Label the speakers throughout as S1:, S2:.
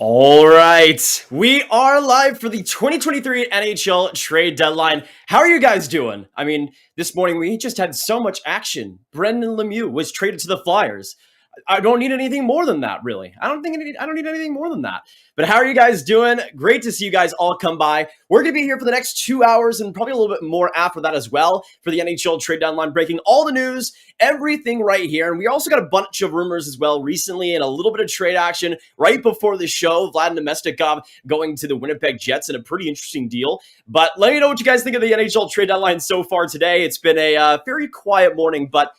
S1: All right, we are live for the 2023 NHL Trade Deadline. How are you guys doing? I mean, this morning we just had so much action. Brendan Lemieux was traded to the Flyers. I don't need anything more than that, really. I don't need anything more than that. But how are you guys doing? Great to see you guys all come by. We're going to be here for the next 2 hours and probably a little bit more after that as well for the NHL Trade Deadline, breaking all the news, everything right here. And we also got a bunch of rumors as well recently and a little bit of trade action right before the show. Vlad Nemestikov going to the Winnipeg Jets in a pretty interesting deal. But let me know what you guys think of the NHL Trade Deadline so far today. It's been a very quiet morning, but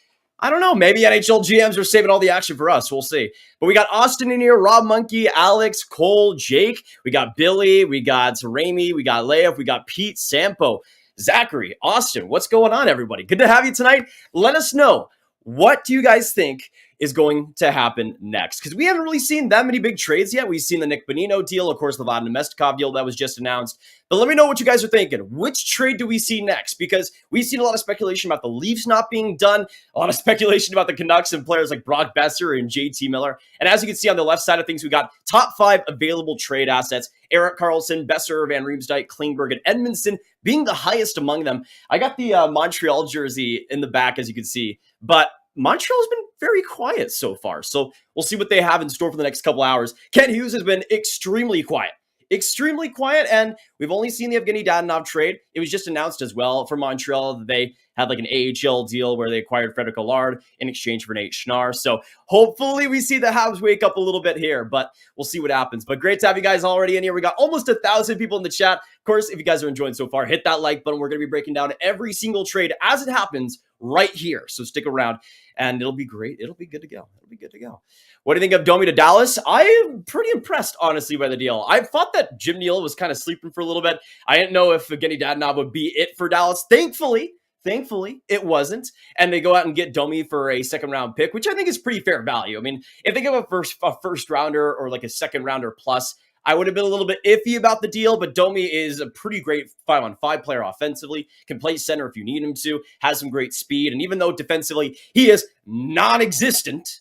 S1: I don't know. Maybe NHL GMs are saving all the action for us. We'll see. But we got Austin in here, Rob Monkey, Alex, Cole, Jake. We got Billy. We got Ramy. We got Leif. We got Pete, Sampo, Zachary, Austin. What's going on, everybody? Good to have you tonight. Let us know. What do you guys think is going to happen next? Because we haven't really seen that many big trades yet. We've seen the Nick Bonino deal, of course, the Vlad Nemestikov deal that was just announced. But let me know what you guys are thinking. Which trade do we see next? Because we've seen a lot of speculation about the Leafs not being done, a lot of speculation about the Canucks and players like Brock Besser and JT Miller. And as you can see on the left side of things, we got top 5 available trade assets. Erik Karlsson, Besser, Van Riemsdyk, Klingberg, and Edmondson being the highest among them. I got the Montreal jersey in the back, as you can see. But Montreal's been very quiet so far. So we'll see what they have in store for the next couple hours. Kent Hughes has been extremely quiet. And we've only seen the Evgeny Dadonov trade. It was just announced as well for Montreal that they had like an AHL deal where they acquired Frederick Allard in exchange for Nate Schnarr. So hopefully we see the Habs wake up a little bit here, but we'll see what happens. But great to have you guys already in here. We got almost 1,000 people in the chat. Of course, if you guys are enjoying so far, hit that like button. We're going to be breaking down every single trade as it happens right here. So stick around and it'll be great. It'll be good to go. What do you think of Domi to Dallas? I'm pretty impressed, honestly, by the deal. I thought that Jim Neal was kind of sleeping for a little bit. I didn't know if Evgeny Dadonov would be it for Dallas. Thankfully, it wasn't. And they go out and get Domi for a second-round pick, which I think is pretty fair value. I mean, if they give a first-rounder or like a second-rounder plus, I would have been a little bit iffy about the deal, but Domi is a pretty great 5-on-5 player offensively, can play center if you need him to, has some great speed, and even though defensively he is non-existent,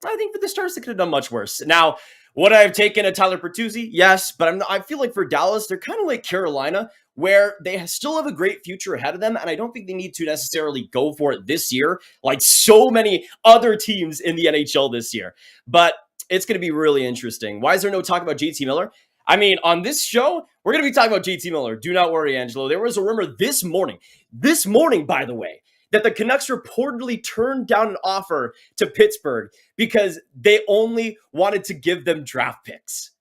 S1: I think for the Stars they could have done much worse. Now, would I have taken a Tyler Bertuzzi? Yes, but I feel like for Dallas, they're kind of like Carolina, where they still have a great future ahead of them, and I don't think they need to necessarily go for it this year, like so many other teams in the NHL this year. But it's going to be really interesting. Why is there no talk about JT Miller? I mean, on this show, we're going to be talking about JT Miller. Do not worry, Angelo. There was a rumor this morning, by the way, that the Canucks reportedly turned down an offer to Pittsburgh because they only wanted to give them draft picks.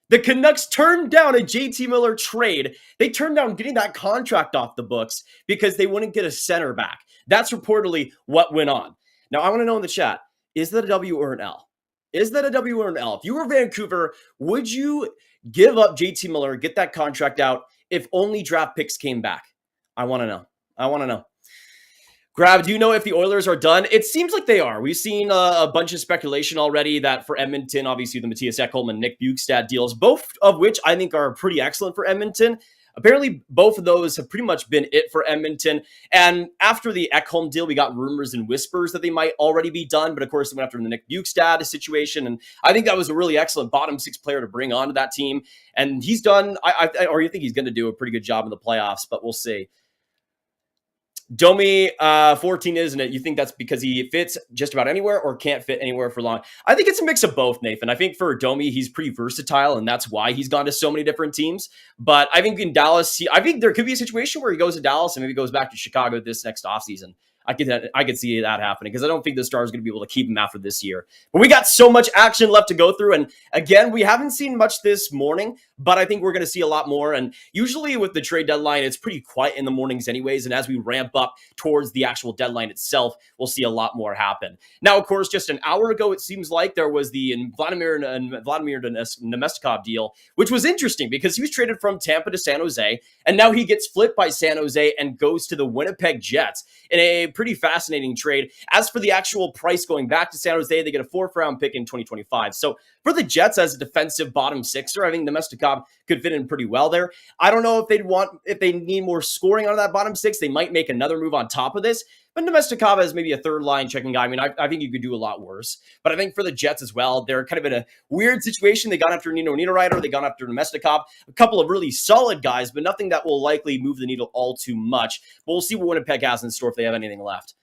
S1: The Canucks turned down a JT Miller trade. They turned down getting that contract off the books because they wouldn't get a center back. That's reportedly what went on. Now, I want to know in the chat, is that a W or an L? Is that a W or an L? If you were Vancouver, would you give up JT Miller, get that contract out if only draft picks came back? I want to know. Grav, do you know if the Oilers are done? It seems like they are. We've seen a bunch of speculation already that for Edmonton, obviously the Matthias Ekholm and Nick Bjugstad deals, both of which I think are pretty excellent for Edmonton. Apparently, both of those have pretty much been it for Edmonton. And after the Ekholm deal, we got rumors and whispers that they might already be done. But of course, they went after the Nick Bjugstad situation. And I think that was a really excellent bottom 6 player to bring onto that team. And he's done, or you think he's going to do a pretty good job in the playoffs, but we'll see. Domi, 14, isn't it? You think that's because he fits just about anywhere or can't fit anywhere for long? I think it's a mix of both, Nathan. I think for Domi, he's pretty versatile, and that's why he's gone to so many different teams. But I think in Dallas, I think there could be a situation where he goes to Dallas and maybe goes back to Chicago this next offseason. I could see that happening because I don't think the Stars are going to be able to keep him after this year. But we got so much action left to go through. And again, we haven't seen much this morning, but I think we're going to see a lot more. And usually with the trade deadline, it's pretty quiet in the mornings anyways. And as we ramp up towards the actual deadline itself, we'll see a lot more happen. Now, of course, just an hour ago, it seems like there was the Vladimir Nemestikov deal, which was interesting because he was traded from Tampa to San Jose. And now he gets flipped by San Jose and goes to the Winnipeg Jets in a pretty fascinating trade. As for the actual price going back to San Jose, they get a 4th-round pick in 2025. So for the Jets as a defensive bottom sixer, I think Nemestikov could fit in pretty well there. I don't know if they need more scoring on that bottom 6. They might make another move on top of this. But Nemestikava is maybe a third line checking guy. I mean, I think you could do a lot worse. But I think for the Jets as well, they're kind of in a weird situation. They got after Nino Niederreiter. They got after Nemestikov. A couple of really solid guys, but nothing that will likely move the needle all too much. But we'll see what Winnipeg has in store if they have anything left.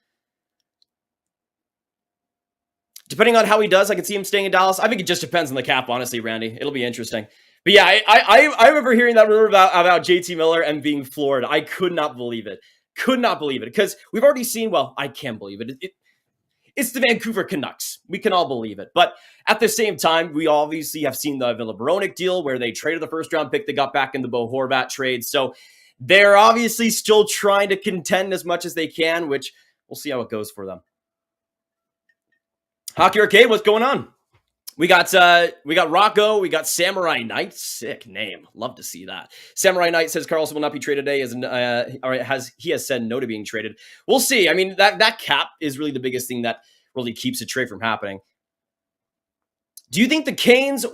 S1: Depending on how he does, I could see him staying in Dallas. I think it just depends on the cap, honestly, Randy. It'll be interesting. But yeah, I remember hearing that rumor about JT Miller and being floored. I could not believe it. Could not believe it. Because we've already seen, well, I can't believe it. It's the Vancouver Canucks. We can all believe it. But at the same time, we obviously have seen the Villa Baronic deal where they traded the first-round pick they got back in the Bo Horvat trade. So they're obviously still trying to contend as much as they can, which we'll see how it goes for them. Hockey Arcade, what's going on? We got Rocco, we got Samurai Knight. Sick name. Love to see that. Samurai Knight says Carlson will not be traded today. He has said no to being traded. We'll see. I mean, that cap is really the biggest thing that really keeps a trade from happening. Do you think the Canes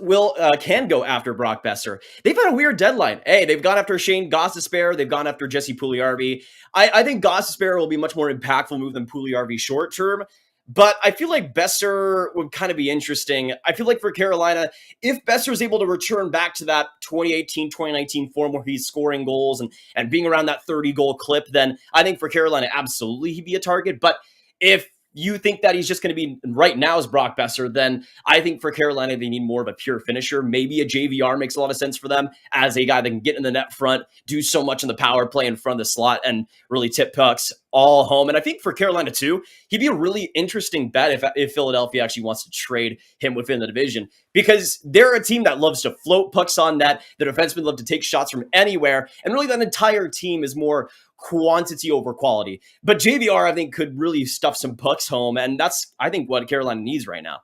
S1: can go after Brock Besser? They've had a weird deadline. Hey, they've gone after Shane Gostisbehere. They've gone after Jesse Puljujarvi. I think Gostisbehere will be much more impactful move than Puljujarvi short term. But I feel like Besser would kind of be interesting. I feel like for Carolina, if Besser is able to return back to that 2018, 2019 form where he's scoring goals and being around that 30-goal clip, then I think for Carolina, absolutely he'd be a target. But if you think that he's just going to be right now as Brock Besser, then I think for Carolina, they need more of a pure finisher. Maybe a JVR makes a lot of sense for them as a guy that can get in the net front, do so much in the power play in front of the slot, and really tip pucks all home. And I think for Carolina too, he'd be a really interesting bet if Philadelphia actually wants to trade him within the division, because they're a team that loves to float pucks on net. The defensemen love to take shots from anywhere. And really that entire team is more quantity over quality. But JVR, I think, could really stuff some pucks home. And that's, I think, what Carolina needs right now.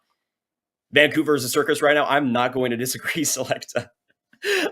S1: Vancouver is a circus right now. I'm not going to disagree, Selecta.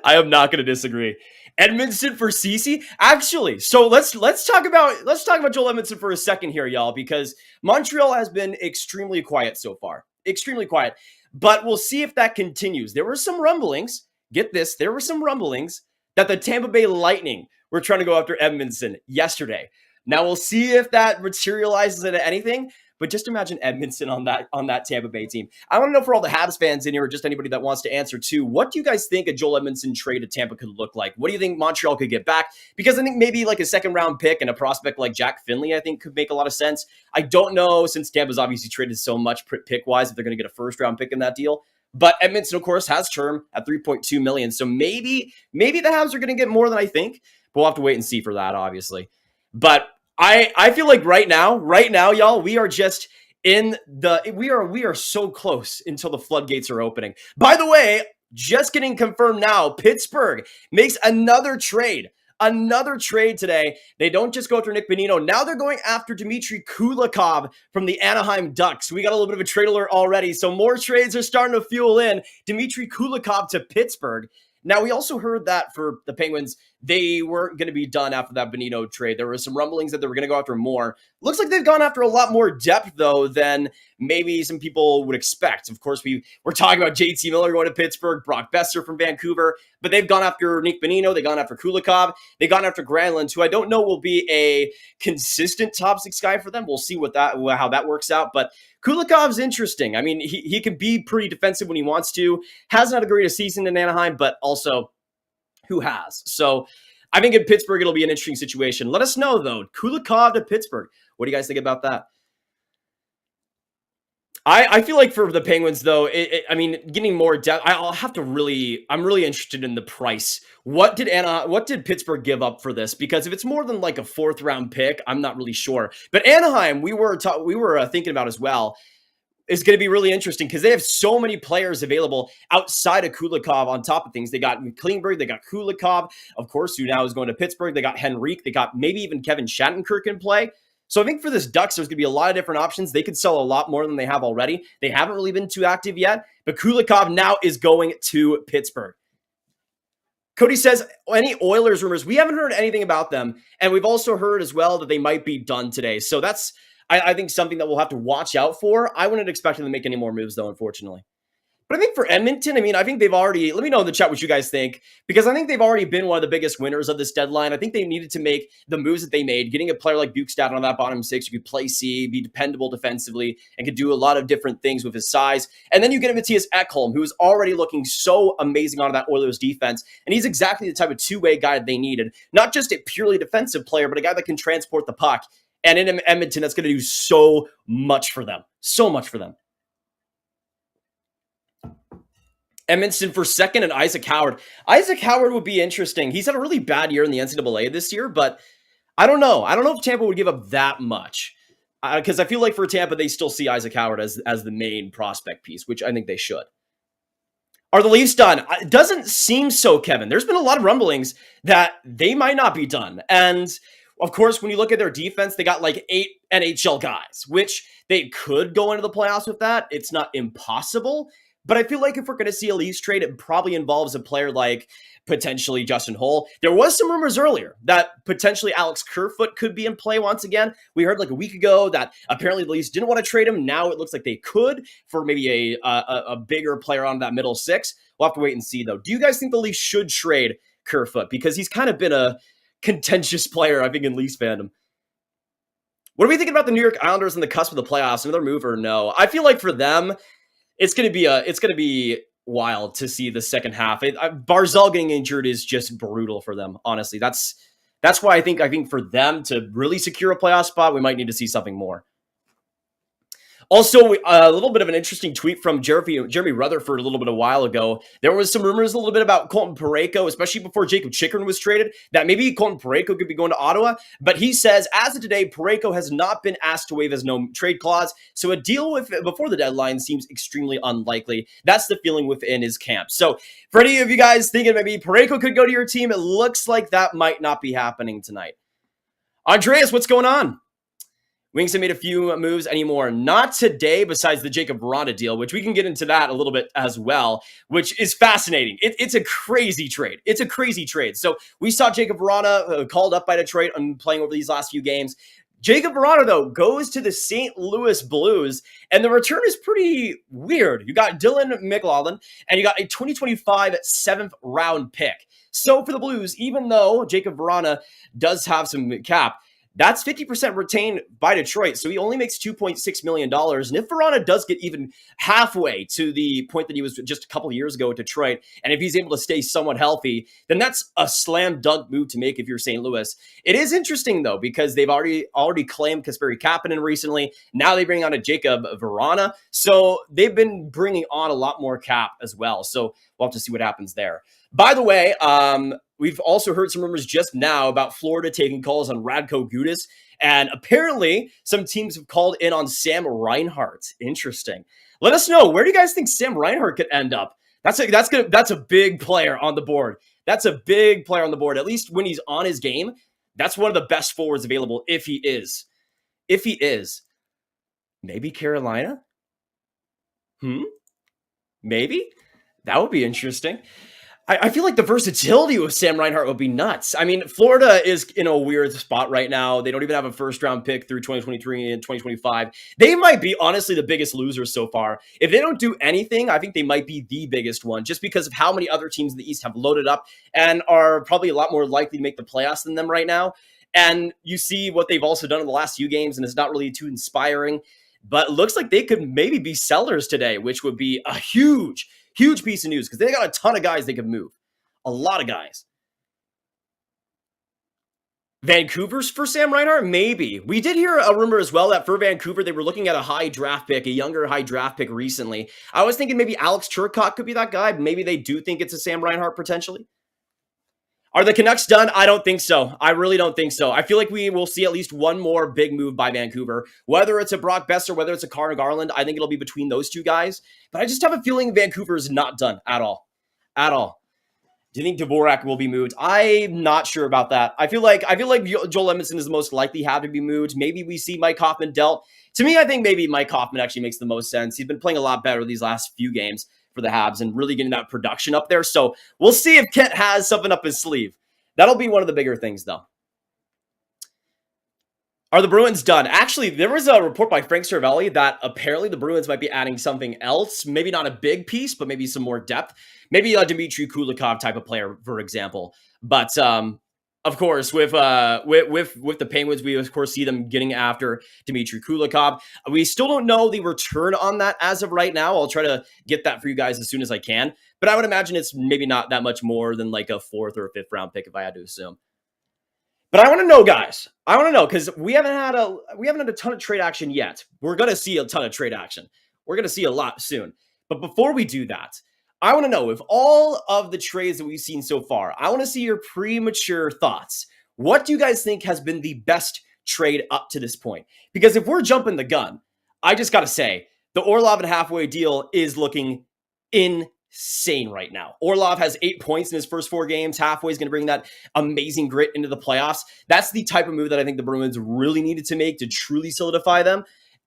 S1: I am not going to disagree. Edmondson for Ceci? Actually, so let's talk about Joel Edmondson for a second here, y'all, because Montreal has been extremely quiet so far. Extremely quiet. But we'll see if that continues. There were some rumblings. Get this. There were some rumblings that the Tampa Bay Lightning were trying to go after Edmondson yesterday. Now we'll see if that materializes into anything. But just imagine Edmondson on that Tampa Bay team. I want to know for all the Habs fans in here, or just anybody that wants to answer too, what do you guys think a Joel Edmondson trade to Tampa could look like? What do you think Montreal could get back? Because I think maybe like a second round pick and a prospect like Jack Finley, I think could make a lot of sense. I don't know, since Tampa's obviously traded so much pick wise, if they're going to get a first round pick in that deal. But Edmondson, of course, has term at $3.2 million. So maybe the Habs are going to get more than I think. But we'll have to wait and see for that, obviously. But I feel like right now, y'all, we are just we are so close until the floodgates are opening. By the way, just getting confirmed now, Pittsburgh makes another trade today. They don't just go after Nick Bonino. Now they're going after Dmitry Kulikoff from the Anaheim Ducks. We got a little bit of a trade alert already, so more trades are starting to fuel in. Dmitry Kulikoff to Pittsburgh. Now, we also heard that for the Penguins, they weren't going to be done after that Bonino trade. There were some rumblings that they were going to go after more. Looks like they've gone after a lot more depth, though, than maybe some people would expect. Of course, we're talking about JT Miller going to Pittsburgh, Brock Besser from Vancouver, but they've gone after Nick Bonino. They've gone after Kulikov. They've gone after Granlund, who I don't know will be a consistent top six guy for them. We'll see how that works out, but Kulikov's interesting. I mean, he can be pretty defensive when he wants to. Hasn't had a great season in Anaheim, but also who has? So I think in Pittsburgh, it'll be an interesting situation. Let us know, though. Kulikov to Pittsburgh. What do you guys think about that? I feel like for the Penguins, though, I mean, getting more depth, I'm really interested in the price. What did Pittsburgh give up for this? Because if it's more than like a fourth round pick, I'm not really sure. But Anaheim, we were thinking about as well, is going to be really interesting because they have so many players available outside of Kulikov on top of things. They got Klingberg, they got Kulikov, of course, who now is going to Pittsburgh. They got Henrique, they got maybe even Kevin Shattenkirk in play. So I think for this Ducks, there's going to be a lot of different options. They could sell a lot more than they have already. They haven't really been too active yet, but Kulikov now is going to Pittsburgh. Cody says, any Oilers rumors? We haven't heard anything about them, and we've also heard as well that they might be done today. So that's, I think, something that we'll have to watch out for. I wouldn't expect them to make any more moves, though, unfortunately. But I think for Edmonton, I mean, I think they've already, let me know in the chat what you guys think, because I think they've already been one of the biggest winners of this deadline. I think they needed to make the moves that they made, getting a player like Bukestad on that bottom six who could play C, be dependable defensively, and could do a lot of different things with his size. And then you get a Matthias Ekholm, who is already looking so amazing on that Oilers defense. And he's exactly the type of two-way guy that they needed. Not just a purely defensive player, but a guy that can transport the puck. And in Edmonton, that's going to do so much for them. So much for them. Edmondson for second and Isaac Howard. Isaac Howard would be interesting. He's had a really bad year in the NCAA this year, but I don't know. I don't know if Tampa would give up that much. Because I feel like for Tampa, they still see Isaac Howard as the main prospect piece, which I think they should. Are the Leafs done? It doesn't seem so, Kevin. There's been a lot of rumblings that they might not be done. And of course, when you look at their defense, they got like 8 NHL guys, which they could go into the playoffs with that. It's not impossible. But I feel like if we're going to see a Leafs trade, it probably involves a player like potentially Justin Holl. There was some rumors earlier that potentially Alex Kerfoot could be in play once again. We heard like a week ago that apparently the Leafs didn't want to trade him. Now it looks like they could for maybe a bigger player on that middle six. We'll have to wait and see, though. Do you guys think the Leafs should trade Kerfoot? Because he's kind of been a contentious player, I think, in Leafs fandom. What are we thinking about the New York Islanders on the cusp of the playoffs? Another move or no? I feel like for them, it's going to be wild to see the second half. Barzal getting injured is just brutal for them. Honestly, that's why I think for them to really secure a playoff spot, we might need to see something more. Also, a little bit of an interesting tweet from Jeremy Rutherford a little bit a while ago. There was some rumors a little bit about Colton Parayko, especially before Jacob Chikrin was traded, that maybe Colton Parayko could be going to Ottawa. But he says, as of today, Parayko has not been asked to waive his no trade clause, so a deal with before the deadline seems extremely unlikely. That's the feeling within his camp. So for any of you guys thinking maybe Parayko could go to your team, it looks like that might not be happening tonight. Andreas, what's going on? Wings have made a few moves anymore. Not today, besides the Jacob Vrana deal, which we can get into that a little bit as well, which is fascinating. It's a crazy trade. It's a crazy trade. So we saw Jacob Vrana called up by Detroit and playing over these last few games. Jacob Vrana, though, goes to the St. Louis Blues, and the return is pretty weird. You got Dylan McLaughlin, and you got a 2025 7th-round pick. So for the Blues, even though Jacob Vrana does have some cap, that's 50% retained by Detroit, so he only makes $2.6 million. And if Vrana does get even halfway to the point that he was just a couple of years ago at Detroit, and if he's able to stay somewhat healthy, then that's a slam dunk move to make if you're St. Louis. It is interesting, though, because they've already claimed Kasperi Kapanen recently. Now they bring on a Jacob Vrana, so they've been bringing on a lot more cap as well. So we'll have to see what happens there. By the way, we've also heard some rumors just now about Florida taking calls on Radko Gudas, and apparently some teams have called in on Sam Reinhart. Interesting. Let us know, where do you guys think Sam Reinhart could end up? That's a big player on the board. That's a big player on the board. At least when he's on his game, that's one of the best forwards available if he is. If he is. Maybe Carolina? Maybe? That would be interesting. I feel like the versatility of Sam Reinhart would be nuts. I mean, Florida is in a weird spot right now. They don't even have a first-round pick through 2023 and 2025. They might be, honestly, the biggest losers so far. If they don't do anything, I think they might be the biggest one, just because of how many other teams in the East have loaded up and are probably a lot more likely to make the playoffs than them right now. And you see what they've also done in the last few games, and it's not really too inspiring. But it looks like they could maybe be sellers today, which would be a huge piece of news because they got a ton of guys they could move. A lot of guys. Vancouver's for Sam Reinhart? Maybe. We did hear a rumor as well that for Vancouver, they were looking at a high draft pick, a younger high draft pick recently. I was thinking maybe Alex Turcotte could be that guy. Maybe they do think it's a Sam Reinhart potentially. Are the Canucks done? I don't think so. I really don't think so. I feel like we will see at least one more big move by Vancouver. Whether it's a Brock Besser, whether it's a Connor Garland, I think it'll be between those two guys. But I just have a feeling Vancouver is not done at all. At all. Do you think Dvorak will be moved? I'm not sure about that. I feel like Joel Edmondson is the most likely have to be moved. Maybe we see Mike Hoffman dealt. To me, I think maybe Mike Hoffman actually makes the most sense. He's been playing a lot better these last few games for the Habs and really getting that production up there. So we'll see if Kent has something up his sleeve. That'll be one of the bigger things, though. Are the Bruins done? Actually, there was a report by Frank Cervelli that apparently the Bruins might be adding something else. Maybe not a big piece, but maybe some more depth. Maybe a Dmitry Kulikov type of player, for example. But of course, with the Penguins, we of course see them getting after Dmitry Kulikov. We still don't know the return on that as of right now. I'll try to get that for you guys as soon as I can. But I would imagine it's maybe not that much more than like a 4th or a 5th round pick if I had to assume. But I want to know, guys. I want to know because we haven't had a ton of trade action yet. We're gonna see a ton of trade action. We're gonna see a lot soon. But before we do that, I want to know if all of the trades that we've seen so far. I want to see your premature thoughts. What do you guys think has been the best trade up to this point? Because if we're jumping the gun, I just gotta say the Orlov and halfway deal is looking insane right now. Orlov has 8 points in his first 4 games. Halfway is going to bring that amazing grit into the playoffs. That's the type of move that I think the Bruins really needed to make to truly solidify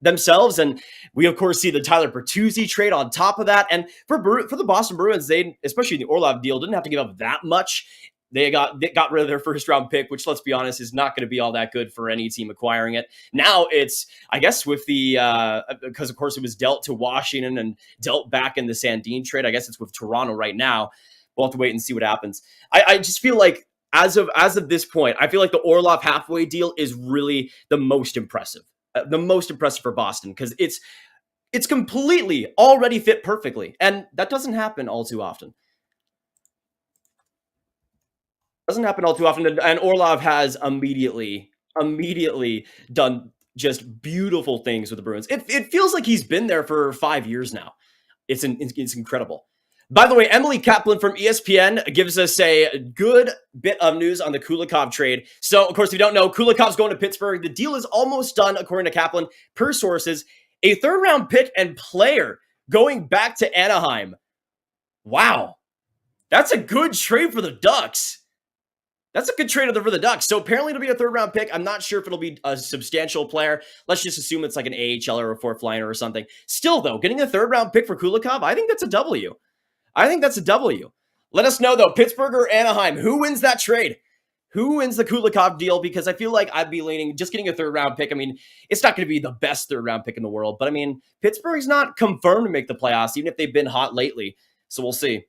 S1: themselves. And we, of course, see the Tyler Bertuzzi trade on top of that. And for the Boston Bruins, they, especially the Orlov deal, didn't have to give up that much. They got rid of their first round pick, which, let's be honest, is not going to be all that good for any team acquiring it. Now it's, I guess, with the because of course it was dealt to Washington and dealt back in the Sandin trade. I guess it's with Toronto right now. We'll have to wait and see what happens. I just feel like as of this point, I feel like the Orlov halfway deal is really the most impressive for Boston because it's completely already fit perfectly, and that doesn't happen all too often. Doesn't happen all too often, and Orlov has immediately done just beautiful things with the Bruins. It feels like he's been there for 5 years now. It's incredible. By the way, Emily Kaplan from ESPN gives us a good bit of news on the Kulikov trade. So, of course, if you don't know, Kulikov's going to Pittsburgh. The deal is almost done, according to Kaplan. Per sources, a 3rd-round pick and player going back to Anaheim. Wow. That's a good trade for the Ducks. That's a good trade for the Ducks. So apparently it'll be a 3rd-round pick. I'm not sure if it'll be a substantial player. Let's just assume it's like an AHL or a 4th liner or something. Still, though, getting a 3rd-round pick for Kulikov, I think that's a W. Let us know, though, Pittsburgh or Anaheim, who wins that trade? Who wins the Kulikov deal? Because I feel like I'd be leaning just getting a 3rd-round pick. I mean, it's not going to be the best 3rd-round pick in the world. But, I mean, Pittsburgh's not confirmed to make the playoffs, even if they've been hot lately. So we'll see.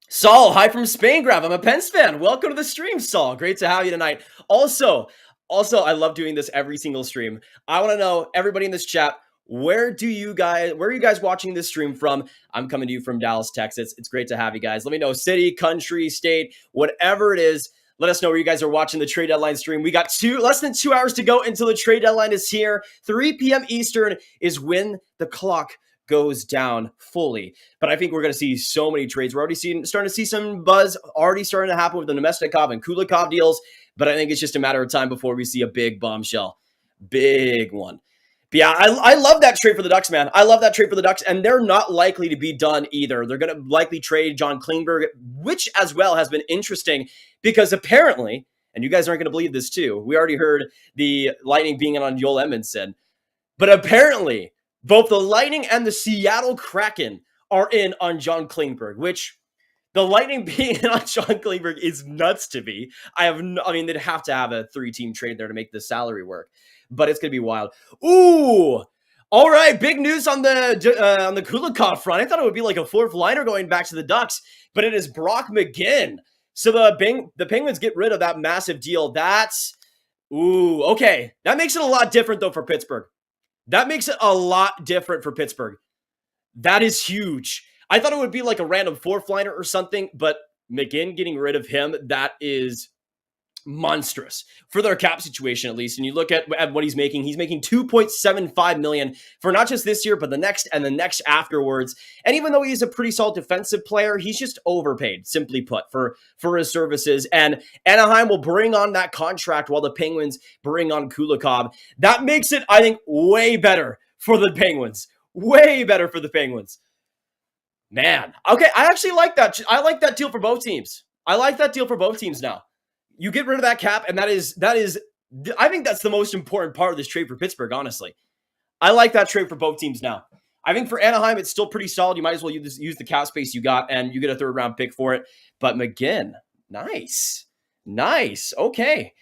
S1: Saul, hi from Spain, Grav. I'm a Pens fan. Welcome to the stream, Saul. Great to have you tonight. Also, I love doing this every single stream. I want to know, everybody in this chat, where are you guys watching this stream from? I'm coming to you from Dallas, Texas. It's great to have you guys. Let me know, city, country, state, whatever it is. Let us know where you guys are watching the trade deadline stream. We got less than 2 hours to go until the trade deadline is here. 3 p.m. Eastern is when the clock goes down fully. But I think we're going to see so many trades. We're already starting to see some buzz already starting to happen with the Nemestikov and Kulikov deals. But I think it's just a matter of time before we see a big bombshell. Big one. But yeah, I love that trade for the Ducks, man. I love that trade for the Ducks, and they're not likely to be done either. They're going to likely trade John Klingberg, which as well has been interesting because apparently, and you guys aren't going to believe this too, we already heard the Lightning being on Joel Edmondson, but apparently both the Lightning and the Seattle Kraken are in on John Klingberg, which the Lightning being in on John Klingberg is nuts to me. They'd have to have a 3-team trade there to make the salary work, but it's going to be wild. Ooh, all right, big news on the Kulikov front. I thought it would be like a 4th liner going back to the Ducks, but it is Brock McGinn. So the Penguins get rid of that massive deal. Okay. That makes it a lot different, though, for Pittsburgh. That makes it a lot different for Pittsburgh. That is huge. I thought it would be like a random 4th liner or something, but McGinn getting rid of him, that is monstrous for their cap situation, at least. And you look at what he's making $2.75 million for not just this year, but the next and the next afterwards. And even though he's a pretty solid defensive player, he's just overpaid, simply put, for his services. And Anaheim will bring on that contract while the Penguins bring on Kulikov. That makes it, I think, way better for the Penguins. Way better for the Penguins. Man, okay, I actually like that. I like that deal for both teams. I like that deal for both teams now. You get rid of that cap, and that is, I think that's the most important part of this trade for Pittsburgh, honestly. I like that trade for both teams now. I think for Anaheim, it's still pretty solid. You might as well use the cap space you got, and you get a 3rd-round pick for it. But McGinn, nice. Nice. Okay.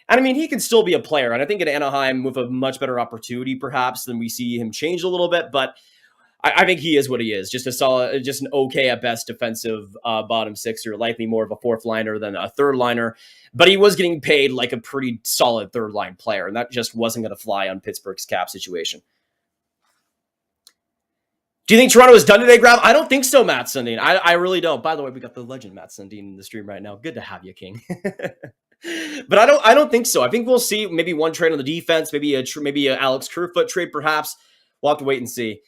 S1: And I mean, he can still be a player. And I think in Anaheim, with a much better opportunity, perhaps, than we see him change a little bit. But I think he is what he is. Just a solid, just an okay at best defensive bottom sixer, likely more of a fourth liner than a third liner. But he was getting paid like a pretty solid third line player. And that just wasn't going to fly on Pittsburgh's cap situation. Do you think Toronto is done today, Grav? I don't think so, Matt Sundin. I really don't. By the way, we got the legend Matt Sundin in the stream right now. Good to have you, King. But I don't think so. I think we'll see maybe one trade on the defense, maybe a Alex Kerfoot trade, perhaps. We'll have to wait and see.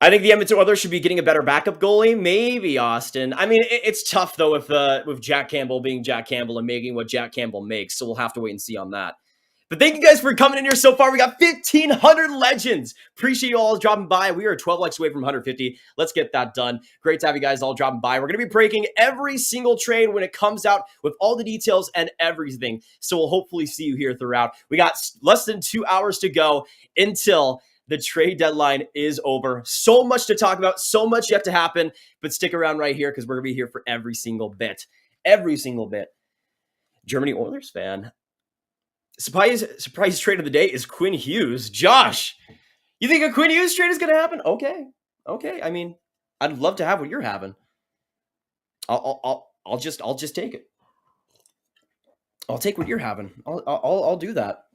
S1: I think the Edmonton Oilers should be getting a better backup goalie. Maybe Austin. I mean, it's tough though with Jack Campbell being Jack Campbell and making what Jack Campbell makes. So we'll have to wait and see on that. But thank you guys for coming in here so far. We got 1,500 legends. Appreciate you all dropping by. We are 12 likes away from 150. Let's get that done. Great to have you guys all dropping by. We're going to be breaking every single trade when it comes out with all the details and everything. So we'll hopefully see you here throughout. We got less than 2 hours to go until the trade deadline is over. So much to talk about. So much yet to happen. But stick around right here because we're going to be here for every single bit. Every single bit. Germany Oilers fan. Surprise trade of the day is Quinn Hughes. Josh, you think a Quinn Hughes trade is going to happen? Okay. I mean, I'd love to have what you're having. I'll just take it. I'll take what you're having. I'll do that.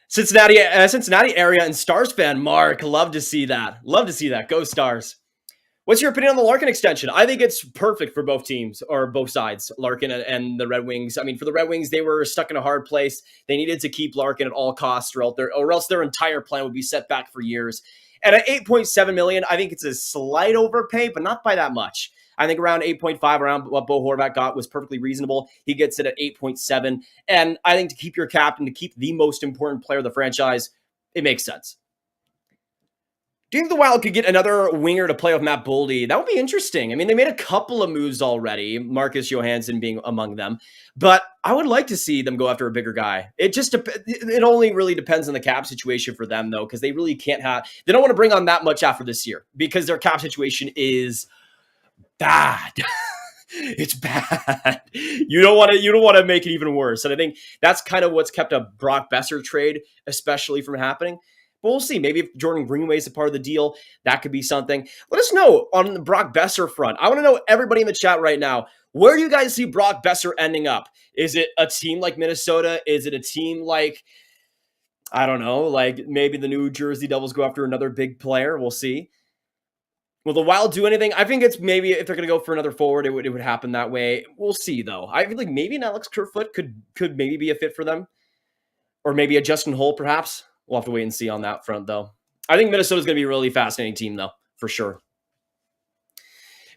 S1: Cincinnati area and Stars fan Mark, love to see that. Go Stars. What's your opinion on the Larkin extension? I think it's perfect for both teams, or both sides, Larkin and the Red Wings. I mean, for the Red Wings, they were stuck in a hard place. They needed to keep Larkin at all costs, or else their entire plan would be set back for years. And at $8.7 million, I think it's a slight overpay, but not by that much. I think around 8.5, around what Bo Horvat got, was perfectly reasonable. He gets it at 8.7. And I think to keep your captain, to keep the most important player of the franchise, it makes sense. Do you think the Wild could get another winger to play with Matt Boldy? That would be interesting. I mean, they made a couple of moves already, Marcus Johansson being among them. But I would like to see them go after a bigger guy. It only really depends on the cap situation for them, though, because they really can't they don't want to bring on that much after this year because their cap situation is bad. It's bad. You don't want to make it even worse. And I think that's kind of what's kept a Brock Besser trade, especially from happening. But we'll see. Maybe if Jordan Greenway is a part of the deal, that could be something. Let us know on the Brock Besser front. I want to know, everybody in the chat right now, where do you guys see Brock Besser ending up? Is it a team like Minnesota? Is it a team like, I don't know, like maybe the New Jersey Devils go after another big player? We'll see. Will the Wild do anything? I think it's maybe if they're going to go for another forward, it would happen that way. We'll see, though. I feel like maybe an Alex Kerfoot could maybe be a fit for them. Or maybe a Justin Holl, perhaps. We'll have to wait and see on that front, though. I think Minnesota's going to be a really fascinating team, though, for sure.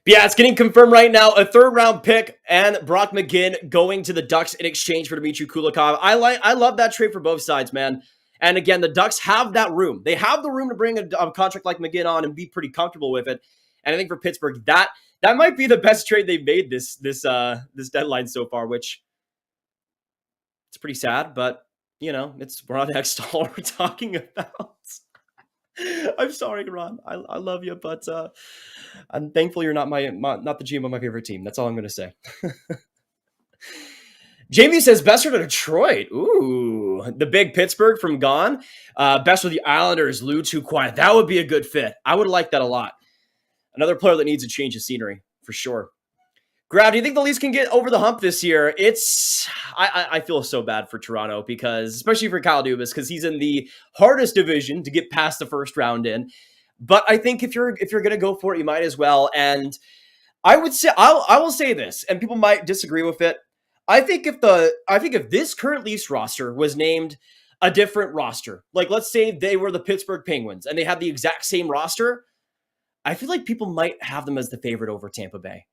S1: But yeah, it's getting confirmed right now. A third-round pick and Brock McGinn going to the Ducks in exchange for Dmitry Kulikoff. I love that trade for both sides, man. And again, the Ducks have that room. They have the room to bring a contract like McGinn on and be pretty comfortable with it. And I think for Pittsburgh, that might be the best trade they've made this deadline so far, which it's pretty sad, but you know, it's Ron Hextall we're talking about. I'm sorry, Ron. I love you, but I'm thankful you're not not the GM of my favorite team. That's all I'm going to say. Jamie says Besser to Detroit. Ooh, the big Pittsburgh from Gone. Best with the Islanders, Lou too quiet. That would be a good fit. I would like that a lot. Another player that needs a change of scenery, for sure. Grav, do you think the Leafs can get over the hump this year? I feel so bad for Toronto because, especially for Kyle Dubas, because he's in the hardest division to get past the first round in. But I think if you're going to go for it, you might as well. And I would say I will say this, and people might disagree with it. I think if this current Leafs roster was named a different roster, like let's say they were the Pittsburgh Penguins and they had the exact same roster, I feel like people might have them as the favorite over Tampa Bay.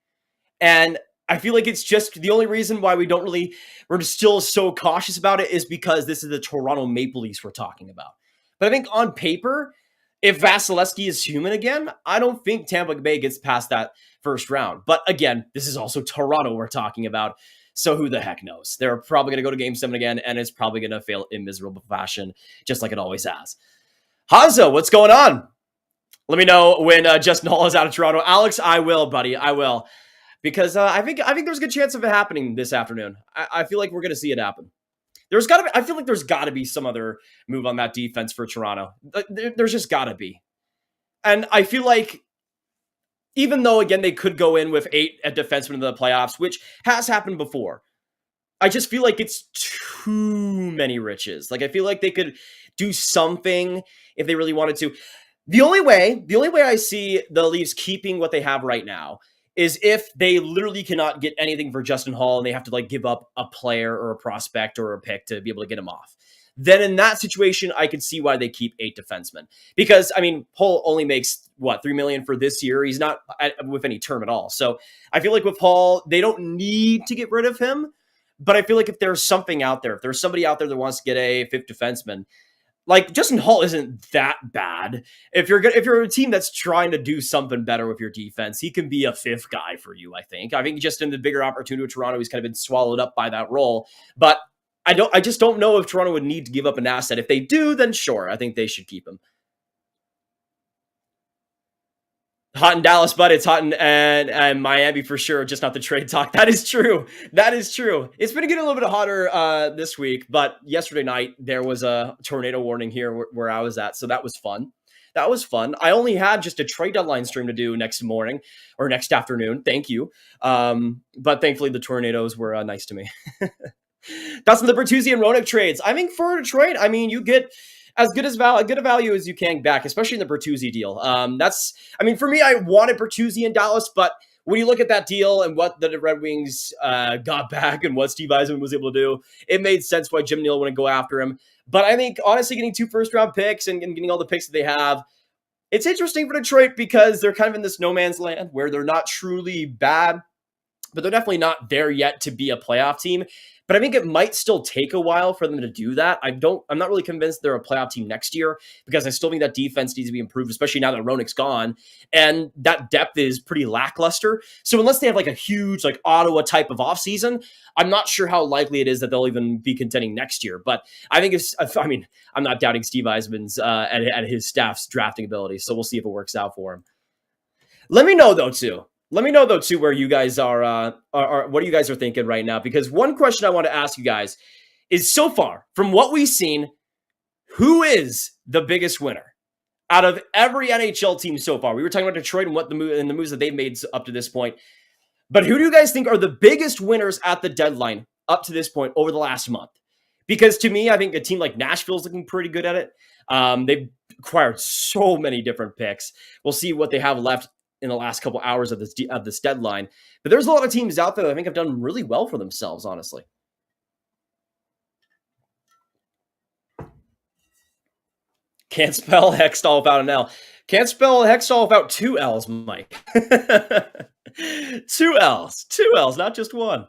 S1: And I feel like it's just the only reason why we're still so cautious about it is because this is the Toronto Maple Leafs we're talking about. But I think on paper, if Vasilevsky is human again, I don't think Tampa Bay gets past that first round. But again, this is also Toronto we're talking about. So who the heck knows? They're probably going to go to Game 7 again, and it's probably going to fail in miserable fashion, just like it always has. Hanzo, what's going on? Let me know when Justin Hall is out of Toronto. Alex, I will, buddy. I will. because I think there's a good chance of it happening this afternoon. I feel like we're going to see it happen. There's got to be. I feel like there's got to be some other move on that defense for Toronto. There's just got to be, and I feel like even though again they could go in with 8 at defensemen in the playoffs, which has happened before, I just feel like it's too many riches. Like I feel like they could do something if they really wanted to. The only way I see the Leafs keeping what they have right now is if they literally cannot get anything for Justin Hall and they have to like give up a player or a prospect or a pick to be able to get him off. Then in that situation, I could see why they keep 8 defensemen. Because, I mean, Hull only makes, $3 million for this year? He's not with any term at all. So I feel like with Hull, they don't need to get rid of him. But I feel like if there's something out there, if there's somebody out there that wants to get a 5th defenseman, like Justin Hall isn't that bad. If you're a team that's trying to do something better with your defense, he can be a 5th guy for you. I think just in the bigger opportunity with Toronto, he's kind of been swallowed up by that role. But I just don't know if Toronto would need to give up an asset. If they do, then sure, I think they should keep him. Hot in Dallas, but it's hot in Miami for sure. Just not the trade talk. That is true. That is true. It's been getting a little bit hotter this week, but yesterday night there was a tornado warning here where I was at, so that was fun. That was fun. I only had just a trade deadline stream to do next morning or next afternoon. Thank you. But thankfully the tornadoes were nice to me. That's the Bertuzzi and Roenick trades. I think for Detroit, I mean, you get as good a value as you can back, especially in the Bertuzzi deal. For me, I wanted Bertuzzi in Dallas, but when you look at that deal and what the Red Wings got back and what Steve Yzerman was able to do, it made sense why Jim Neal wouldn't go after him. But I think, honestly, getting 2 first-round picks and getting all the picks that they have, it's interesting for Detroit because they're kind of in this no man's land where they're not truly bad, but they're definitely not there yet to be a playoff team. But I think it might still take a while for them to do that. I'm not really convinced they're a playoff team next year because I still think that defense needs to be improved, especially now that Roenick's gone. And that depth is pretty lackluster. So unless they have like a huge like Ottawa type of offseason, I'm not sure how likely it is that they'll even be contending next year. But I think I'm not doubting Steve Yzerman's and his staff's drafting ability. So we'll see if it works out for him. Let me know though too where you guys are what you guys are thinking right now. Because one question I want to ask you guys is, so far from what we've seen, who is the biggest winner out of every NHL team so far? We were talking about Detroit and the moves that they've made up to this point. But who do you guys think are the biggest winners at the deadline up to this point over the last month? Because to me, I think a team like Nashville is looking pretty good at it. They've acquired so many different picks. We'll see what they have left in the last couple hours of this deadline. But there's a lot of teams out there that I think have done really well for themselves, honestly. Can't spell Hextall without an L. Can't spell Hextall without 2 L's, Mike. 2 L's, not just one.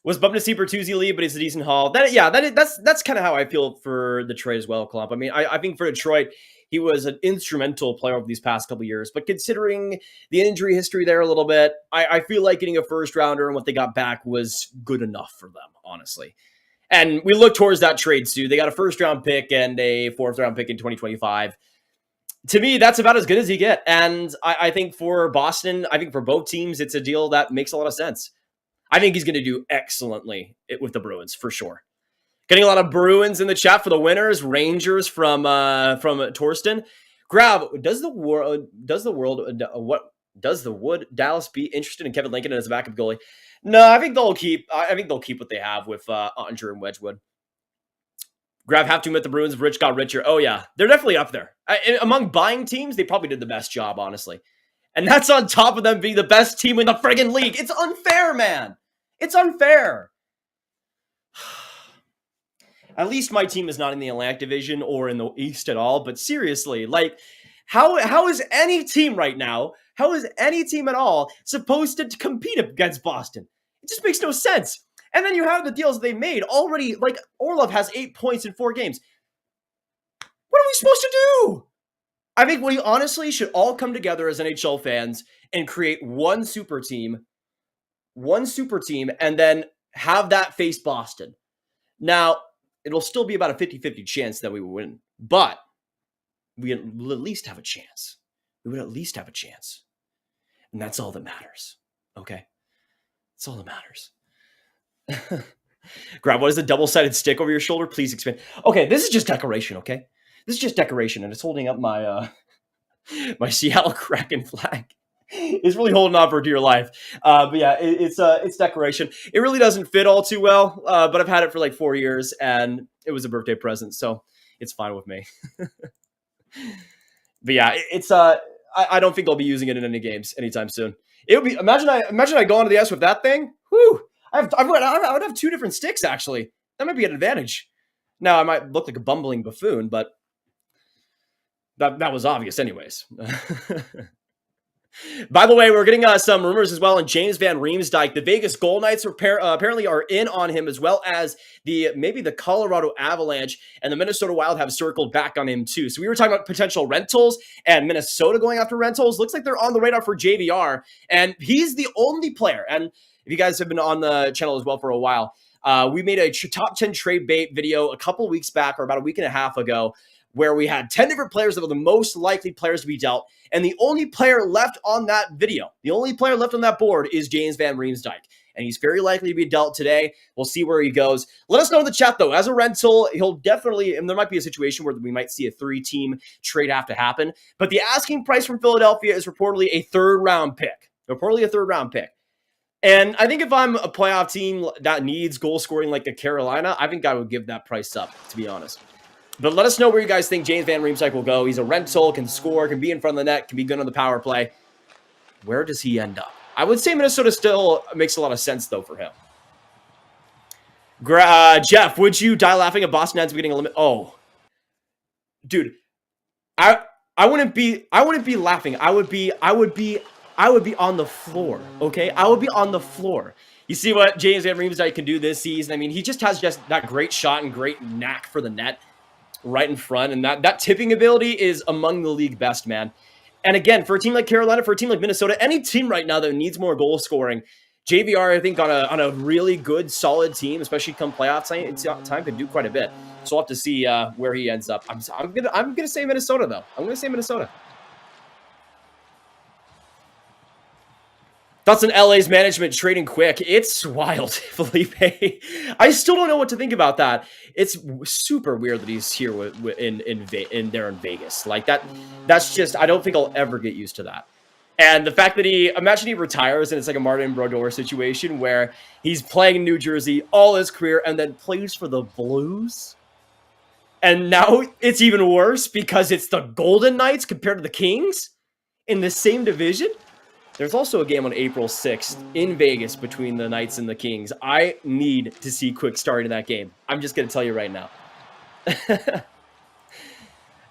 S1: Was bummed to see Bertuzzi leave, but he's a decent haul. That's kind of how I feel for the trade as well, Klump. I mean, I think for Detroit, he was an instrumental player over these past couple of years. But considering the injury history there a little bit, I feel like getting a first rounder and what they got back was good enough for them, honestly. And we look towards that trade, Sue. They got a first round pick and a 4th round pick in 2025. To me, that's about as good as you get. And I think for Boston, I think for both teams, it's a deal that makes a lot of sense. I think he's going to do excellently with the Bruins, for sure. Getting a lot of Bruins in the chat for the winners. Rangers from Torsten. Grav, does the Wood Dallas be interested in Kevin Lincoln as a backup goalie? No, I think they'll keep what they have with Ottinger and Wedgwood. Grav have to admit the Bruins. Rich got richer. Oh yeah, they're definitely up there among buying teams. They probably did the best job, honestly. And that's on top of them being the best team in the friggin' league. It's unfair, man. It's unfair. At least my team is not in the Atlantic Division or in the East at all. But seriously, like, how is any team right now, how is any team at all supposed to compete against Boston? It just makes no sense. And then you have the deals they made already. Like, Orlov has 8 points in 4 games. What are we supposed to do? I think we honestly should all come together as NHL fans and create one super team, and then have that face Boston. Now, it'll still be about a 50-50 chance that we will win, but we will at least have a chance. We would at least have a chance. And that's all that matters. Okay? That's all that matters. Grav, what is the double-sided stick over your shoulder? Please expand. Okay, this is just decoration, okay? This is just decoration, and it's holding up my my Seattle Kraken flag. It's really holding on for dear life. But yeah, it's decoration. It really doesn't fit all too well, but I've had it for like 4 years, and it was a birthday present, so it's fine with me. But yeah, I don't think I'll be using it in any games anytime soon. It would be imagine I go onto the ice with that thing. Whew! I would have 2 different sticks actually. That might be an advantage. Now I might look like a bumbling buffoon, but that was obvious anyways. By the way, we're getting some rumors as well on James Van Riemsdyk. The Vegas Golden Knights apparently are in on him, as well as maybe the Colorado Avalanche and the Minnesota Wild have circled back on him too. So we were talking about potential rentals and Minnesota going after rentals. Looks like they're on the radar for JVR, and he's the only player. And if you guys have been on the channel as well for a while, we made a top 10 trade bait video a couple weeks back, or about a week and a half ago, where we had 10 different players that were the most likely players to be dealt. And the only player left on that video, the only player left on that board is James Van Riemsdyk. And he's very likely to be dealt today. We'll see where he goes. Let us know in the chat, though. As a rental, he'll definitely, and there might be a situation where we might see a 3-team trade have to happen. But the asking price from Philadelphia is reportedly a 3rd-round pick. And I think if I'm a playoff team that needs goal scoring like a Carolina, I think I would give that price up, to be honest. But let us know where you guys think James Van Riemsdyk will go. He's a rental, can score, can be in front of the net, can be good on the power play. Where does he end up? I would say Minnesota still makes a lot of sense, though, for him. Jeff, would you die laughing at Boston ends up getting eliminated? Oh, dude, I wouldn't be laughing. I would be on the floor. Okay, I would be on the floor. You see what James Van Riemsdyk can do this season? I mean, he just has that great shot and great knack for the net right in front, and that tipping ability is among the league best, man. And again, for a team like Carolina, for a team like Minnesota, any team right now that needs more goal scoring, JVR, I think, on a really good, solid team, especially come playoff time, could do quite a bit. So we'll have to see where he ends up. I'm gonna say Minnesota, though. I'm gonna say Minnesota. Thoughts on LA's management trading quick? It's wild, Felipe. I still don't know what to think about that. It's super weird that he's here there in Vegas. Like that's just, I don't think I'll ever get used to that. And the fact that imagine he retires and it's like a Martin Brodeur situation where he's playing in New Jersey all his career and then plays for the Blues. And now it's even worse because it's the Golden Knights compared to the Kings in the same division. There's also a game on April 6th in Vegas between the Knights and the Kings. I need to see quick start in that game. I'm just going to tell you right now.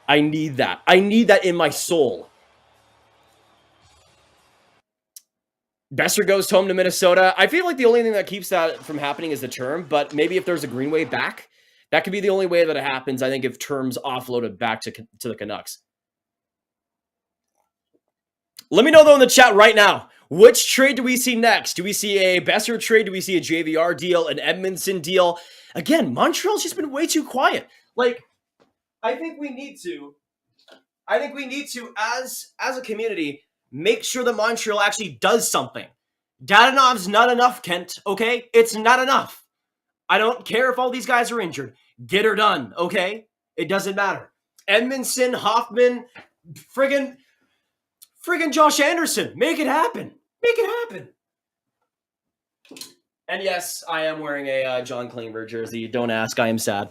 S1: I need that. I need that in my soul. Besser goes home to Minnesota. I feel like the only thing that keeps that from happening is the term, but maybe if there's a Greenway back, that could be the only way that it happens, I think, if terms offloaded back to the Canucks. Let me know, though, in the chat right now. Which trade do we see next? Do we see a Besser trade? Do we see a JVR deal? An Edmondson deal? Again, Montreal's just been way too quiet. Like, I think we need to, as a community, make sure that Montreal actually does something. Dadonov's not enough, Kent, okay? It's not enough. I don't care if all these guys are injured. Get her done, okay? It doesn't matter. Edmondson, Hoffman, friggin' Josh Anderson. Make it happen. Make it happen. And yes, I am wearing a John Klingberg jersey. Don't ask. I am sad.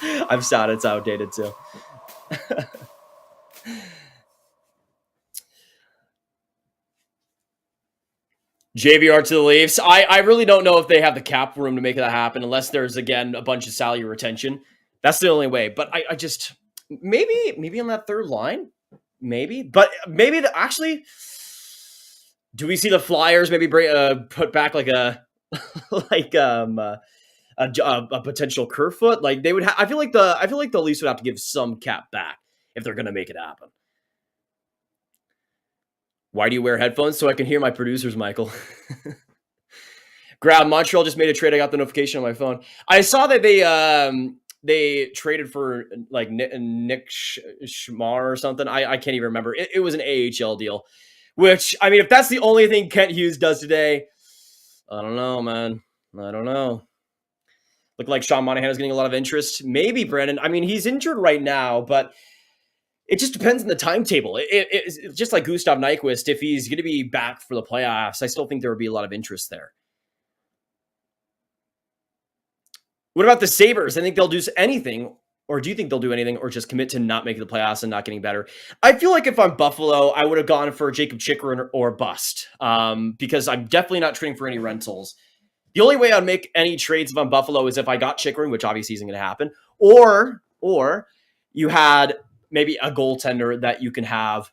S1: I'm sad it's outdated too. JVR to the Leafs. I really don't know if they have the cap room to make that happen unless there's, again, a bunch of salary retention. That's the only way. But I just, maybe on that third line. Maybe, but maybe actually, do we see the Flyers maybe put back like a potential Kerfoot? Like they would. I feel like the Leafs would have to give some cap back if they're going to make it happen. Why do you wear headphones? So I can hear my producers, Michael. Grav, Montreal just made a trade. I got the notification on my phone. I saw that they traded for like Nick Schmar or something. I can't even remember. It was an AHL deal, which, I mean, if that's the only thing Kent Hughes does today, I don't know, man. I don't know. Look like Sean Monahan is getting a lot of interest. Maybe Brandon. I mean, he's injured right now, but it just depends on the timetable. It's just like Gustav Nyquist. If he's going to be back for the playoffs, I still think there would be a lot of interest there. What about the Sabres? I think they'll do anything, or do you think they'll do anything, or just commit to not making the playoffs and not getting better? I feel like if I'm Buffalo, I would have gone for Jacob Chikrin or bust, because I'm definitely not trading for any rentals. The only way I'd make any trades if I'm Buffalo is if I got Chikrin, which obviously isn't going to happen, or you had maybe a goaltender that you can have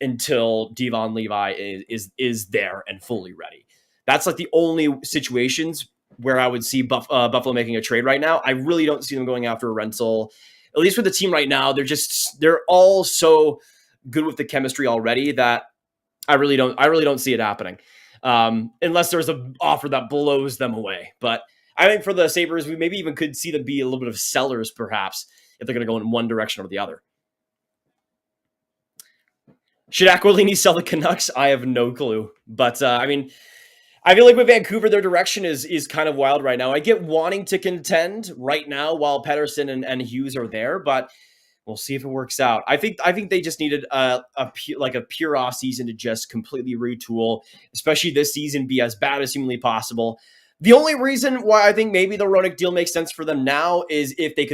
S1: until Devon Levi is there and fully ready. That's like the only situations where I would see Buffalo making a trade right now. I really don't see them going after a rental. At least with the team right now, they're all so good with the chemistry already that I really don't see it happening. Unless there's an offer that blows them away. But I think for the Sabres, we maybe even could see them be a little bit of sellers, perhaps, if they're going to go in one direction or the other. Should Aquilini sell the Canucks? I have no clue. But, I mean, I feel like with Vancouver, their direction is kind of wild right now. I get wanting to contend right now while Pettersson and Hughes are there, but we'll see if it works out. I think they just needed a pure off season to just completely retool, especially this season, be as bad as humanly possible. The only reason why I think maybe the Murdock deal makes sense for them now is if they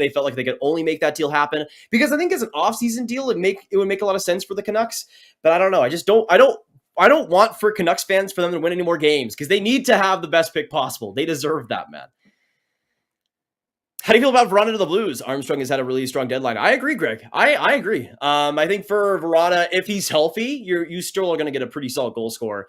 S1: felt like they could only make that deal happen. Because I think as an off-season deal, it would make a lot of sense for the Canucks. But I don't know. I don't want for Canucks fans for them to win any more games because they need to have the best pick possible. They deserve that, man. How do you feel about Verona to the Blues? Armstrong has had a really strong deadline. I agree, Greg. I agree. I think for Verona, if he's healthy, you still are going to get a pretty solid goal scorer.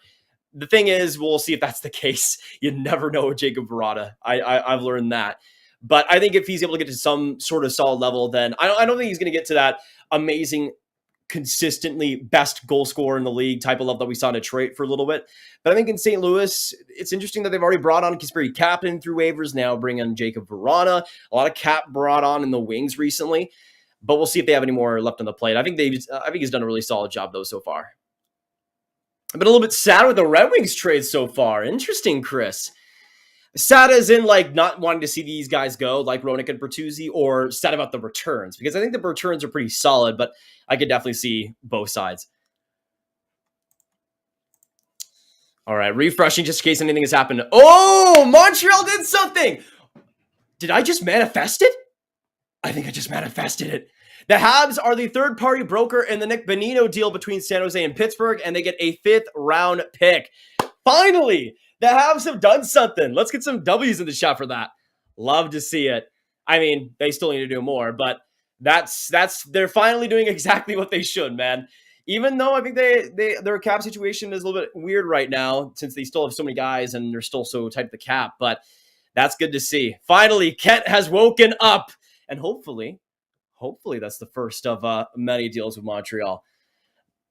S1: The thing is, we'll see if that's the case. You never know with Jacob Verona. I've learned that. But I think if he's able to get to some sort of solid level, then I don't think he's going to get to that amazing, consistently best goal scorer in the league type of level that we saw in Detroit for a little bit. But I think in St. Louis, it's interesting that they've already brought on Kasperi Kapanen through waivers, now bring in Jacob Verona. A lot of Cap brought on in the wings recently. But we'll see if they have any more left on the plate. I think he's done a really solid job, though, so far. I've been a little bit sad with the Red Wings trade so far. Interesting, Chris. Sad as in, like, not wanting to see these guys go, like Roenick and Bertuzzi, or sad about the returns? Because I think the returns are pretty solid, but I could definitely see both sides. All right, refreshing just in case anything has happened. Oh, Montreal did something! Did I just manifest it? I think I just manifested it. The Habs are the third-party broker in the Nick Bonino deal between San Jose and Pittsburgh, and they get a 5th-round pick. Finally, the Habs have done something. Let's get some W's in the shot for that. Love to see it. I mean, they still need to do more, but they're finally doing exactly what they should, man. Even though I think their cap situation is a little bit weird right now, since they still have so many guys and they're still so tight to the cap, but that's good to see. Finally, Kent has woken up, and hopefully that's the first of many deals with Montreal.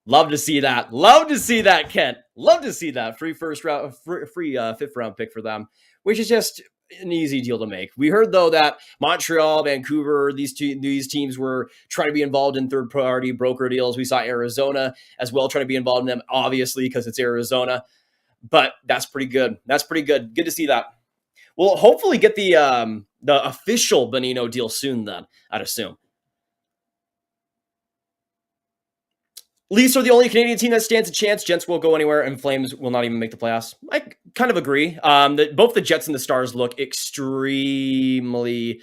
S1: Love to see that. Love to see that, Kent. Love to see that. Free 5th-round pick for them, which is just an easy deal to make. We heard, though, that Montreal, Vancouver, these teams were trying to be involved in third-party broker deals. We saw Arizona as well trying to be involved in them, obviously, because it's Arizona. But that's pretty good. That's pretty good. Good to see that. We'll hopefully get the official Bonino deal soon, then, I'd assume. Leafs are the only Canadian team that stands a chance. Jets won't go anywhere, and Flames will not even make the playoffs. I kind of agree. Both the Jets and the Stars look extremely...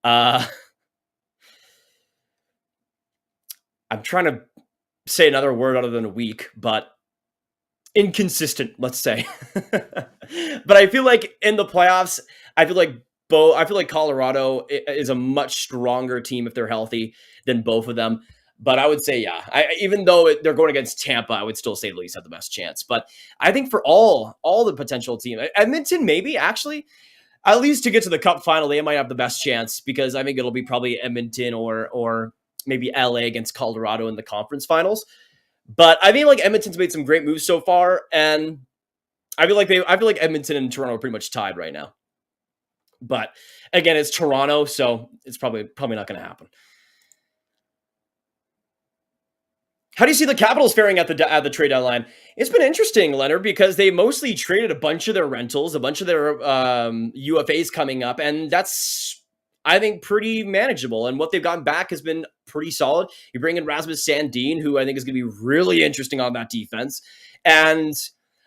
S1: I'm trying to say another word other than weak, but inconsistent, let's say. But I feel like in the playoffs, I feel like Colorado is a much stronger team if they're healthy than both of them. But I would say, yeah, even though they're going against Tampa, I would still say the Leafs have the best chance. But I think for all the potential team, Edmonton maybe actually, at least to get to the Cup final, they might have the best chance because I think it'll be probably Edmonton or maybe LA against Colorado in the conference finals. But I feel like Edmonton's made some great moves so far, and I feel like Edmonton and Toronto are pretty much tied right now. But again, it's Toronto, so it's probably not going to happen. How do you see the Capitals faring at the trade deadline? It's been interesting, Leonard, because they mostly traded a bunch of their rentals, a bunch of their UFAs coming up, and that's, I think, pretty manageable. And what they've gotten back has been pretty solid. You bring in Rasmus Sandin, who I think is going to be really interesting on that defense. And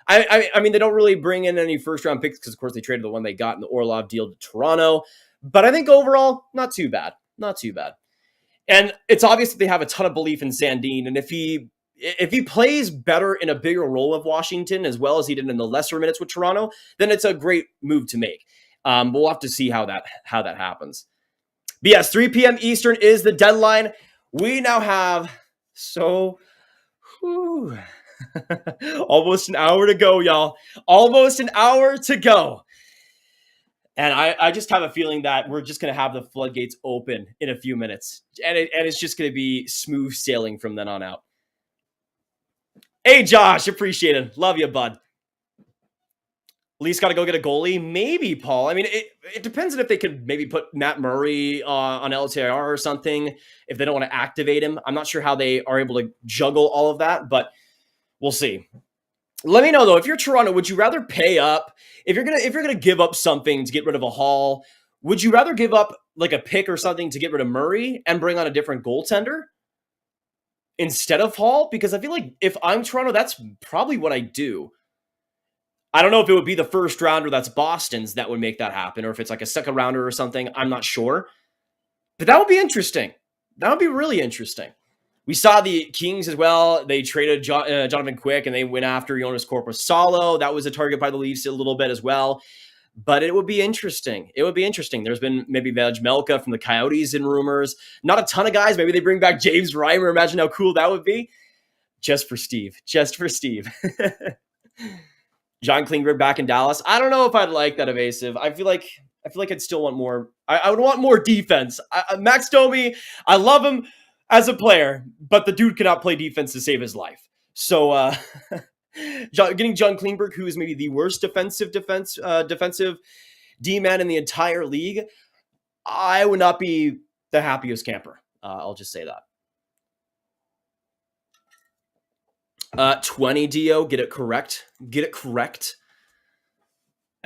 S1: I mean, they don't really bring in any first-round picks because, of course, they traded the one they got in the Orlov deal to Toronto. But I think overall, not too bad. Not too bad. And it's obvious that they have a ton of belief in Sandin. And if he plays better in a bigger role with Washington, as well as he did in the lesser minutes with Toronto, then it's a great move to make. But we'll have to see how that happens. But yes, 3 p.m. Eastern is the deadline. We now have almost an hour to go, y'all. Almost an hour to go. And I just have a feeling that we're just going to have the floodgates open in a few minutes. And it's just going to be smooth sailing from then on out. Hey, Josh, appreciate it. Love you, bud. Leafs got to go get a goalie. Maybe, Paul. I mean, it depends on if they could maybe put Matt Murray on LTIR or something, if they don't want to activate him. I'm not sure how they are able to juggle all of that, but we'll see. Let me know, though, if you're Toronto, would you rather pay up? If you're gonna give up something to get rid of a Hall, would you rather give up like a pick or something to get rid of Murray and bring on a different goaltender instead of Hall? Because I feel like if I'm Toronto, that's probably what I do. I don't know if it would be the first rounder that's Boston's that would make that happen, or if it's like a second rounder or something. I'm not sure. But that would be interesting. That would be really interesting. We saw the Kings as well. They traded Jonathan Quick, and they went after Jonas Korpisalo. That was a target by the Leafs a little bit as well. But it would be interesting. It would be interesting. There's been maybe Vejmelka from the Coyotes in rumors. Not a ton of guys. Maybe they bring back James Reimer. Imagine how cool that would be. Just for Steve. Just for Steve. John Klingberg back in Dallas. I don't know if I'd like that evasive. I feel like I'd still want more. I would want more defense. Max Domi, I love him as a player, but the dude cannot play defense to save his life. So getting John Klingberg, who is maybe the worst defensive D-man in the entire league, I would not be the happiest camper. I'll just say that. 20 Dio, get it correct. Get it correct.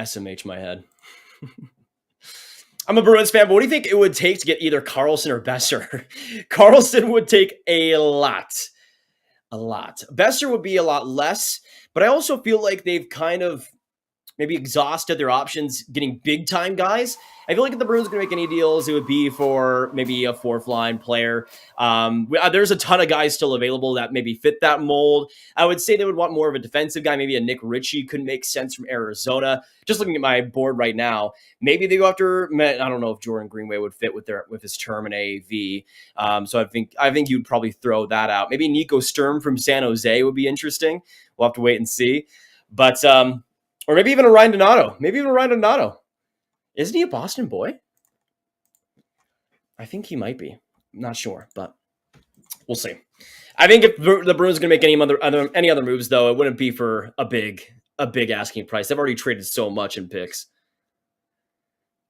S1: SMH my head. I'm a Bruins fan, but what do you think it would take to get either Carlson or Besser? Carlson would take a lot. A lot. Besser would be a lot less, but I also feel like they've kind of maybe exhausted their options getting big-time guys. I feel like if the Bruins are going to make any deals, it would be for maybe a fourth-line player. There's a ton of guys still available that maybe fit that mold. I would say they would want more of a defensive guy. Maybe a Nick Ritchie could make sense from Arizona. Just looking at my board right now, maybe they go after, I don't know if Jordan Greenway would fit with his term in AAV. So I think you'd probably throw that out. Maybe Nico Sturm from San Jose would be interesting. We'll have to wait and see. But or maybe even a Ryan Donato. Isn't he a Boston boy? I think he might be. I'm not sure, but we'll see. I think if the Bruins are going to make any other moves, though, it wouldn't be for a big asking price. They've already traded so much in picks.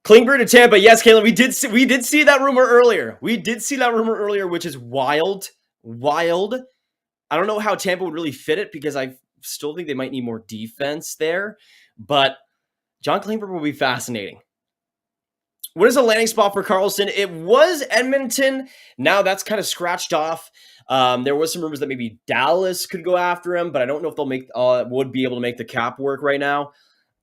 S1: Klingberg to Tampa. Yes, Caitlin, we did see that rumor earlier. Which is wild. Wild. I don't know how Tampa would really fit it because I still think they might need more defense there, but John Klingberg will be fascinating. What is a landing spot for Carlson? It was Edmonton. Now that's kind of scratched off. There was some rumors that maybe Dallas could go after him, but I don't know if they'll would be able to make the cap work right now.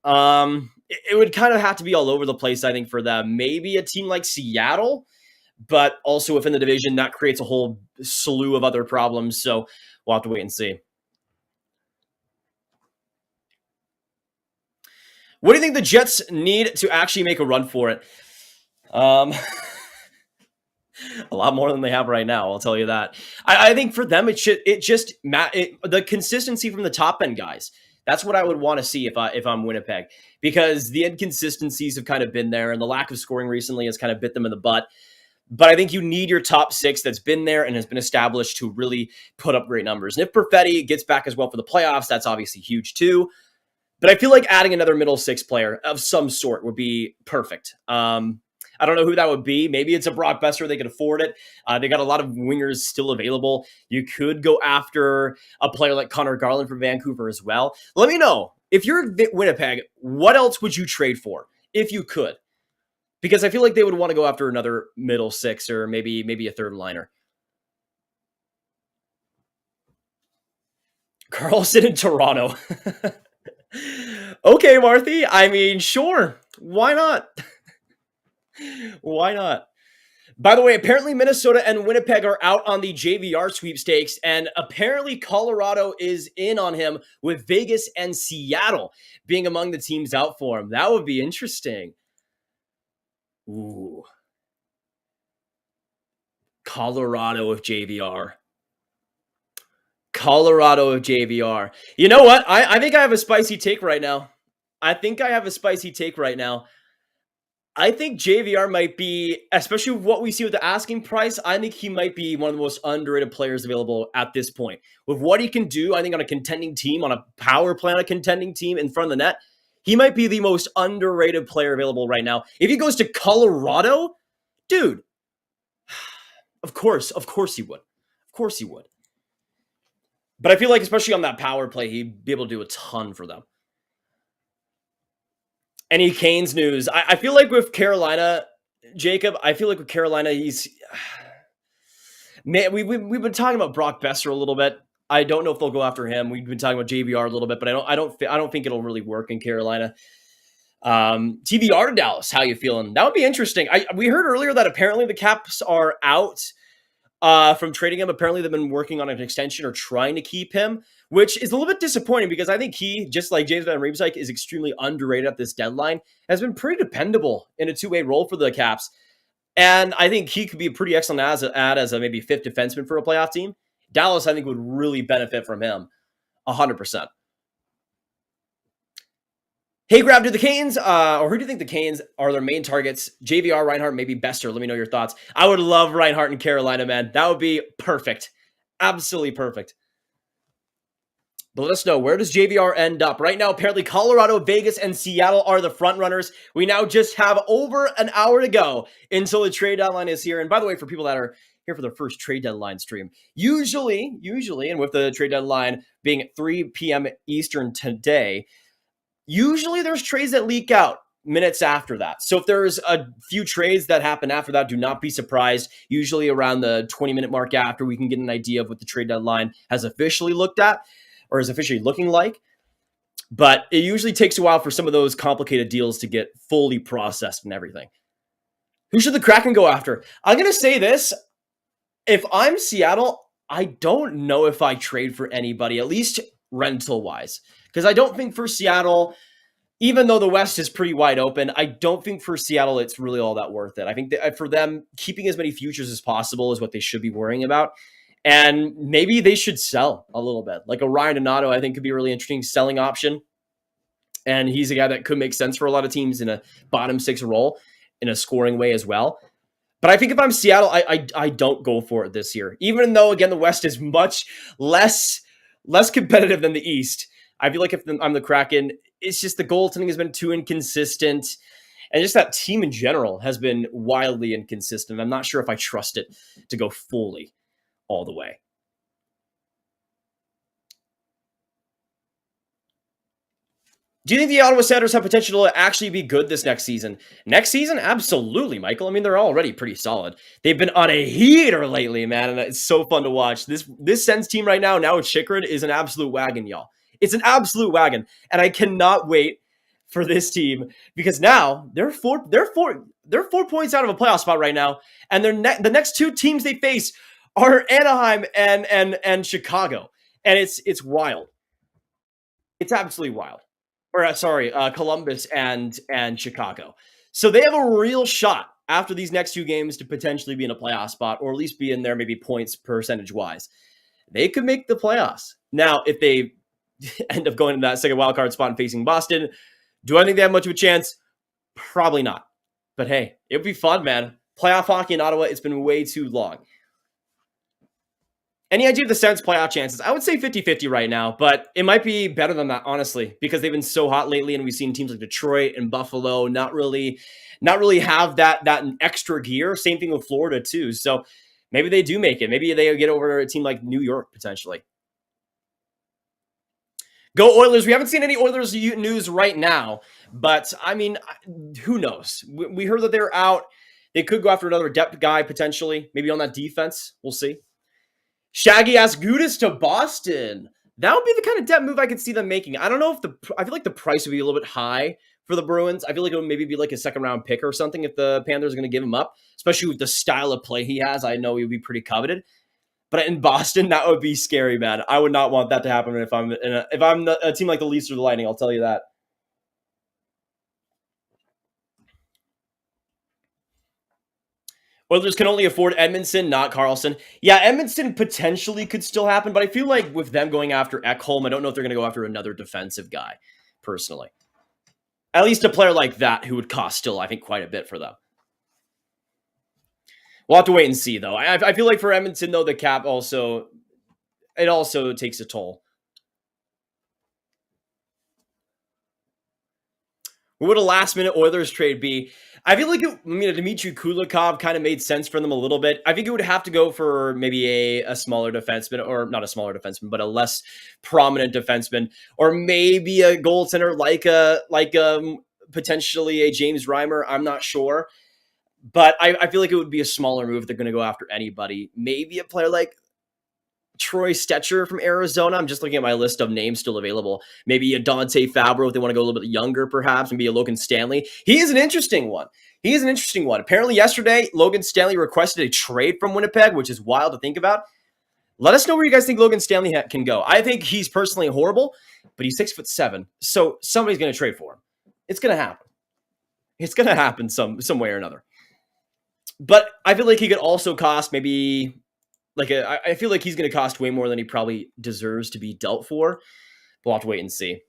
S1: It would kind of have to be all over the place, I think, for them. Maybe a team like Seattle, but also within the division, that creates a whole slew of other problems. So we'll have to wait and see. What do you think the Jets need to actually make a run for it? A lot more than they have right now, I'll tell you that. I think for them, the consistency from the top end guys. That's what I would want to see if I'm Winnipeg, because the inconsistencies have kind of been there, and the lack of scoring recently has kind of bit them in the butt. But I think you need your top six that's been there and has been established to really put up great numbers. And if Perfetti gets back as well for the playoffs, that's obviously huge too. But I feel like adding another middle six player of some sort would be perfect. I don't know who that would be. Maybe it's a Brock Besser. They can afford it. They got a lot of wingers still available. You could go after a player like Connor Garland from Vancouver as well. Let me know, if you're Winnipeg, what else would you trade for if you could? Because I feel like they would want to go after another middle six or maybe a third liner. Carlson in Toronto. Okay, Marthy. I mean, sure. Why not? Why not? By the way, apparently Minnesota and Winnipeg are out on the JVR sweepstakes, and apparently Colorado is in on him, with Vegas and Seattle being among the teams out for him. That would be interesting. Ooh. Colorado of JVR. Colorado of JVR. You know what? I think I have a spicy take right now. I think JVR might be, especially with what we see with the asking price, I think he might be one of the most underrated players available at this point. With what he can do, I think on a contending team, on a power play on a contending team in front of the net, he might be the most underrated player available right now. If he goes to Colorado, dude, of course he would. Of course he would. But I feel like, especially on that power play, he'd be able to do a ton for them. Any Canes news? I feel like with Carolina, Jacob, he's... Man, we've been talking about Brock Besser a little bit. I don't know if they'll go after him. We've been talking about JVR a little bit, but I don't think it'll really work in Carolina. TVR to Dallas, how you feeling? That would be interesting. We heard earlier that apparently the Caps are out from trading him. Apparently they've been working on an extension or trying to keep him, which is a little bit disappointing because I think he, just like James Van Riemsdyk, is extremely underrated at this deadline, has been pretty dependable in a two-way role for the Caps. And I think he could be a pretty excellent as a maybe fifth defenseman for a playoff team. Dallas, I think, would really benefit from him 100%. Hey, Grav, do the Canes, or who do you think the Canes are their main targets? JVR, Reinhart, maybe Besser. Let me know your thoughts. I would love Reinhart in Carolina, man. That would be perfect. Absolutely perfect. But let us know, where does JVR end up? Right now, apparently Colorado, Vegas, and Seattle are the front runners. We now just have over an hour to go until the trade deadline is here. And by the way, for people that are here for their first trade deadline stream, usually, and with the trade deadline being at 3 p.m. Eastern today, usually there's trades that leak out minutes after that. So if there's a few trades that happen after that, do not be surprised. Usually around the 20-minute mark after, we can get an idea of what the trade deadline has officially looked at, or is officially looking like. But it usually takes a while for some of those complicated deals to get fully processed and everything. Who should the Kraken go after? I'm going to say this. If I'm Seattle, I don't know if I trade for anybody, at least rental-wise. Because I don't think for Seattle, even though the West is pretty wide open, I don't think for Seattle it's really all that worth it. I think that for them, keeping as many futures as possible is what they should be worrying about. And maybe they should sell a little bit. Like a Ryan Donato, I think could be a really interesting selling option. And he's a guy that could make sense for a lot of teams in a bottom six role in a scoring way as well. But I think if I'm Seattle, I don't go for it this year. Even though, again, the West is much less competitive than the East. I feel like if I'm the Kraken, it's just the goaltending has been too inconsistent. And just that team in general has been wildly inconsistent. I'm not sure if I trust it to go fully all the way. Do you think the Ottawa Senators have potential to actually be good this next season? Next season? Absolutely, Michael. I mean, they're already pretty solid. They've been on a heater lately, man, and it's so fun to watch. This Sens team right now with Chychrun, is an absolute wagon, y'all. It's an absolute wagon, and I cannot wait for this team because now they're 4 points out of a playoff spot right now, and the next two teams they face are Anaheim and Chicago, and it's wild. It's absolutely wild. Or Columbus and Chicago. So they have a real shot after these next two games to potentially be in a playoff spot, or at least be in there maybe points percentage-wise. They could make the playoffs. Now, if they end up going to that second wildcard spot and facing Boston, do I think they have much of a chance? Probably not. But hey, it would be fun, man. Playoff hockey in Ottawa, it's been way too long. Any idea of the Sens playoff chances? I would say 50-50 right now, but it might be better than that, honestly, because they've been so hot lately, and we've seen teams like Detroit and Buffalo not really have that extra gear. Same thing with Florida too. So maybe they do make it. Maybe they get over a team like New York potentially. Go Oilers. We haven't seen any Oilers news right now, but I mean, who knows? We heard that they're out. They could go after another depth guy potentially, maybe on that defense. We'll see. Shaggy Asgudis to Boston. That would be the kind of depth move I could see them making. I don't know if I feel like the price would be a little bit high for the Bruins. I feel like it would maybe be like a second round pick or something if the Panthers are going to give him up, especially with the style of play he has. I know he would be pretty coveted. But in Boston, that would be scary, man. I would not want that to happen if I'm a team like the Leafs or the Lightning. I'll tell you that. Oilers can only afford Edmondson, not Carlson. Yeah, Edmondson potentially could still happen, but I feel like with them going after Ekholm, I don't know if they're going to go after another defensive guy, personally. At least a player like that who would cost still, I think, quite a bit for them. We'll have to wait and see, though. I feel like for Edmonton, though, the cap also takes a toll. What would a last-minute Oilers trade be? I feel like Dmitry Kulikoff kind of made sense for them a little bit. I think it would have to go for maybe a smaller defenseman, or not a smaller defenseman, but a less prominent defenseman, or maybe a goaltender like potentially a James Reimer. I'm not sure. But I feel like it would be a smaller move if they're going to go after anybody. Maybe a player like Troy Stetcher from Arizona. I'm just looking at my list of names still available. Maybe a Dante Fabro if they want to go a little bit younger, perhaps. Maybe a Logan Stanley. He is an interesting one. Apparently yesterday, Logan Stanley requested a trade from Winnipeg, which is wild to think about. Let us know where you guys think Logan Stanley can go. I think he's personally horrible, but he's 6'7", so somebody's going to trade for him. It's going to happen. It's going to happen some way or another. But I feel like he could also cost maybe I feel like he's going to cost way more than he probably deserves to be dealt for. We'll have to wait and see.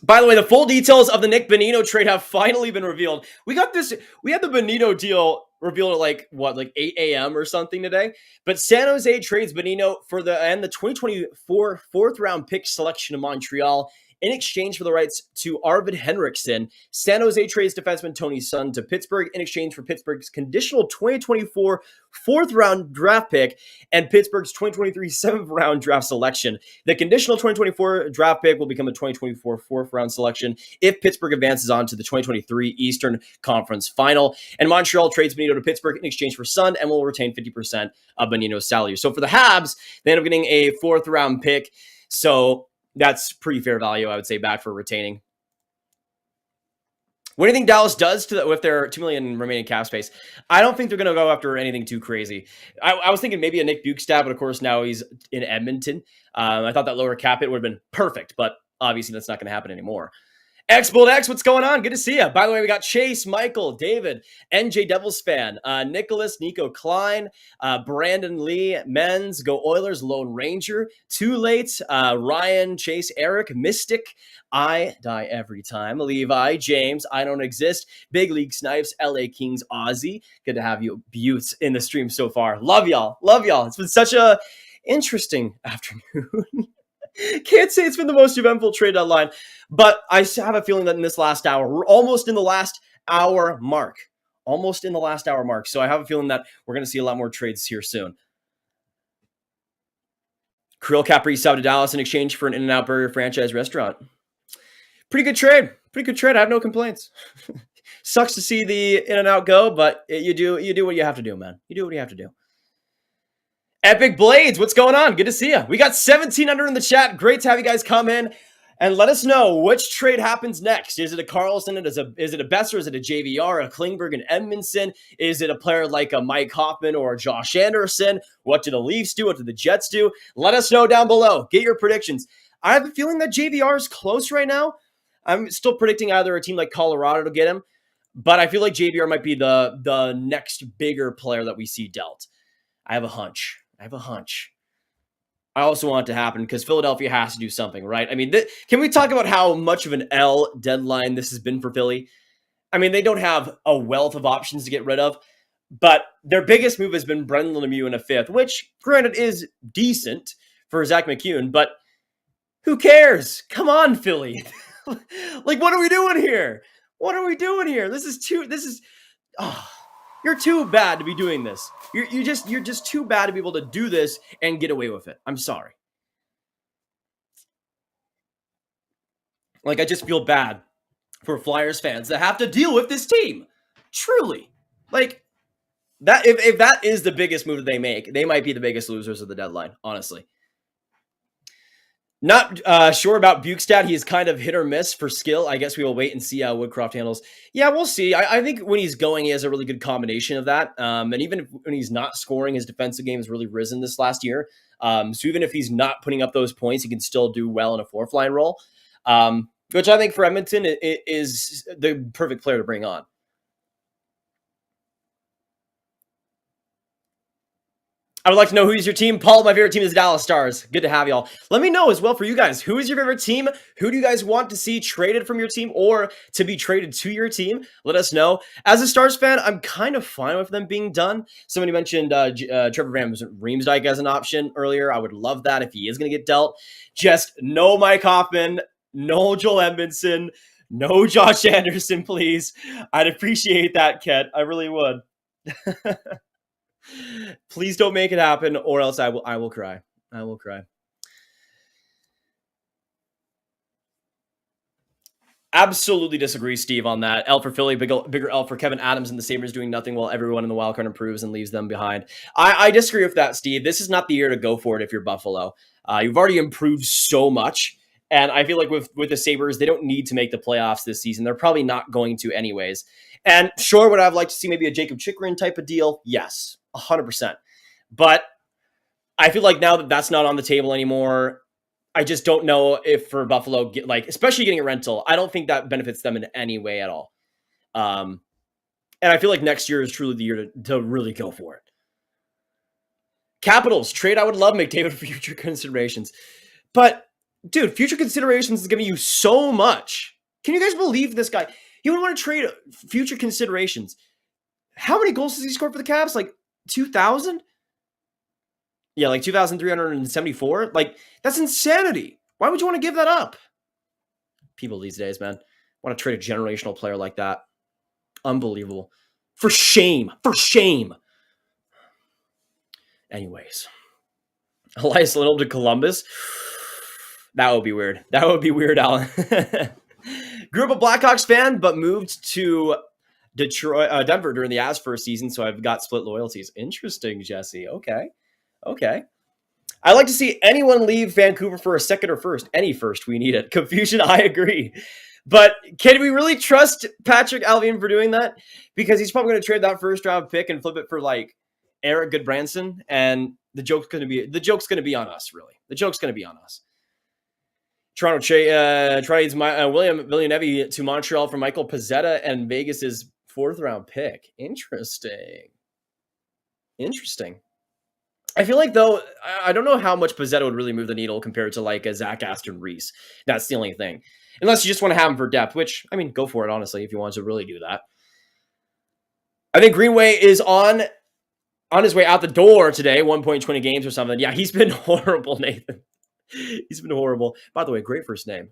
S1: By the way, the full details of the Nick Bonino trade have finally been revealed. We had the Bonino deal revealed at 8 a.m. or something today. But San Jose trades Bonino for the 2024 fourth round pick selection of Montreal in exchange for the rights to Arvid Henriksen. San Jose trades defenseman Tony Sun to Pittsburgh in exchange for Pittsburgh's conditional 2024 fourth round draft pick and Pittsburgh's 2023 seventh round draft selection. The conditional 2024 draft pick will become a 2024 fourth round selection if Pittsburgh advances on to the 2023 Eastern Conference Final. And Montreal trades Bonino to Pittsburgh in exchange for Sun and will retain 50% of Bonino's salary. So for the Habs, they end up getting a fourth round pick. So that's pretty fair value, I would say, back for retaining. What do you think Dallas does with their $2 million remaining cap space? I don't think they're going to go after anything too crazy. I was thinking maybe a Nick Bukestad, but of course now he's in Edmonton. I thought that lower cap hit would have been perfect, but obviously that's not going to happen anymore. X-Bold-X, what's going on? Good to see you. By the way, we got Chase, Michael, David, NJ Devils fan, Nicholas, Nico Klein, Brandon Lee, Menz, Go Oilers, Lone Ranger, Too Late, Ryan, Chase, Eric, Mystic, I Die Every Time, Levi, James, I Don't Exist, Big League Snipes, LA Kings, Ozzy. Good to have you buttes in the stream so far. Love y'all. It's been such a interesting afternoon. Can't say it's been the most eventful trade deadline, but I have a feeling that in this last hour, we're almost in the last hour mark. So I have a feeling that we're going to see a lot more trades here soon. Kirill Kaprizov to Dallas in exchange for an In-N-Out Burger franchise restaurant. Pretty good trade. I have no complaints. Sucks to see the In-N-Out go, but you do what you have to do, man. You do what you have to do. Epic Blades, what's going on? Good to see you. We got 1,700 in the chat. Great to have you guys come in and let us know which trade happens next. Is it a Carlson? Is it a Besser? Is it a JVR, a Klingberg, and Edmondson? Is it a player like a Mike Hoffman or a Josh Anderson? What do the Leafs do? What do the Jets do? Let us know down below. Get your predictions. I have a feeling that JVR is close right now. I'm still predicting either a team like Colorado to get him, but I feel like JVR might be the next bigger player that we see dealt. I have a hunch. I also want it to happen because Philadelphia has to do something, right? I mean, can we talk about how much of an L deadline this has been for Philly? I mean, they don't have a wealth of options to get rid of, But their biggest move has been Brendan Lemieux in a fifth, which, granted, is decent for Zach McEwen, but who cares? Come on, Philly. Like, what are we doing here? What are we doing here? You're too bad to be doing this. You're just too bad to be able to do this and get away with it. I'm sorry. Like, I just feel bad for Flyers fans that have to deal with this team. Truly. Like, that if that is the biggest move that they make, they might be the biggest losers of the deadline, honestly. Not sure about Bukestad. He's kind of hit or miss for skill. I guess we will wait and see how Woodcroft handles. Yeah, we'll see. I think when he's going, he has a really good combination of that. And even when he's not scoring, his defensive game has really risen this last year. So even if he's not putting up those points, he can still do well in a fourth line role, which I think for Edmonton is the perfect player to bring on. I would like to know who's your team. Paul, my favorite team is the Dallas Stars. Good to have y'all. Let me know as well for you guys. Who is your favorite team? Who do you guys want to see traded from your team or to be traded to your team? Let us know. As a Stars fan, I'm kind of fine with them being done. Somebody mentioned Trevor Van Riemsdyk as an option earlier. I would love that if he is going to get dealt. Just no Mike Hoffman, no Joel Edmondson, no Josh Anderson, please. I'd appreciate that, Ket. I really would. Please don't make it happen, or else I will cry. I will cry. Absolutely disagree, Steve, on that. L for Philly, bigger L for Kevin Adams and the Sabres doing nothing while everyone in the wildcard improves and leaves them behind. I disagree with that, Steve. This is not the year to go for it if you're Buffalo. You've already improved so much, and I feel like with the Sabres, they don't need to make the playoffs this season. They're probably not going to anyways. And sure, would I have liked to see maybe a Jacob Chikrin type of deal? Yes. 100%. But I feel like now that that's not on the table anymore, I just don't know if for Buffalo, especially getting a rental, I don't think that benefits them in any way at all. And I feel like next year is truly the year to really go for it. Capitals, trade I would love McDavid for future considerations. But, dude, future considerations is giving you so much. Can you guys believe this guy? He would want to trade future considerations. How many goals does he score for the Caps? Like 2,000? Yeah, like 2,374. Like, that's insanity. Why would you want to give that up? People these days, man, want to trade a generational player like that. Unbelievable. For shame. For shame. Anyways. Elias Lindholm to Columbus. That would be weird. That would be weird, Alan. Grew up a Blackhawks fan, but moved to Denver during the Avs first season, so I've got split loyalties. Interesting, Jesse. Okay. I'd like to see anyone leave Vancouver for a second or first. Any first, we need it. Confusion, I agree. But can we really trust Patrick Allvin for doing that? Because he's probably going to trade that first round pick and flip it for like Eric Goodbranson, and the joke's going to be on us, really. The joke's going to be on us. Toronto trades William Villeneuve to Montreal for Michael Pezzetta and Vegas's fourth round pick. Interesting. I feel like, though, I don't know how much Pezzetta would really move the needle compared to like a Zach Aston Reese. That's the only thing. Unless you just want to have him for depth, which, I mean, go for it, honestly, if you want to really do that. I think Greenway is on his way out the door today, 1.20 games or something. Yeah, he's been horrible, Nathan. He's been horrible. By the way, great first name.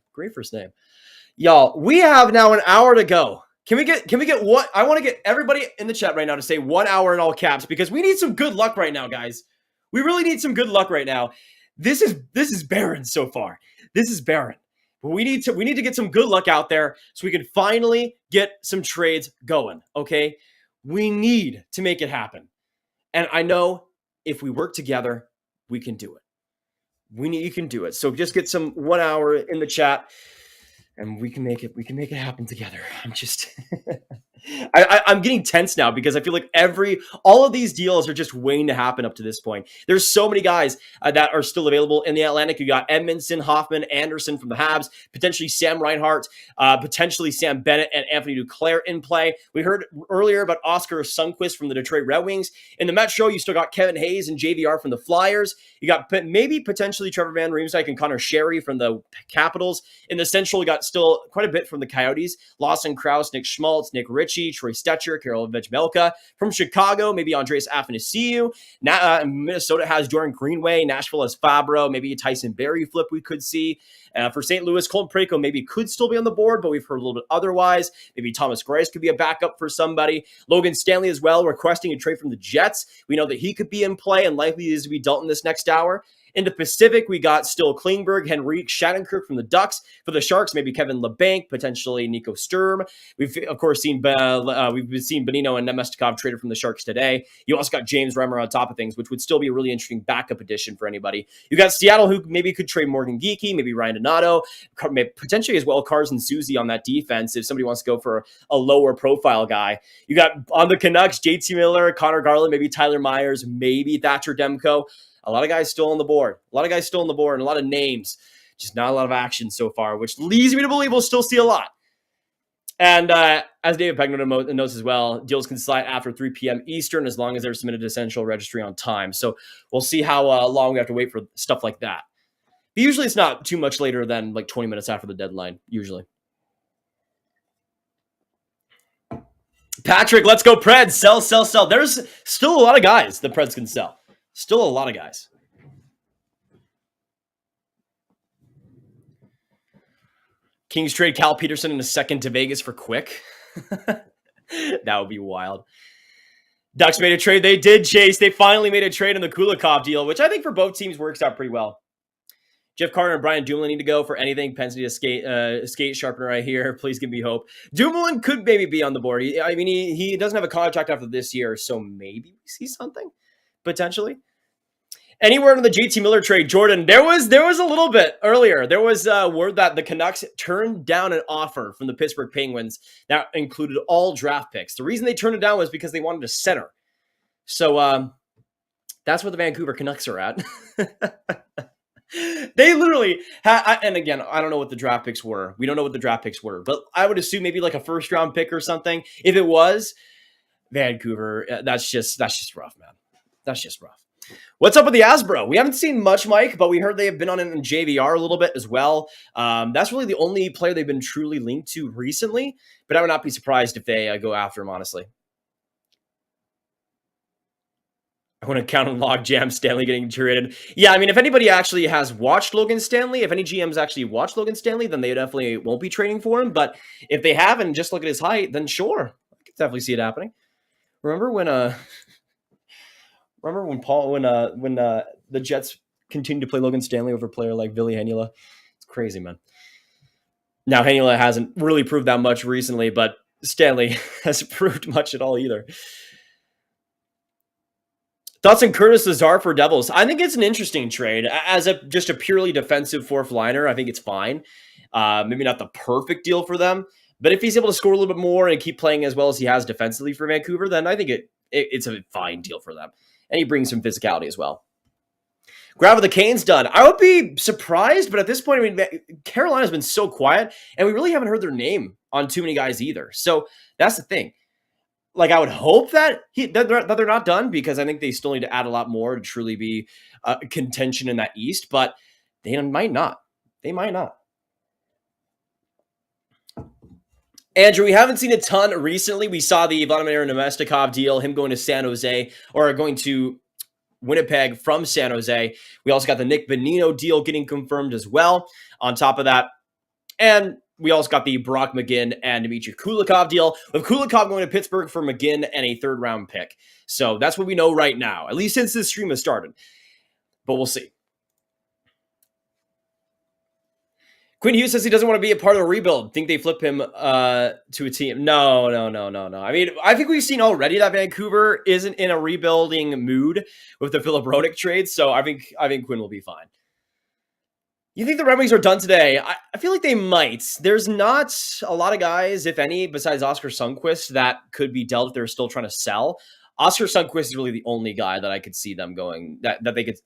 S1: Y'all, we have now an hour to go. Can we get what? I want to get everybody in the chat right now to say 1 hour in all caps because we need some good luck right now, guys. We really need some good luck right now. This is barren so far. This is barren. But we need to get some good luck out there so we can finally get some trades going, okay? We need to make it happen. And I know if we work together, we can do it. You can do it. So just get some 1 hour in the chat and we can make it happen together. I'm just I'm getting tense now because I feel like all of these deals are just waiting to happen up to this point. There's so many guys that are still available in the Atlantic. You got Edmondson, Hoffman, Anderson from the Habs, potentially Sam Reinhart, potentially Sam Bennett and Anthony Duclair in play. We heard earlier about Oscar Sunquist from the Detroit Red Wings. In the Metro, you still got Kevin Hayes and JVR from the Flyers. You got maybe potentially Trevor Van Riemsdyk and Connor Sherry from the Capitals. In the Central, you got still quite a bit from the Coyotes. Lawson Krause, Nick Schmaltz, Nick Ritchie, Ritchie, Troy Stetcher, Karol Vejmelka. From Chicago, maybe Andreas Athanasiou. Minnesota has Jordan Greenway. Nashville has Fabro. Maybe a Tyson Barrie flip we could see. For St. Louis, Colton Parayko maybe could still be on the board, but we've heard a little bit otherwise. Maybe Thomas Greiss could be a backup for somebody. Logan Stanley as well, requesting a trade from the Jets. We know that he could be in play and likely is to be dealt in this next hour. In the Pacific, we got still Klingberg, Henrique, Shattenkirk from the Ducks. For the Sharks, maybe Kevin LeBanc, potentially Nico Sturm. We've, of course, seen Bonino and Nemestikov traded from the Sharks today. You also got James Remmer on top of things, which would still be a really interesting backup addition for anybody. You got Seattle, who maybe could trade Morgan Geekie, maybe Ryan Donato, potentially as well Carson Susie on that defense if somebody wants to go for a lower profile guy. You got on the Canucks, JT Miller, Connor Garland, maybe Tyler Myers, maybe Thatcher Demko. A lot of guys still on the board. And a lot of names. Just not a lot of action so far, which leads me to believe we'll still see a lot. And as David Pegno knows as well, deals can slide after 3 p.m. Eastern as long as they're submitted to Central Registry on time. So we'll see how long we have to wait for stuff like that. But usually it's not too much later than like 20 minutes after the deadline, usually. Patrick, let's go Preds. Sell. There's still a lot of guys the Preds can sell. Still a lot of guys. Kings trade Cal Peterson in a second to Vegas for Quick. That would be wild. Ducks made a trade. They did, Chase. They finally made a trade in the Kulikoff deal, which I think for both teams works out pretty well. Jeff Carter and Brian Dumoulin need to go for anything. Pens need a skate sharpener right here. Please give me hope. Dumoulin could maybe be on the board. He doesn't have a contract after this year, so maybe we see something. Potentially. Anywhere in the JT Miller trade, Jordan, there was a little bit earlier. There was word that the Canucks turned down an offer from the Pittsburgh Penguins that included all draft picks. The reason they turned it down was because they wanted a center. So that's where the Vancouver Canucks are at. They literally and again, I don't know what the draft picks were. We don't know what the draft picks were, but I would assume maybe like a first round pick or something. If it was Vancouver, that's just rough, man. That's just rough. What's up with the Asbro? We haven't seen much, Mike, but we heard they have been on it in JVR a little bit as well. That's really the only player they've been truly linked to recently, but I would not be surprised if they go after him, honestly. I want to count on log jam Stanley getting traded. Yeah, I mean, if anybody actually has watched Logan Stanley, if any GMs actually watched Logan Stanley, then they definitely won't be trading for him. But if they haven't, just look at his height, then sure, I could definitely see it happening. Remember when the Jets continued to play Logan Stanley over a player like Ville Heinola? It's crazy, man. Now, Heinola hasn't really proved that much recently, but Stanley hasn't proved much at all either. Thoughts on Curtis Lazar for Devils? I think it's an interesting trade. As just a purely defensive fourth liner, I think it's fine. Maybe not the perfect deal for them, but if he's able to score a little bit more and keep playing as well as he has defensively for Vancouver, then I think it's a fine deal for them. And he brings some physicality as well. Grav of the Canes done. I would be surprised, but at this point, I mean, Carolina's been so quiet, and we really haven't heard their name on too many guys either. So that's the thing. Like, I would hope that they're not done, because I think they still need to add a lot more to truly be contention in that East, but they might not. They might not. Andrew, we haven't seen a ton recently. We saw the Vladimir Nemestikov deal, him going to San Jose, or going to Winnipeg from San Jose. We also got the Nick Bonino deal getting confirmed as well on top of that. And we also got the Brock McGinn and Dmitry Kulikov deal, with Kulikov going to Pittsburgh for McGinn and a third-round pick. So that's what we know right now, at least since this stream has started. But we'll see. Quinn Hughes says he doesn't want to be a part of a rebuild. Think they flip him to a team? No. I mean, I think we've seen already that Vancouver isn't in a rebuilding mood with the Philip Rodik trade, so I think Quinn will be fine. You think the Red Wings are done today? I feel like they might. There's not a lot of guys, if any, besides Oscar Sundqvist, that could be dealt if they're still trying to sell. Oscar Sundqvist is really the only guy that I could see them going,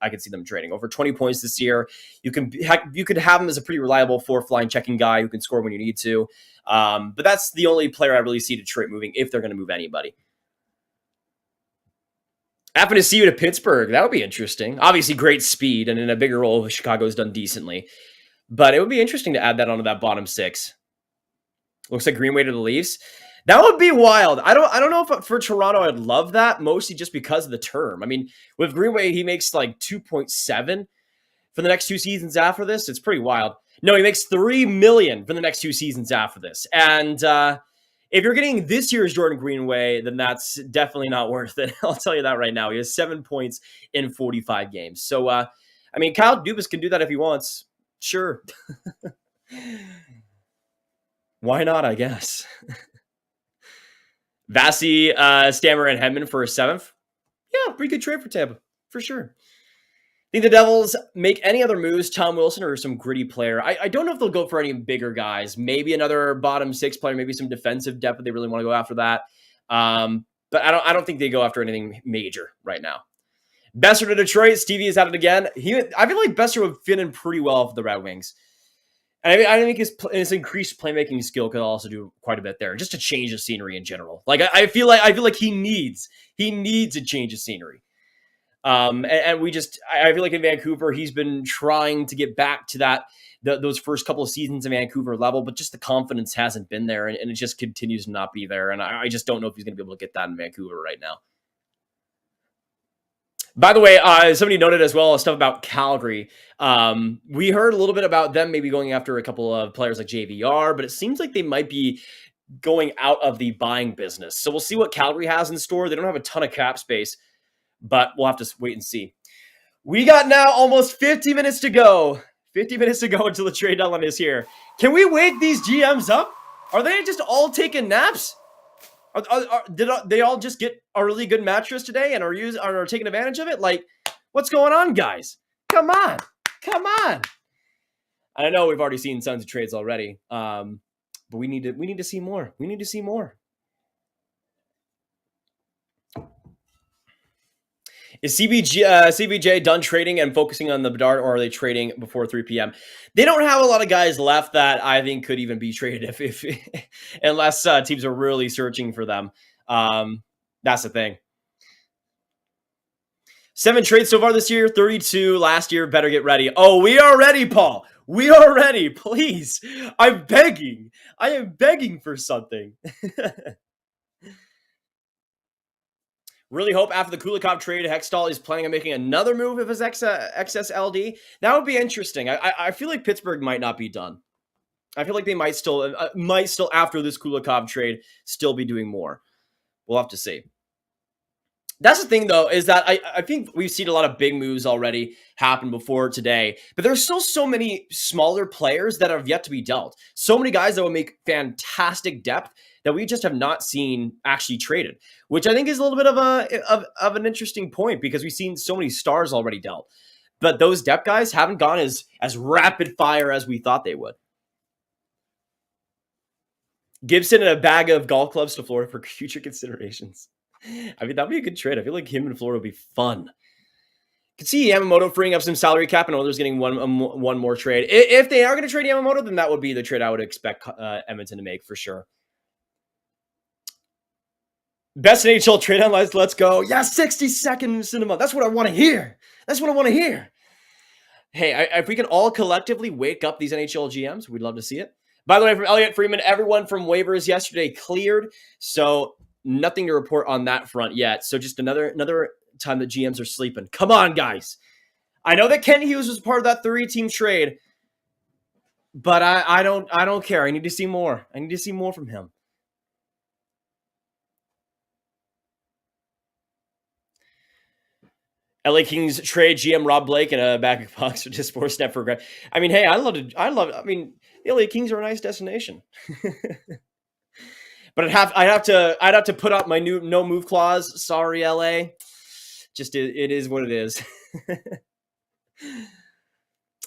S1: I could see them trading. Over 20 points this year. You could have him as a pretty reliable fourth line checking guy who can score when you need to. But that's the only player I really see Detroit moving if they're going to move anybody. Happen to see you to Pittsburgh. That would be interesting. Obviously, great speed, and in a bigger role, Chicago's done decently. But it would be interesting to add that onto that bottom six. Looks like Greenway to the Leafs. That would be wild. I don't know if for Toronto I'd love that, mostly just because of the term. I mean, with Greenway, he makes like 2.7 for the next 2 seasons after this. It's pretty wild. No, he makes $3 million for the next 2 seasons after this. And if you're getting this year's Jordan Greenway, then that's definitely not worth it. I'll tell you that right now. He has 7 points in 45 games. So, I mean, Kyle Dubas can do that if he wants. Sure. Why not, I guess. Vasi, Stammer, and Hedman for a 7th. Yeah, pretty good trade for Tampa, for sure. Think the Devils make any other moves, Tom Wilson or some gritty player? I don't know if they'll go for any bigger guys. Maybe another bottom 6 player, maybe some defensive depth if they really want to go after that. But I don't think they go after anything major right now. Besser to Detroit. Stevie is at it again. I feel like Besser would fit in pretty well for the Red Wings. And I think his increased playmaking skill could also do quite a bit there, just to change the scenery in general. Like I feel like he needs a change of scenery. And I feel like in Vancouver, he's been trying to get back to those first couple of seasons in Vancouver level, but just the confidence hasn't been there, and it just continues to not be there. And I just don't know if he's going to be able to get that in Vancouver right now. By the way, somebody noted as well stuff about Calgary. We heard a little bit about them maybe going after a couple of players like JVR, but it seems like they might be going out of the buying business. So we'll see what Calgary has in store. They don't have a ton of cap space, but we'll have to wait and see. We got now almost 50 minutes to go. 50 minutes to go until the trade deadline is here. Can we wake these GMs up? Are they just all taking naps? Did they all just get a really good mattress today and are taking advantage of it? Like, what's going on, guys? Come on. I know we've already seen tons of trades already, but we need to see more. We need to see more. Is CBJ done trading and focusing on the Bedard, or are they trading before 3 p.m.? They don't have a lot of guys left that I think could even be traded if unless teams are really searching for them. That's the thing. 7 trades so far this year, 32 last year. Better get ready. Oh, we are ready, Paul. We are ready. Please. I'm begging. I am begging for something. Really hope after the Kulikoff trade, Hextall is planning on making another move of his XSLD. That would be interesting. I feel like Pittsburgh might not be done. I feel like they might still after this Kulikoff trade still be doing more. We'll have to see. That's the thing, though, is that I think we've seen a lot of big moves already happen before today, but there's still so many smaller players that have yet to be dealt. So many guys that will make fantastic depth that we just have not seen actually traded, which I think is a little bit of an interesting point because we've seen so many stars already dealt, but those depth guys haven't gone as rapid fire as we thought they would. Gibson and a bag of golf clubs to Florida for future considerations. I mean, that would be a good trade. I feel like him in Florida would be fun. Could see Yamamoto freeing up some salary cap and Oilers getting one more trade. If they are going to trade Yamamoto, then that would be the trade I would expect Edmonton to make for sure. Best NHL trade deadline. Let's go. Yeah, 60-second cinema. That's what I want to hear. Hey, if we can all collectively wake up these NHL GMs, we'd love to see it. By the way, from Elliot Freeman, everyone from waivers yesterday cleared. So nothing to report on that front yet. So just another time that GMs are sleeping. Come on, guys. I know that Ken Hughes was part of that 3-team trade, but I don't care. I need to see more. I need to see more from him. LA Kings trade GM Rob Blake and a bag of pucks to Sportsnet for Grav. I mean, hey, I mean, the LA Kings are a nice destination. But I'd have to put up my new no move clause. Sorry, LA. Just it is what it is.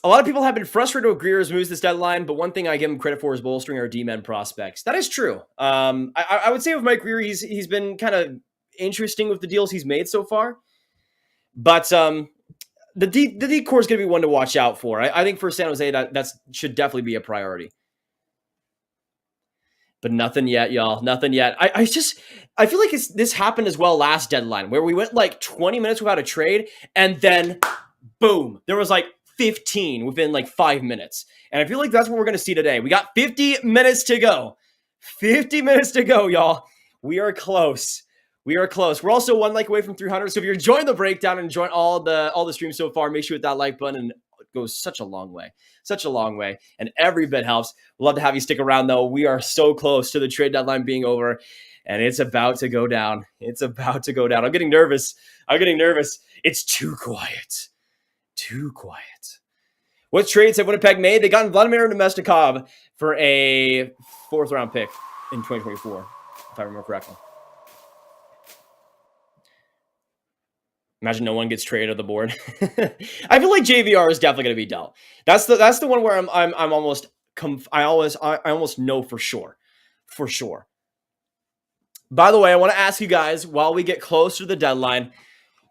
S1: A lot of people have been frustrated with Greer's moves this deadline, but one thing I give him credit for is bolstering our D-men prospects. That is true. I would say with Mike Greer, he's been kind of interesting with the deals he's made so far. But the D core is going to be one to watch out for. I think for San Jose, that should definitely be a priority. But nothing yet, y'all. Nothing yet. I feel like this happened as well last deadline, where we went like 20 minutes without a trade, and then boom, there was like 15 within like 5 minutes. And I feel like that's what we're going to see today. We got 50 minutes to go. 50 minutes to go, y'all. We are close. We are close. We're also one like away from 300. So if you're enjoying the breakdown and enjoying all the streams so far, make sure you hit that like button. And it goes such a long way. Such a long way. And every bit helps. We'd love to have you stick around, though. We are so close to the trade deadline being over. And it's about to go down. It's about to go down. I'm getting nervous. It's too quiet. Too quiet. What trades have Winnipeg made? They got Vladimir Nemestikov for a 4th-round pick in 2024, if I remember correctly. Imagine no one gets traded on the board. I feel like JVR is definitely going to be dealt. That's the one where I almost know for sure. For sure. By the way, I want to ask you guys, while we get close to the deadline,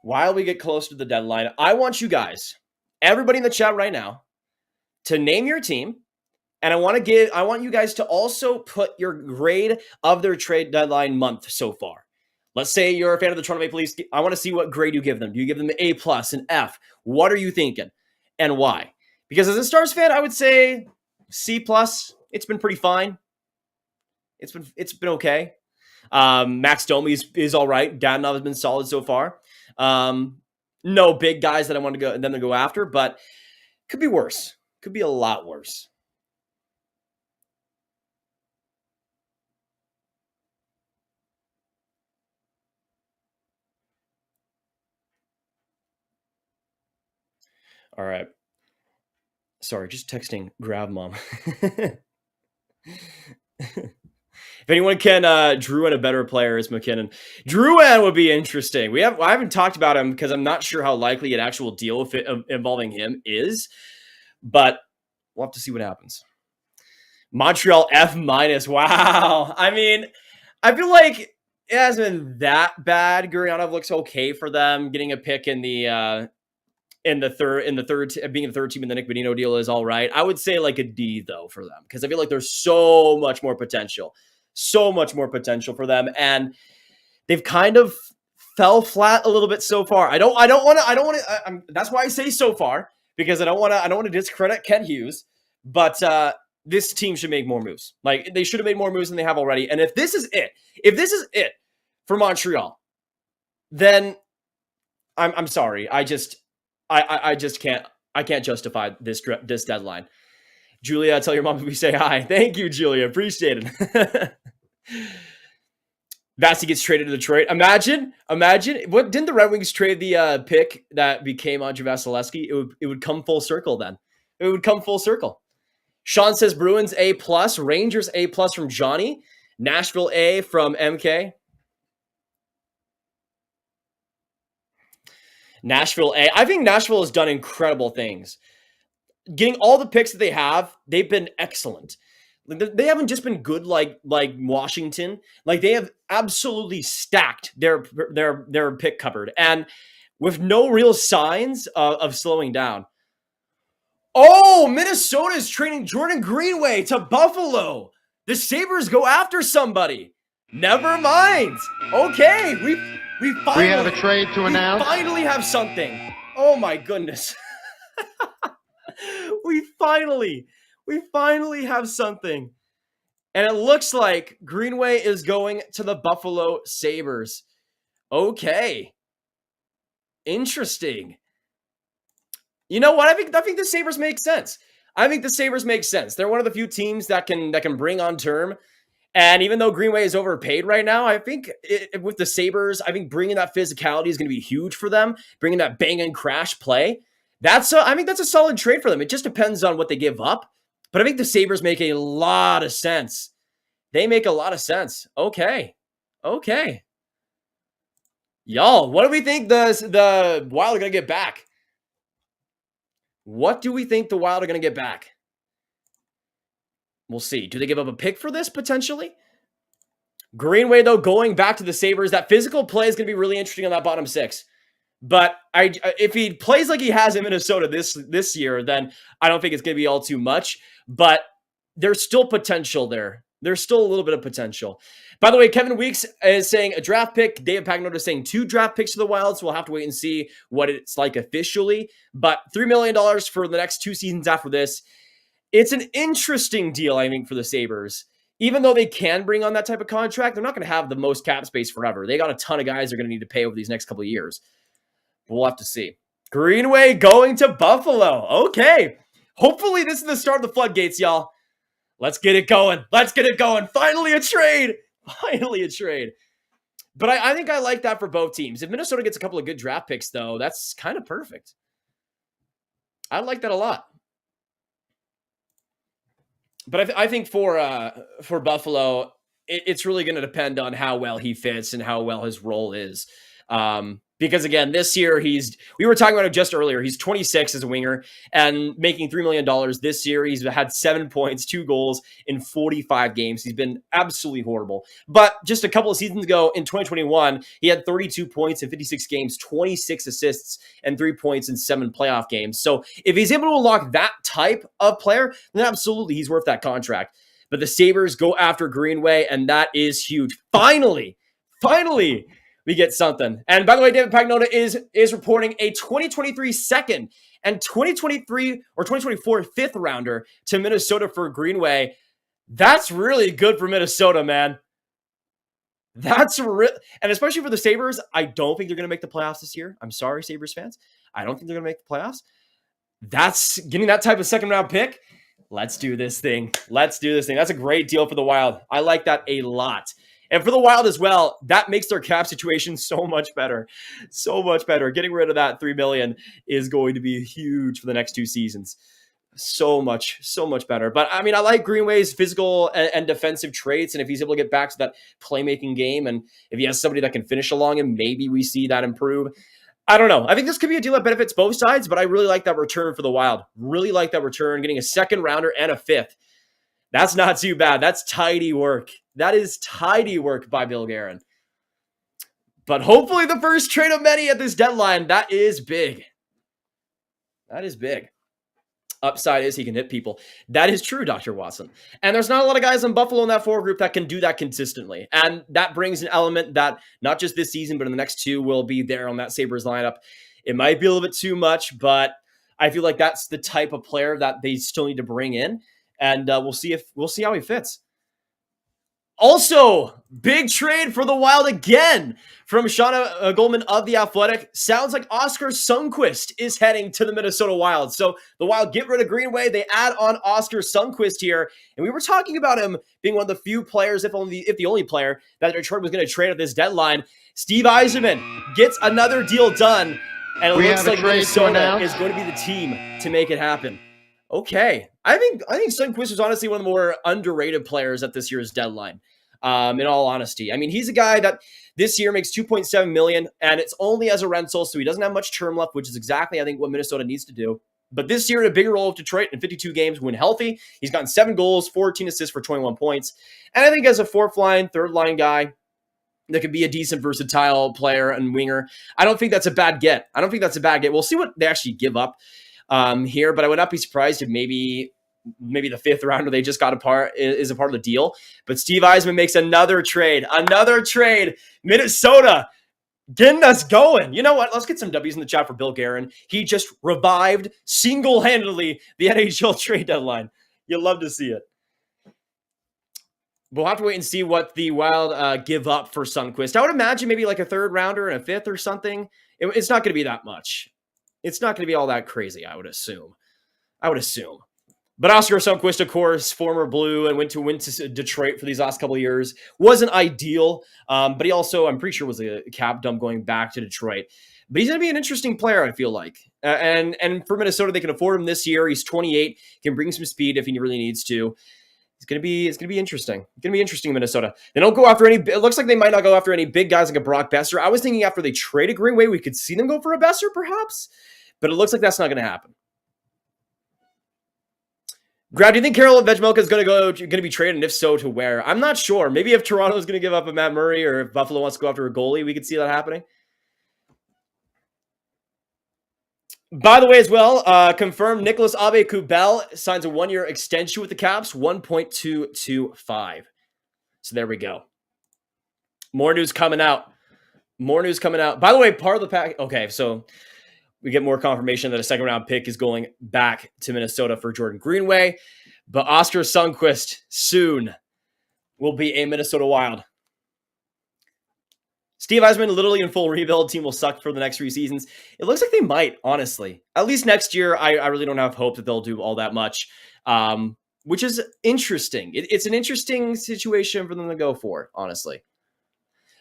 S1: I want you guys, everybody in the chat right now, to name your team. And I want you guys to also put your grade of their trade deadline month so far. Let's say you're a fan of the Toronto Maple Leafs. I want to see what grade you give them. Do you give them an A+, an F? What are you thinking? And why? Because as a Stars fan, I would say C+. It's been pretty fine. It's been okay. Max Domi is all right. Dadonov has been solid so far. No big guys that I want to go after, but could be worse. Could be a lot worse. All right. Sorry, just texting Grav mom. If anyone can Drouin a better player is McKinnon. Drouin would be interesting. I haven't talked about him because I'm not sure how likely an actual deal involving him is, but we'll have to see what happens. Montreal F-. Wow. I mean, I feel like it hasn't been that bad. Gurianov looks okay for them. Getting a pick in the third, being the third team in the Nick Bonino deal is all right. I would say like a D though for them, because I feel like there's so much more potential for them, and they've kind of fell flat a little bit so far. I don't want to. That's why I say so far, because I don't want to discredit Kent Hughes, but this team should make more moves. Like, they should have made more moves than they have already. And if this is it for Montreal, then I'm sorry. I just can't justify this deadline. Julia, tell your mom we say hi. Thank you, Julia. Appreciate it. Vasi gets traded to Detroit. Imagine. What didn't the Red Wings trade the pick that became Andrei Vasilevsky? It would come full circle then. It would come full circle. Sean says Bruins A+, Rangers A+ from Johnny, Nashville A from MK. Nashville A. I think Nashville has done incredible things. Getting all the picks that they have, they've been excellent. They haven't just been good like Washington. Like, they have absolutely stacked their pick cupboard, and with no real signs of slowing down. Oh, Minnesota is trading Jordan Greenway to Buffalo. The Sabres go after somebody. Never mind. Okay, we have a trade to announce. We finally have something. Oh my goodness. we finally have something. And it looks like Greenway is going to the Buffalo Sabres. Okay. Interesting. You know what? I think the Sabres make sense. They're one of the few teams that can bring on term. And even though Greenway is overpaid right now, I think with the Sabres, I think bringing that physicality is going to be huge for them. Bringing that bang and crash play. I think that's a solid trade for them. It just depends on what they give up. But I think the Sabres make a lot of sense. They make a lot of sense. Okay. Y'all, what do we think the Wild are going to get back? What do we think the Wild are going to get back? We'll see. Do they give up a pick for this, potentially? Greenway, though, going back to the Sabres, that physical play is going to be really interesting on that bottom six. But if he plays like he has in Minnesota this year, then I don't think it's going to be all too much. But there's still potential there. There's still a little bit of potential. By the way, Kevin Weeks is saying a draft pick. David Pagnotta is saying 2 draft picks for the Wild, so we'll have to wait and see what it's like officially. But $3 million for the next 2 seasons after this. It's an interesting deal, I think, for the Sabres. even though they can bring on that type of contract, they're not going to have the most cap space forever. They got a ton of guys they're going to need to pay over these next couple of years. We'll have to see. Greenway going to Buffalo. Okay. Hopefully this is the start of the floodgates, y'all. Let's get it going. Let's get it going. Finally a trade. Finally a trade. But I think I like that for both teams. If Minnesota gets a couple of good draft picks, though, that's kind of perfect. I like that a lot. But I think for Buffalo, it's really going to depend on how well he fits and how well his role is. Because again, this year we were talking about it just earlier. He's 26 as a winger and making $3 million this year. He's had 7 points, 2 goals in 45 games. He's been absolutely horrible. But just a couple of seasons ago in 2021, he had 32 points in 56 games, 26 assists, and 3 points in 7 playoff games. So if he's able to unlock that type of player, then absolutely he's worth that contract. But the Sabres go after Greenway, and that is huge. Finally, we get something. And by the way, David Pagnotta is reporting a 2023 second and 2023 or 2024 fifth rounder to Minnesota for Greenway. That's really good for Minnesota, man. And especially for the Sabres, I don't think they're going to make the playoffs this year. I'm sorry, Sabres fans. I don't think they're going to make the playoffs. That's getting that type of second round pick. Let's do this thing. That's a great deal for the Wild. I like that a lot. And for the Wild as well, that makes their cap situation so much better. So much better. Getting rid of that $3 million is going to be huge for the next 2 seasons. So much better. But I mean, I like Greenway's physical and defensive traits. And if he's able to get back to that playmaking game, and if he has somebody that can finish along him, maybe we see that improve. I don't know. I think this could be a deal that benefits both sides, but I really like that return for the Wild. Really like that return, getting a second rounder and a fifth. That's not too bad. That's tidy work. That is tidy work by Bill Guerin. But hopefully the first trade of many at this deadline. That is big. That is big. Upside is he can hit people. That is true, Dr. Watson. And there's not a lot of guys in Buffalo in that forward group that can do that consistently. And that brings an element that not just this season, but in the next 2 will be there on that Sabres lineup. It might be a little bit too much, but I feel like that's the type of player that they still need to bring in. And we'll see how he fits. Also, big trade for the Wild again from Shauna Goldman of The Athletic. Sounds like Oskar Sundqvist is heading to the Minnesota Wild. So the Wild get rid of Greenway. They add on Oskar Sundqvist here. And we were talking about him being one of the few players, if the only player, that Detroit was going to trade at this deadline. Steve Yzerman gets another deal done. And it looks like Minnesota is going to be the team to make it happen. Okay. I think Sundqvist was honestly one of the more underrated players at this year's deadline. In all honesty, I mean, he's a guy that this year makes $2.7 million, and it's only as a rental, so he doesn't have much term left, which is exactly, I think, what Minnesota needs to do. But this year, in a bigger role of Detroit in 52 games, when healthy, he's gotten 7 goals, 14 assists for 21 points. And I think as a fourth line, third line guy that could be a decent versatile player and winger, I don't think that's a bad get. We'll see what they actually give up here, but I would not be surprised if maybe the fifth rounder they just got is a part of the deal. But Steve Yzerman makes another trade. Minnesota getting us going. You know what? Let's get some W's in the chat for Bill Guerin. He just revived single-handedly the NHL trade deadline. You'll love to see it. We'll have to wait and see what the Wild give up for Sundqvist. I would imagine maybe like a third rounder and a fifth or something. It's not going to be that much. It's not going to be all that crazy, I would assume. But Oskar Sundqvist, of course, former Blue and went to Detroit for these last couple of years. Wasn't ideal, but he also, I'm pretty sure, was a cap dump going back to Detroit. But he's going to be an interesting player, I feel like. And for Minnesota, they can afford him this year. He's 28, can bring some speed if he really needs to. It's going to be interesting. It's going to be interesting in Minnesota. They don't go after any. It looks like they might not go after any big guys like a Brock Besser. I was thinking after they traded Greenway, we could see them go for a Besser, perhaps. But it looks like that's not going to happen. Grav, do you think Carol Vejmelka is going to be traded, and if so, to where? I'm not sure. Maybe if Toronto is going to give up a Matt Murray, or if Buffalo wants to go after a goalie, we could see that happening. By the way, as well, confirmed Nicholas Aube-Kubel signs a 1-year extension with the Caps, $1.225. So there we go. More news coming out. By the way, part of the pack. Okay, so we get more confirmation that a second-round pick is going back to Minnesota for Jordan Greenway. But Oskar Sundqvist soon will be a Minnesota Wild. Steve Yzerman literally in full rebuild. Team will suck for the next 3 seasons. It looks like they might, honestly. At least next year, I really don't have hope that they'll do all that much, which is interesting. It's an interesting situation for them to go for, honestly.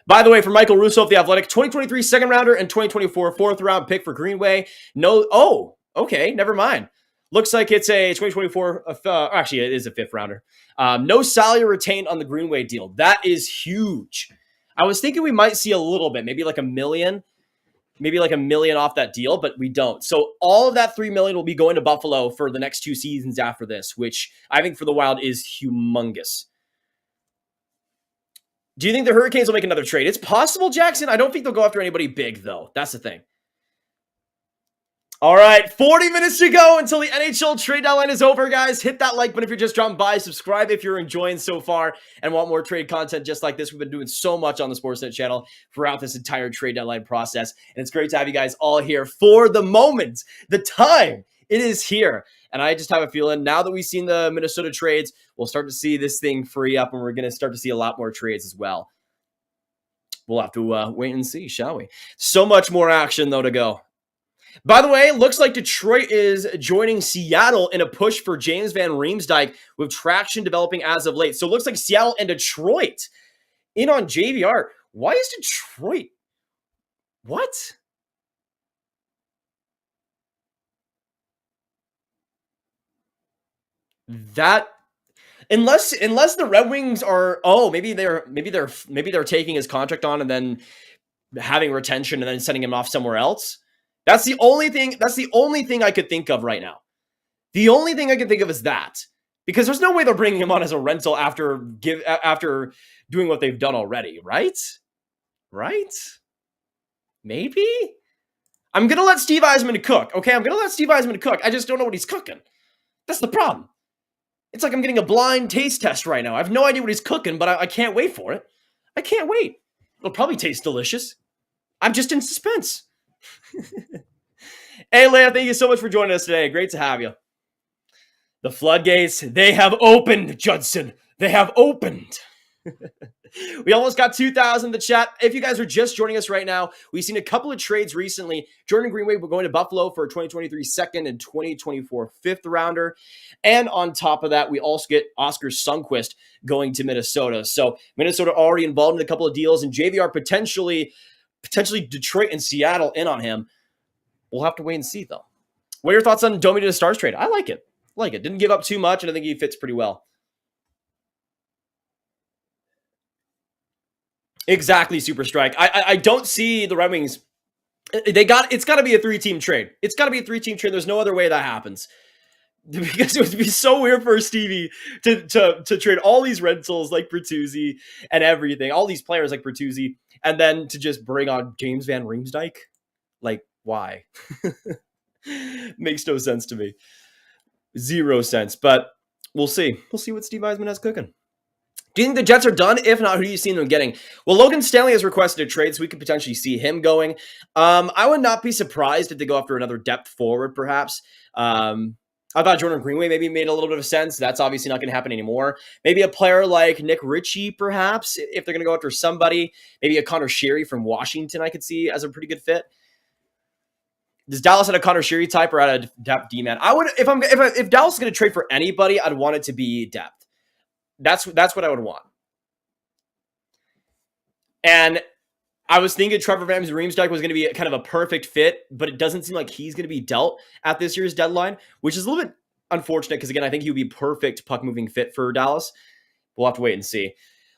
S1: By the way, for Michael Russo of The Athletic, 2023 second rounder and 2024 fourth round pick for Greenway. No, oh, okay, never mind. Looks like it's a 2024, actually, it is a 5th rounder. No salary retained on the Greenway deal. That is huge. I was thinking we might see a little bit, maybe like $1 million off that deal, but we don't. So all of that $3 million will be going to Buffalo for the next 2 seasons after this, which I think for the Wild is humongous. Do you think the Hurricanes will make another trade? It's possible, Jackson. I don't think they'll go after anybody big, though. That's the thing. All right, 40 minutes to go until the NHL trade deadline is over, guys. Hit that like button if you're just dropping by. Subscribe if you're enjoying so far and want more trade content just like this. We've been doing so much on the Sportsnet channel throughout this entire trade deadline process, and it's great to have you guys all here for the moment, the time. It is here, and I just have a feeling now that we've seen the Minnesota trades, we'll start to see this thing free up, and we're going to start to see a lot more trades as well. We'll have to wait and see, shall we? So much more action, though, to go. By the way, it looks like Detroit is joining Seattle in a push for James Van Riemsdyk with traction developing as of late. So it looks like Seattle and Detroit in on JVR. Why is Detroit? What? That unless the Red Wings are maybe they're taking his contract on and then having retention and then sending him off somewhere else. That's the only thing I could think of right now. The only thing I can think of is that. Because there's no way they're bringing him on as a rental after doing what they've done already, right? Right? Maybe? I'm going to let Steve Yzerman cook, okay? I'm going to let Steve Yzerman cook. I just don't know what he's cooking. That's the problem. It's like I'm getting a blind taste test right now. I have no idea what he's cooking, but I can't wait for it. I can't wait. It'll probably taste delicious. I'm just in suspense. Hey, Leah, thank you so much for joining us today. Great to have you. The floodgates, they have opened, Judson. They have opened. We almost got 2,000 in the chat. If you guys are just joining us right now, we've seen a couple of trades recently. Jordan Greenway, we're going to Buffalo for a 2023 second and 2024 5th rounder. And on top of that, we also get Oscar Sunquist going to Minnesota. So Minnesota already involved in a couple of deals, and JVR potentially Detroit and Seattle in on him. We'll have to wait and see, though. What are your thoughts on Domi to the Stars trade? I like it. Didn't give up too much, and I think he fits pretty well. Exactly, Super Strike. I don't see the Red Wings. It's got to be a 3-team trade. It's got to be a 3-team trade. There's no other way that happens. Because it would be so weird for Stevie to trade all these rentals like Bertuzzi and everything, all these players like Bertuzzi, and then to just bring on James Van Riemsdyk. Like, why? Makes no sense to me. 0 sense. But we'll see. We'll see what Steve Yzerman has cooking. Do you think the Jets are done? If not, who do you see them getting? Well, Logan Stanley has requested a trade, so we could potentially see him going. I would not be surprised if they go after another depth forward, perhaps. I thought Jordan Greenway maybe made a little bit of sense. That's obviously not going to happen anymore. Maybe a player like Nick Ritchie, perhaps, if they're going to go after somebody. Maybe a Connor Sheary from Washington I could see as a pretty good fit. Does Dallas have a Connor Sheary type or at a depth D-man? I would, if Dallas is going to trade for anybody, I'd want it to be depth. That's what I would want. And I was thinking Trevor Van Riemsdyk was going to be kind of a perfect fit, but it doesn't seem like he's going to be dealt at this year's deadline, which is a little bit unfortunate because, again, I think he would be a perfect puck-moving fit for Dallas. We'll have to wait and see.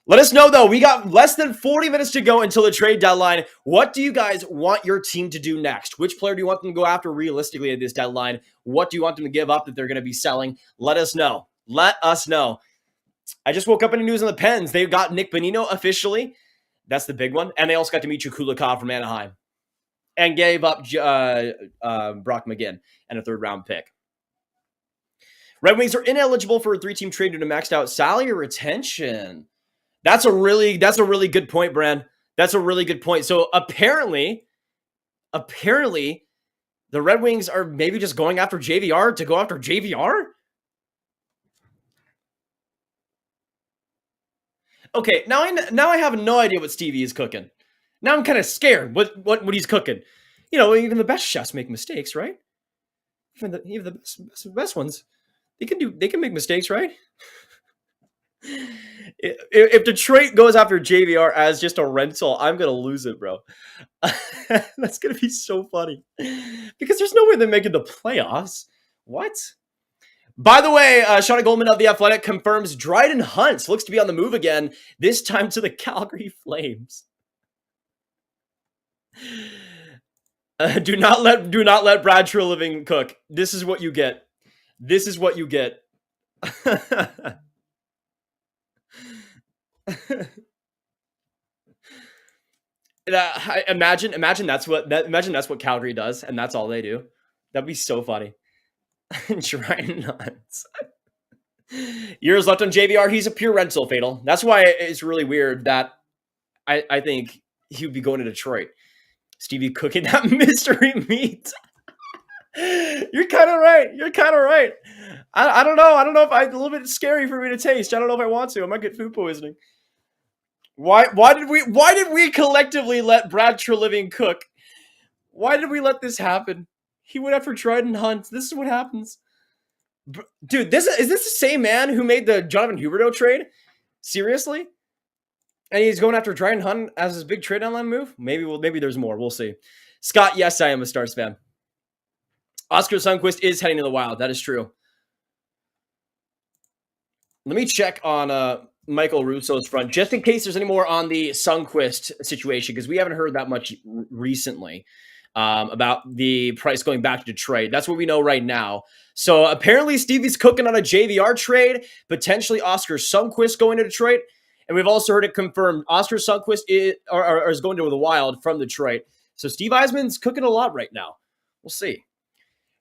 S1: Let us know, though. We got less than 40 minutes to go until the trade deadline. What do you guys want your team to do next? Which player do you want them to go after realistically at this deadline? What do you want them to give up that they're going to be selling? Let us know. Let us know. I just woke up in the news on the Pens. They've got Nick Bonino officially. That's the big one. And they also got Dmitry Kulikoff from Anaheim. And gave up Brock McGinn and a 3rd-round pick. Red Wings are ineligible for a 3-team trade due to maxed out salary retention. That's a really good point, Brand. That's a really good point. So apparently, the Red Wings are maybe just going after JVR to go after JVR? Okay, now I have no idea what Stevie is cooking. Now I'm kind of scared. What he's cooking? You know, even the best chefs make mistakes, right? Even the best ones, they can make mistakes, right? If Detroit goes after JVR as just a rental, I'm gonna lose it, bro. That's gonna be so funny because there's no way they're making the playoffs. What? By the way, Shauna Goldman of The Athletic confirms Dryden Hunt looks to be on the move again, this time to the Calgary Flames. Do not let Brad Treliving cook. This is what you get. This is what you get. Imagine that's what Calgary does, and that's all they do. That'd be so funny. Trying nuts. Years left on JVR. He's a pure rental, Fatal. That's why it's really weird that I think he would be going to Detroit. Stevie cooking that mystery meat. You're kind of right. I don't know. I don't know if it's a little bit scary for me to taste. I don't know if I want to. I might get food poisoning. Why did we collectively let Brad Treliving cook? Why did we let this happen? He went after Dryden Hunt. This is what happens. Dude, is this the same man who made the Jonathan Huberdeau trade? Seriously? And he's going after Dryden Hunt as his big trade deadline move? Maybe there's more. We'll see. Scott, yes, I am a Stars fan. Oscar Sunquist is heading to the Wild. That is true. Let me check on Michael Russo's front, just in case there's any more on the Sunquist situation, because we haven't heard that much recently about the price going back to Detroit. That's what we know right now. So apparently Stevie's cooking on a JVR trade, potentially Oscar Sunquist going to Detroit. And we've also heard it confirmed Oscar Sunquist is going to the Wild from Detroit. So Steve Yzerman's cooking a lot right now. We'll see.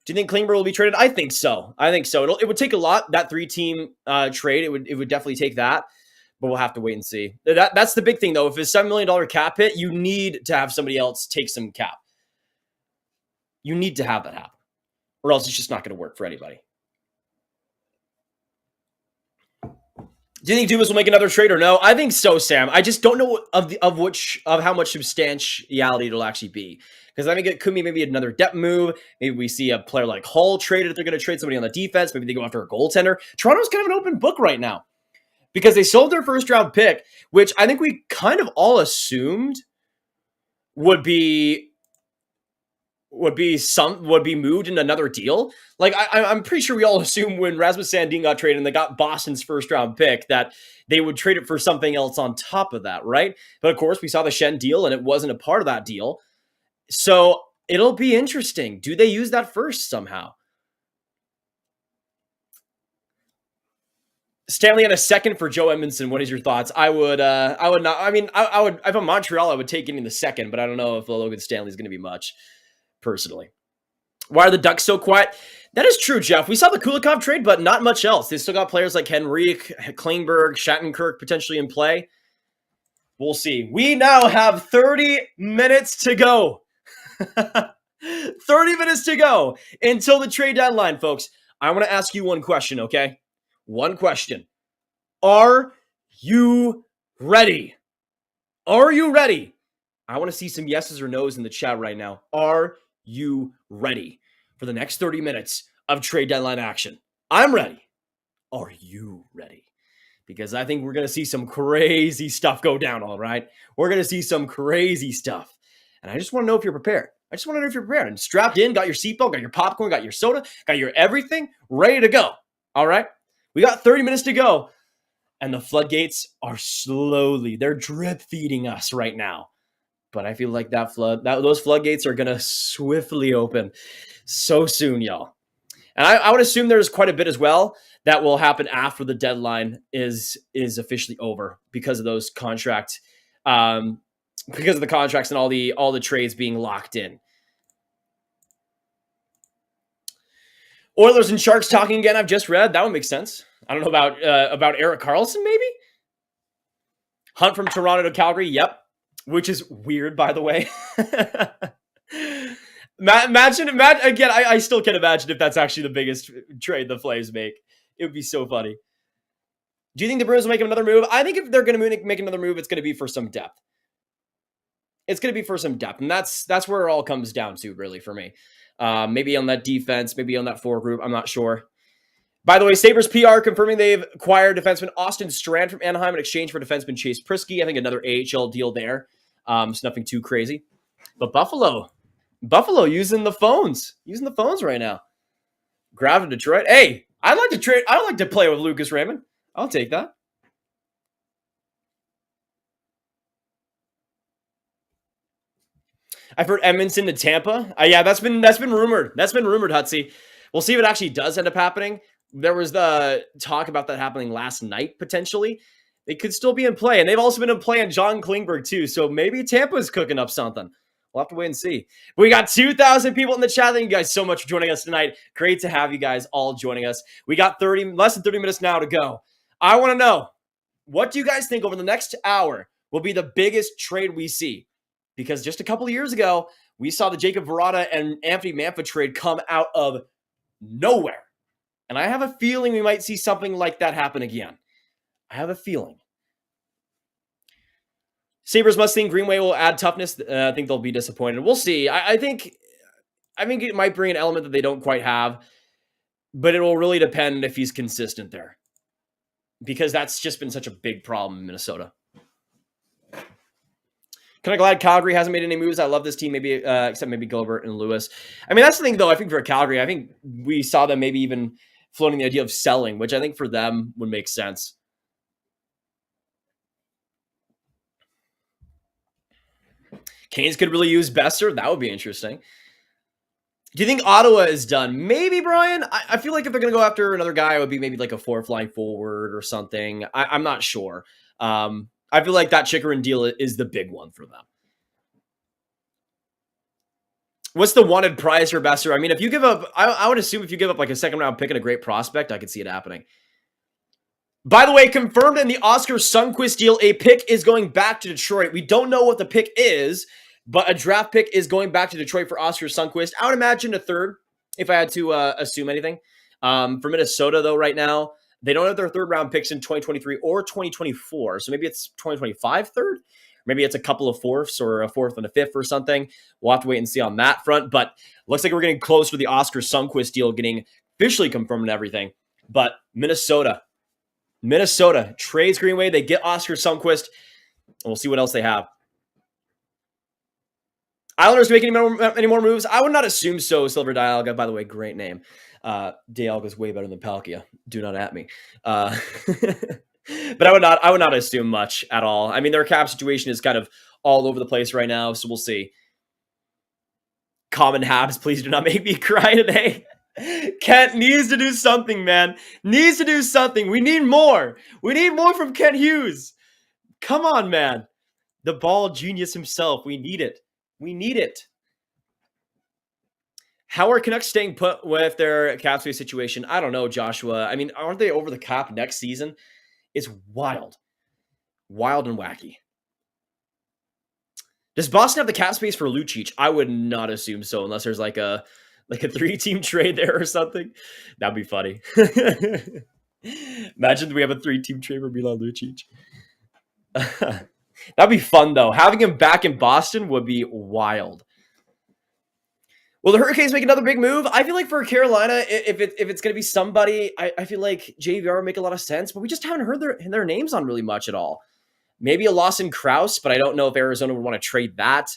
S1: Do you think Klingberg will be traded? I think so. It would take a lot, that 3-team trade. It would definitely take that. But we'll have to wait and see. That's the big thing, though. If it's $7 million cap hit, you need to have somebody else take some cap. You need to have that happen. Or else it's just not going to work for anybody. Do you think Dubas will make another trade or no? I think so, Sam. I just don't know of how much substantiality it'll actually be. Because I think it could be maybe another depth move. Maybe we see a player like Hull traded if they're going to trade somebody on the defense. Maybe they go after a goaltender. Toronto's kind of an open book right now. Because they sold their first round pick, which I think we kind of all assumed would be moved in another deal. Like I'm pretty sure we all assumed when Rasmus Sandin got traded and they got Boston's first round pick that they would trade it for something else on top of that, right? But of course we saw the Shen deal and it wasn't a part of that deal. So it'll be interesting. Do they use that first somehow? Stanley had a second for Joe Edmondson. What is your thoughts? I would not. I mean, I would. If I'm Montreal, I would take it in the second, but I don't know if Logan Stanley is going to be much. Personally, why are the Ducks so quiet? That is true, Jeff. We saw the Kulikoff trade, but not much else. They still got players like Henrique, Klingberg, Shattenkirk potentially in play. We'll see. We now have 30 minutes to go. 30 minutes to go until the trade deadline, folks. I want to ask you one question, okay? One question. Are you ready? Are you ready? I want to see some yeses or nos in the chat right now. Are you ready for the next 30 minutes of trade deadline action? I'm ready. Are you ready? Because I think we're going to see some crazy stuff go down, all right? We're going to see some crazy stuff. And I just want to know if you're prepared. And strapped in, got your seatbelt, got your popcorn, got your soda, got your everything ready to go. All right? We got 30 minutes to go. And the floodgates are they're drip feeding us right now. But I feel like those floodgates are going to swiftly open so soon, y'all. And I would assume there's quite a bit as well that will happen after the deadline is officially over because of those contracts, because of the contracts and all the trades being locked in. Oilers and Sharks talking again. I've just read that would make sense. I don't know about Erik Karlsson maybe. Hunt from Toronto to Calgary. Yep. Which is weird, by the way. Imagine again. I still can't imagine if that's actually the biggest trade the Flames make. It would be so funny. Do you think the Bruins will make another move? I think if they're going to make another move, it's going to be for some depth. It's going to be for some depth, and that's where it all comes down to, really, for me. Maybe on that defense, maybe on that forward group. I'm not sure. By the way, Sabres PR confirming they've acquired defenseman Austin Strand from Anaheim in exchange for defenseman Chase Prisky. I think another AHL deal there. It's nothing too crazy. But Buffalo using the phones right now. Grav to Detroit. Hey, I'd like to play with Lucas Raymond. I'll take that. I've heard Edmonton to Tampa. Yeah, that's been rumored. That's been rumored, Hutsy. We'll see if it actually does end up happening. There was the talk about that happening last night, potentially. It could still be in play. And they've also been in play on John Klingberg, too. So maybe Tampa's cooking up something. We'll have to wait and see. We got 2,000 people in the chat. Thank you guys so much for joining us tonight. Great to have you guys all joining us. We got less than 30 minutes now to go. I want to know, what do you guys think over the next hour will be the biggest trade we see? Because just a couple of years ago, we saw the Jacob Verada and Anthony Mantha trade come out of nowhere. And I have a feeling we might see something like that happen again. I have a feeling. Sabres must think Greenway will add toughness. I think they'll be disappointed. We'll see. I think it might bring an element that they don't quite have, but it will really depend if he's consistent there, because that's just been such a big problem in Minnesota. Kind of glad Calgary hasn't made any moves. I love this team, maybe except maybe Gilbert and Lewis. I mean, that's the thing, though. I think for Calgary, I think we saw them maybe even floating the idea of selling, which I think for them would make sense. Canes could really use Besser. That would be interesting. Do you think Ottawa is done? Maybe, Brian. I feel like if they're going to go after another guy, it would be maybe like a fourth line forward or something. I'm not sure. I feel like that Chikrin deal is the big one for them. What's the wanted price for Besser? I mean, if you give up, I would assume if you give up like a second round pick and a great prospect, I could see it happening. By the way, confirmed in the Oscar Sunquist deal, a pick is going back to Detroit. We don't know what the pick is, but a draft pick is going back to Detroit for Oscar Sunquist. I would imagine a third, if I had to assume anything. For Minnesota, though, right now, they don't have their third round picks in 2023 or 2024. So maybe it's 2025 third. Maybe it's a couple of fourths or a fourth and a fifth or something. We'll have to wait and see on that front. But looks like we're getting close to the Oscar Sunquist deal getting officially confirmed and everything. But Minnesota trades Greenway. They get Oscar Sunquist. And we'll see what else they have. Islanders making any more moves? I would not assume so. Silver Dialga, by the way, great name. Dialga is way better than Palkia. Do not at me. But I would not assume much at all. I mean, their cap situation is kind of all over the place right now, so we'll see. Common Habs, please do not make me cry today. Kent needs to do something, man. Needs to do something. We need more. We need more from Kent Hughes. Come on, man. The ball genius himself. We need it. We need it. How are Canucks staying put with their cap space situation? I don't know, Joshua. I mean, aren't they over the cap next season? It's wild. Wild and wacky. Does Boston have the cap space for Lucic? I would not assume so, unless there's like a 3-team trade there or something. That'd be funny. Imagine we have a 3-team trade for Milan Lucic. That'd be fun, though. Having him back in Boston would be wild. Will the Hurricanes make another big move? I feel like for Carolina, if it's going to be somebody, I feel like JVR would make a lot of sense, but we just haven't heard their names on really much at all. Maybe a Lawson Krause, but I don't know if Arizona would want to trade that.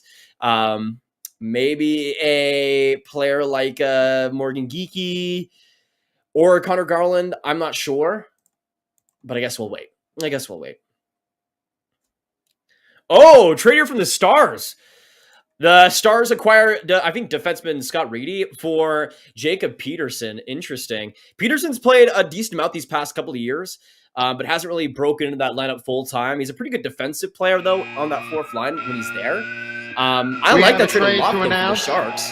S1: Maybe a player like Morgan Geekie or Connor Garland. I'm not sure, but I guess we'll wait. Oh, trader from the Stars. The Stars acquire, I think, defenseman Scott Reedy for Jacob Peterson. Interesting. Peterson's played a decent amount these past couple of years, but hasn't really broken into that lineup full time. He's a pretty good defensive player, though, on that fourth line when he's there. I like that trade a lot for the Sharks.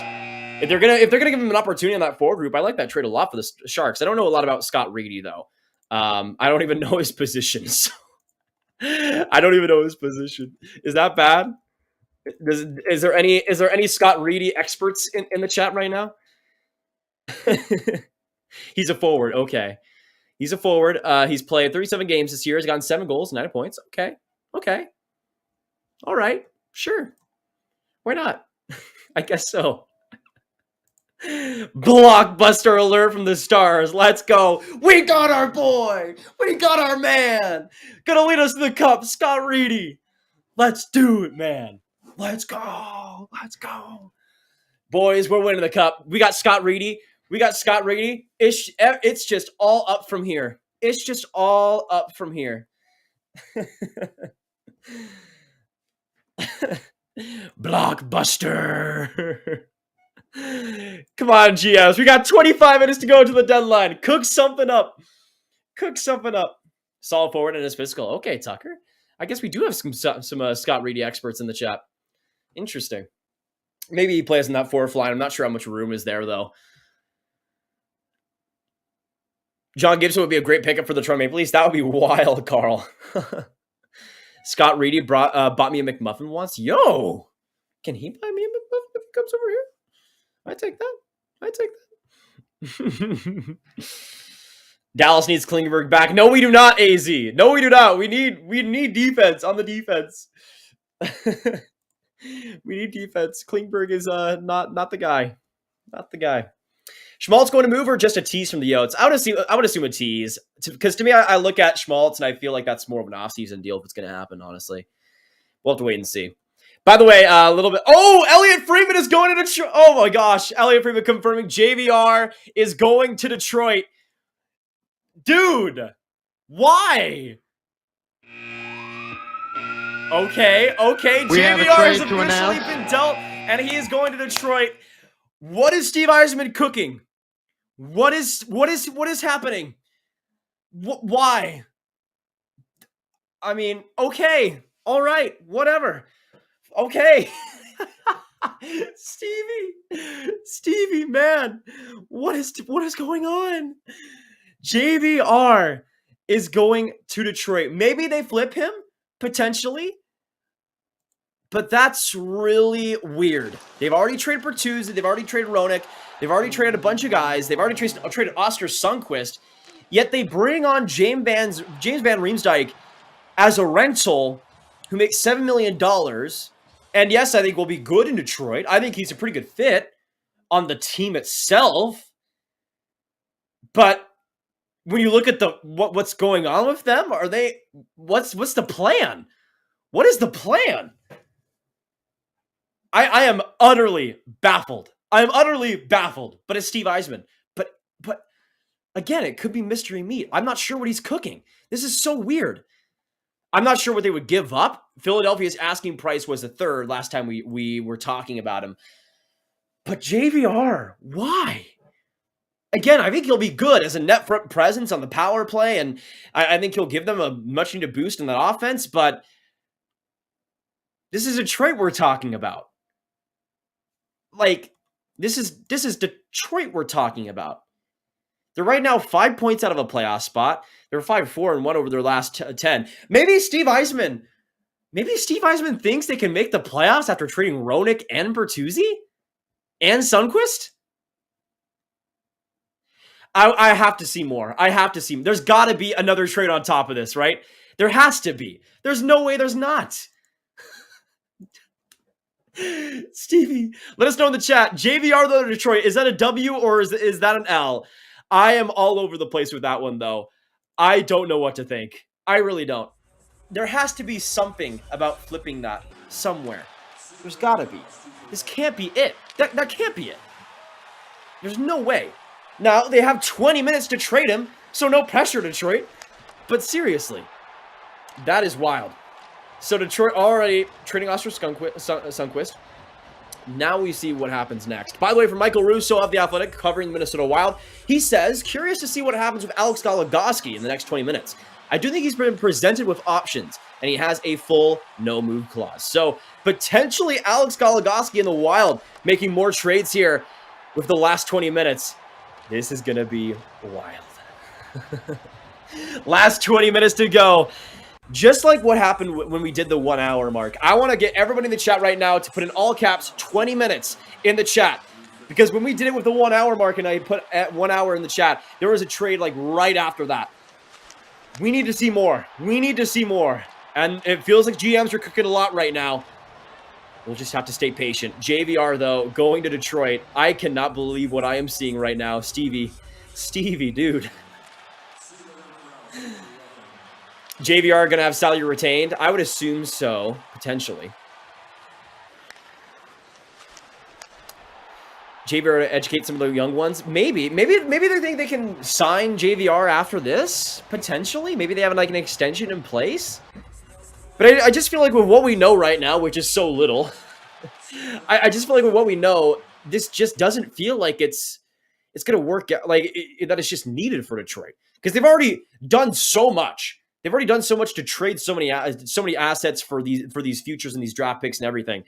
S1: If they're gonna give him an opportunity in that forward group, I like that trade a lot for the Sharks. I don't know a lot about Scott Reedy, though. I don't even know his position. So I don't even know his position. Is that bad? Is there any Scott Reedy experts in the chat right now? He's a forward. Okay. He's a forward. He's played 37 games this year. He's gotten 7 goals, 9 points. Okay. All right. Sure. Why not? I guess so. Blockbuster alert from the Stars. Let's go. We got our boy. We got our man. Gonna lead us to the cup, Scott Reedy. Let's do it, man. Let's go. Boys, we're winning the cup. We got Scott Reedy. It's just all up from here. Blockbuster. Come on, GMs. We got 25 minutes to go to the deadline. Cook something up. Solid forward and his physical. Okay, Tucker. I guess we do have some Scott Reedy experts in the chat. Interesting. Maybe he plays in that forward line. I'm not sure how much room is there, though. John Gibson would be a great pickup for the Toronto Maple Leafs. That would be wild, Carl. Scott Reedy bought me a McMuffin once. Yo! Can he buy me a McMuffin if he comes over here? I take that. Dallas needs Klingberg back. No, we do not, AZ. No, we do not. We need defense on the defense. We need defense. Klingberg is not the guy. Schmaltz going to move or just a tease from the Yotes? I would assume a tease. Because to me, I look at Schmaltz and I feel like that's more of an offseason deal if it's going to happen, honestly. We'll have to wait and see. By the way, a little bit... Oh, Elliot Friedman is going to Detroit. Oh my gosh. Elliot Friedman confirming JVR is going to Detroit. Dude, why? Okay. JVR has officially been dealt, and he is going to Detroit. What is Steve Yzerman cooking? What is happening? Why? I mean, okay, all right, whatever. Okay. Stevie, man, what is going on? JVR is going to Detroit. Maybe they flip him, potentially. But that's really weird. They've already traded Bertuzzi. They've already traded Roenick. They've already traded a bunch of guys. They've already traded Oscar Sundqvist. Yet they bring on James Van Riemsdyk as a rental who makes $7 million. And yes, I think will be good in Detroit. I think he's a pretty good fit on the team itself. But when you look at what's going on with them, what's the plan? What is the plan? I am utterly baffled. But it's Steve Yzerman. But again, it could be mystery meat. I'm not sure what he's cooking. This is so weird. I'm not sure what they would give up. Philadelphia's asking price was a third last time we were talking about him. But JVR, why? Again, I think he'll be good as a net presence on the power play, and I think he'll give them a much needed boost in that offense, but this is Detroit we're talking about. Like, this is Detroit we're talking about. They're right now 5 points out of a playoff spot. They're 5-4-1 over their last 10. Maybe Steve Yzerman thinks they can make the playoffs after trading Roenick and Bertuzzi and Sundqvist. I have to see more. There's got to be another trade on top of this, right? There has to be. There's no way there's not. Stevie, let us know in the chat. JVR though to Detroit, is that a W or is that an L? I am all over the place with that one though. I don't know what to think. I really don't. There has to be something about flipping that somewhere. There's got to be. This can't be it. That can't be it. There's no way. Now, they have 20 minutes to trade him, so no pressure, Detroit. But seriously, that is wild. So Detroit already trading Oscar Sundqvist. Now we see what happens next. By the way, from Michael Russo of The Athletic, covering the Minnesota Wild, he says, curious to see what happens with Alex Goligoski in the next 20 minutes. I do think he's been presented with options, and he has a full no-move clause. So potentially Alex Goligoski in the Wild making more trades here with the last 20 minutes. This is going to be wild. Last 20 minutes to go. Just like what happened when we did the 1 hour mark. I want to get everybody in the chat right now to put in all caps 20 minutes in the chat. Because when we did it with the 1 hour mark and I put at 1 hour in the chat, there was a trade like right after that. We need to see more. We need to see more. And it feels like GMs are cooking a lot right now. We'll just have to stay patient. JVR, though, going to Detroit. I cannot believe what I am seeing right now. Stevie, dude. JVR going to have salary retained? I would assume so, potentially. JVR to educate some of the young ones. Maybe they think they can sign JVR after this, potentially. Maybe they have like an extension in place. But I just feel like with what we know right now, which is so little, I just feel like with what we know, this just doesn't feel like it's going to work out, like that it's just needed for Detroit. Because they've already done so much. They've already done so much to trade so many assets for these futures and these draft picks and everything.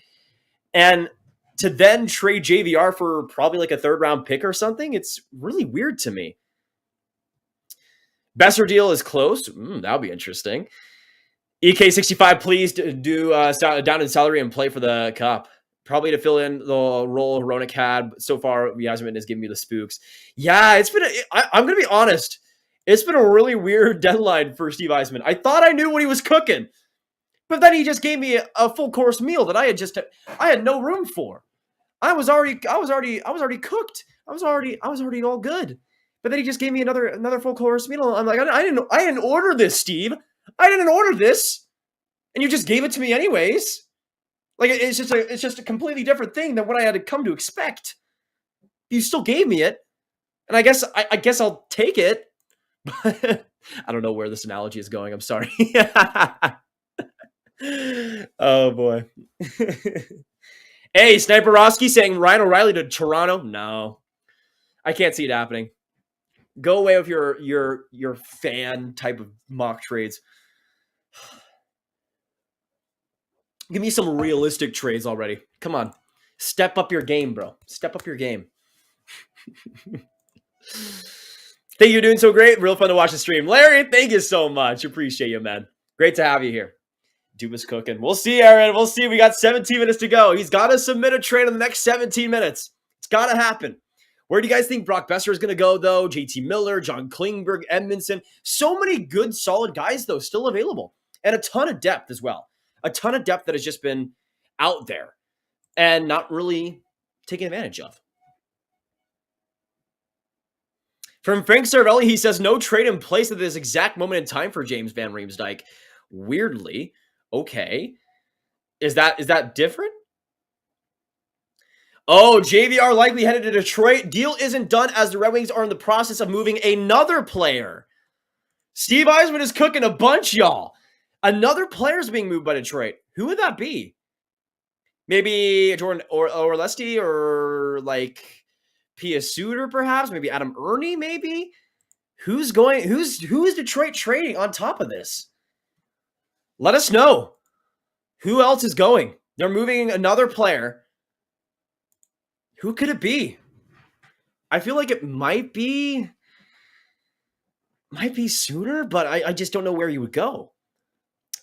S1: And to then trade JVR for probably like a 3rd round pick or something, it's really weird to me. Besser deal is close. That'll be interesting. EK65, please do down in salary and play for the cup. Probably to fill in the role Hronek had. So far, Yasmin has given me the spooks. Yeah, it's been. I'm going to be honest. It's been a really weird deadline for Steve Yzerman. I thought I knew what he was cooking, but then he just gave me a full course meal that I had no room for. I was already cooked. I was already all good. But then he just gave me another full course meal. I'm like, I didn't order this, Steve. I didn't order this, and you just gave it to me anyways. Like it's just a completely different thing than what I had come to expect. You still gave me it, and I guess I'll take it. But I don't know where this analogy is going. I'm sorry. Oh boy. Hey, Sniper Roski saying Ryan O'Reilly to Toronto. No, I can't see it happening. Go away with your fan type of mock trades. Give me some realistic trades already. Come on. Step up your game, bro. Step up your game. Thank you. You're doing so great. Real fun to watch the stream. Larry, thank you so much. Appreciate you, man. Great to have you here. Duba's cooking. We'll see, Aaron. We'll see. We got 17 minutes to go. He's got to submit a trade in the next 17 minutes. It's got to happen. Where do you guys think Brock Besser is going to go, though? JT Miller, John Klingberg, Edmondson. So many good, solid guys, though, still available. And a ton of depth as well. A ton of depth that has just been out there and not really taken advantage of. From Frank Cervelli, he says, no trade in place at this exact moment in time for James Van Riemsdyk. Weirdly. Okay. Is that different? Oh, JVR likely headed to Detroit. Deal isn't done as the Red Wings are in the process of moving another player. Steve Yzerman is cooking a bunch, y'all. Another player is being moved by Detroit. Who would that be? Maybe Jordan Orlesti or like Pia Suter, perhaps? Maybe Adam Ernie, maybe? Who is Detroit trading on top of this? Let us know. Who else is going? They're moving another player. Who could it be? I feel like it might be Suter, but I just don't know where you would go.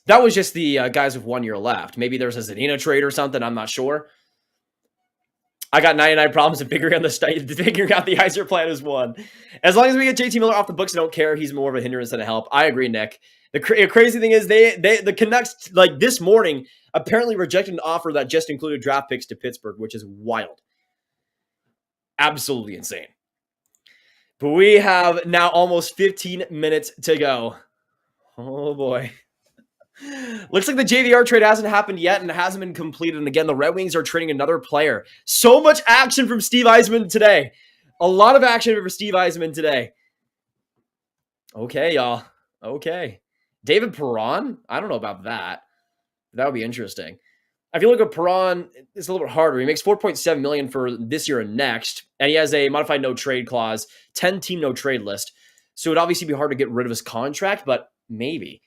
S1: That was just the guys with 1 year left. Maybe there's a Zadina trade or something. I'm not sure. I got 99 problems of figuring out the Iser plan is one. As long as we get JT Miller off the books, I don't care. He's more of a hindrance than a help. I agree, Nick. The crazy thing is the Canucks, like this morning, apparently rejected an offer that just included draft picks to Pittsburgh, which is wild. Absolutely insane. But we have now almost 15 minutes to go. Oh, boy. Looks like the JVR trade hasn't happened yet and hasn't been completed. And again, the Red Wings are trading another player. So much action from Steve Yzerman today. A lot of action for Steve Yzerman today. Okay, y'all. Okay. David Perron? I don't know about that. That would be interesting. I feel like a Perron is a little bit harder. He makes $4.7 million for this year and next. And he has a modified no trade clause, 10-team no trade list. So it would obviously be hard to get rid of his contract, but maybe.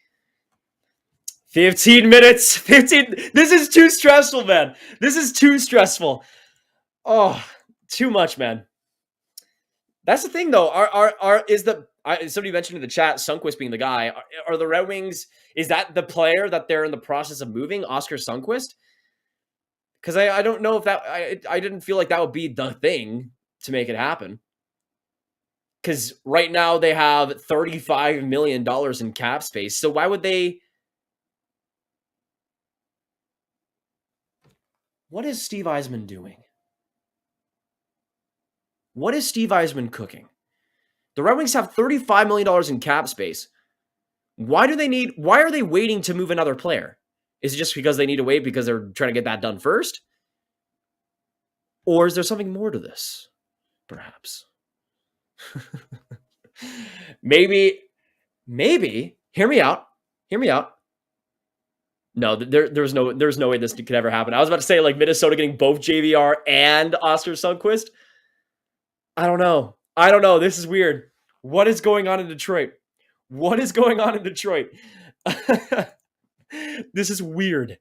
S1: 15 minutes. 15. This is too stressful, man. This is too stressful. Oh, too much, man. That's the thing, though. Somebody mentioned in the chat, Sunquist being the guy. Are the Red Wings, is that the player that they're in the process of moving, Oscar Sunquist? Because I don't know if that I didn't feel like that would be the thing to make it happen. Because right now they have $35 million in cap space. So why would they? What is Steve Yzerman doing? What is Steve Yzerman cooking? The Red Wings have $35 million in cap space. Why are they waiting to move another player? Is it just because they need to wait because they're trying to get that done first? Or is there something more to this? Perhaps. maybe, hear me out. No, there's no way this could ever happen. I was about to say like Minnesota getting both JVR and Oskar Sundqvist. I don't know. This is weird. What is going on in Detroit? This is weird.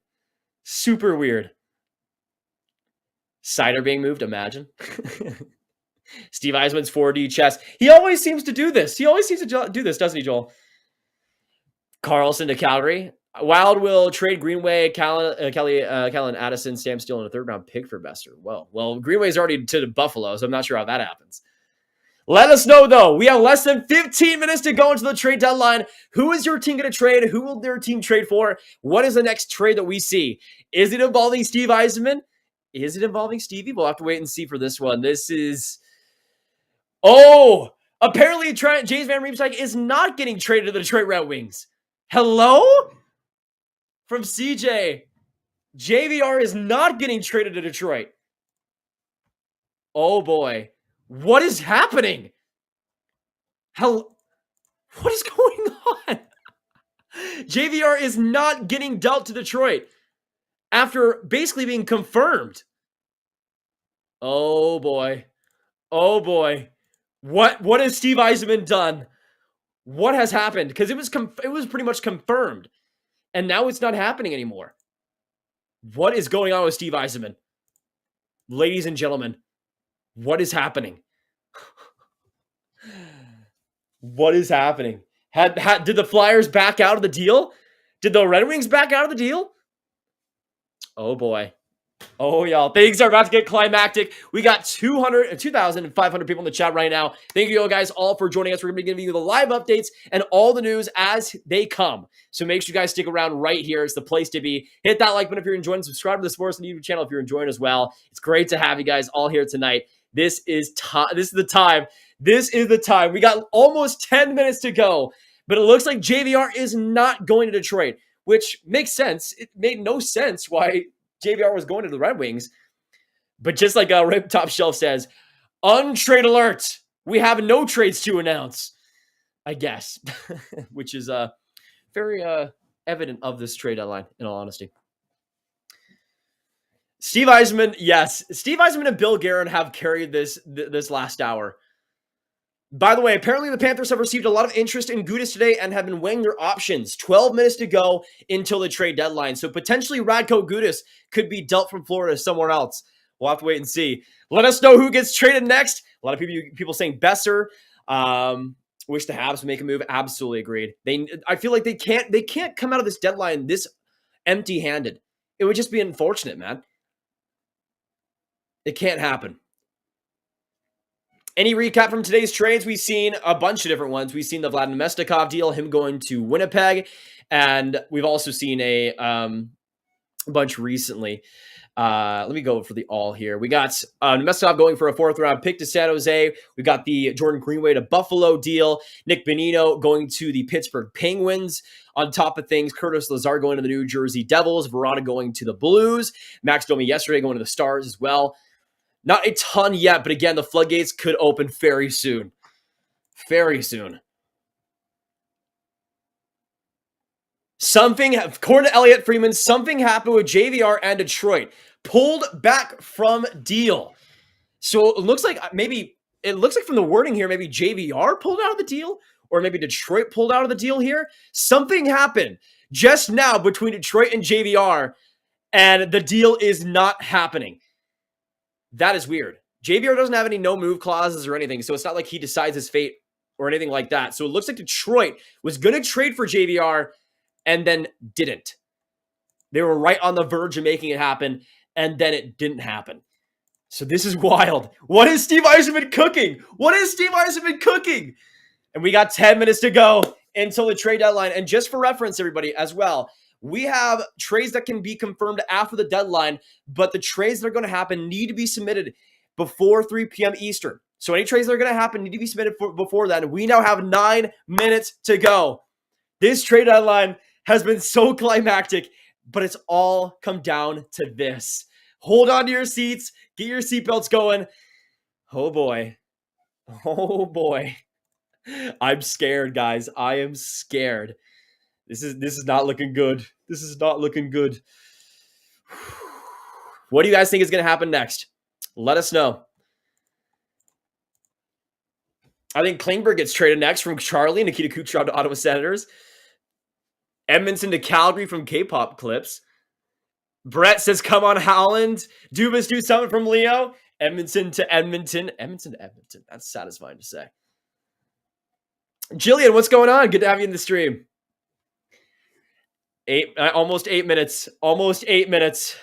S1: Super weird. Seider being moved, imagine. Steve Yzerman's 4D chess. He always seems to do this. Doesn't he, Joel? Carlson to Calgary. Wild will trade Greenway, Kelly, Addison, Sam Steele, and a third-round pick for Besser. Well, Greenway's already to Buffalo, so I'm not sure how that happens. Let us know, though. We have less than 15 minutes to go into the trade deadline. Who is your team going to trade? Who will their team trade for? What is the next trade that we see? Is it involving Steve Yzerman? Is it involving Stevie? We'll have to wait and see for this one. This is... Oh! Apparently, James Van Riemsdyk is not getting traded to the Detroit Red Wings. Hello? From CJ. JVR is not getting traded to Detroit. Oh, boy. What is happening? What is going on? JVR is not getting dealt to Detroit after basically being confirmed. Oh boy. What has Steve Yzerman done? What has happened? Because it was pretty much confirmed, and now it's not happening anymore. What is going on with Steve Yzerman? Ladies and gentlemen, what is happening? What is happening? Did the Flyers back out of the deal? Did the Red Wings back out of the deal? Oh boy. Oh, y'all. Things are about to get climactic. We got 2,500 people in the chat right now. Thank you guys all for joining us. We're going to be giving you the live updates and all the news as they come. So make sure you guys stick around right here. It's the place to be. Hit that like button if you're enjoying. Subscribe to the Sportsnet YouTube channel if you're enjoying as well. It's great to have you guys all here tonight. This is the time. We got almost 10 minutes to go, but it looks like JVR is not going to Detroit, which makes sense. It made no sense why JVR was going to the Red Wings. But just like Rip Top Shelf says, untrade alert. We have no trades to announce, I guess, which is very evident of this trade deadline, in all honesty. Steve Yzerman, yes. Steve Yzerman and Bill Guerin have carried this last hour. By the way, apparently the Panthers have received a lot of interest in Gudas today and have been weighing their options. 12 minutes to go until the trade deadline. So potentially Radko Gudas could be dealt from Florida somewhere else. We'll have to wait and see. Let us know who gets traded next. A lot of people saying Besser. Wish the Habs would make a move. Absolutely agreed. I feel like they can't come out of this deadline this empty-handed. It would just be unfortunate, man. It can't happen. Any recap from today's trades? We've seen a bunch of different ones. We've seen the Vlad Nemestikov deal, him going to Winnipeg, and we've also seen a bunch recently. Let me go for the all here. We got Nemestikov going for a 4th-round pick to San Jose. We got the Jordan Greenway to Buffalo deal. Nick Bonino going to the Pittsburgh Penguins. On top of things, Curtis Lazar going to the New Jersey Devils. Verona going to the Blues. Max Domi yesterday going to the Stars as well. Not a ton yet, but again, the floodgates could open very soon. Very soon. According to Elliot Freeman, something happened with JVR and Detroit. Pulled back from deal. So it looks like from the wording here, maybe JVR pulled out of the deal, or maybe Detroit pulled out of the deal here. Something happened just now between Detroit and JVR, and the deal is not happening. That is weird. JVR doesn't have any no-move clauses or anything, so it's not like he decides his fate or anything like that. So it looks like Detroit was going to trade for JVR and then didn't. They were right on the verge of making it happen, and then it didn't happen. So this is wild. What is Steve Yzerman cooking? What is Steve Yzerman cooking? And we got 10 minutes to go until the trade deadline. And just for reference, everybody, as well, we have trades that can be confirmed after the deadline, but the trades that are going to happen need to be submitted before 3 p.m. Eastern. So any trades that are going to happen need to be submitted before that. We now have 9 minutes to go. This trade deadline has been so climactic, but it's all come down to this. Hold on to your seats. Get your seatbelts going. Oh, boy. Oh, boy. I'm scared, guys. I am scared. This is not looking good. This is not looking good. What do you guys think is going to happen next? Let us know. I think Klingberg gets traded next from Charlie. Nikita Kucherov to Ottawa Senators. Edmonton to Calgary from K-pop clips. Brett says, come on, Howland. Dubas do something from Leo. Edmonton to Edmonton. Edmonton to Edmonton. That's satisfying to say. Jillian, what's going on? Good to have you in the stream. Almost 8 minutes. Almost 8 minutes.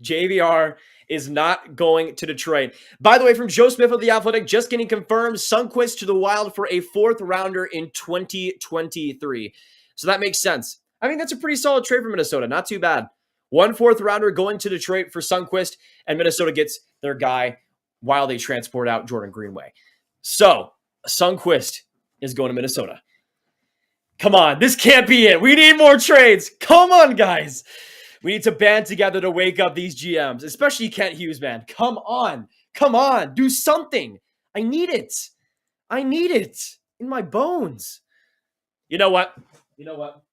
S1: JVR is not going to Detroit. By the way, from Joe Smith of The Athletic, just getting confirmed, Sunquist to the Wild for a 4th rounder in 2023. So that makes sense. I mean, that's a pretty solid trade for Minnesota. Not too bad. 1 4th rounder going to Detroit for Sunquist, and Minnesota gets their guy while they transport out Jordan Greenway. So, Sunquist is going to Minnesota. Come on, this can't be it. We need more trades. Come on, guys. We need to band together to wake up these GMs, especially Kent Hughes, man. Come on. Come on. Do something. I need it. I need it in my bones. You know what? You know what?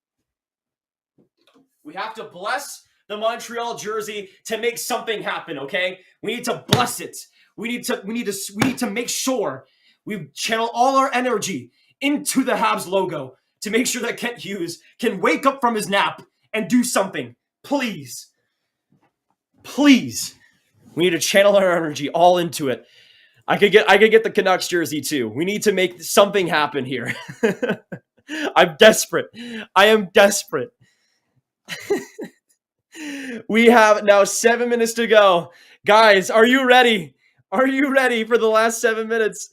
S1: We have to bless the Montreal jersey to make something happen, okay? We need to bless it. We need to make sure we channel all our energy into the Habs logo to make sure that Kent Hughes can wake up from his nap and do something. Please. Please. We need to channel our energy all into it. I could get the Canucks jersey too. We need to make something happen here. I'm desperate. I am desperate. We have now 7 minutes to go. Guys, are you ready? Are you ready for the last 7 minutes?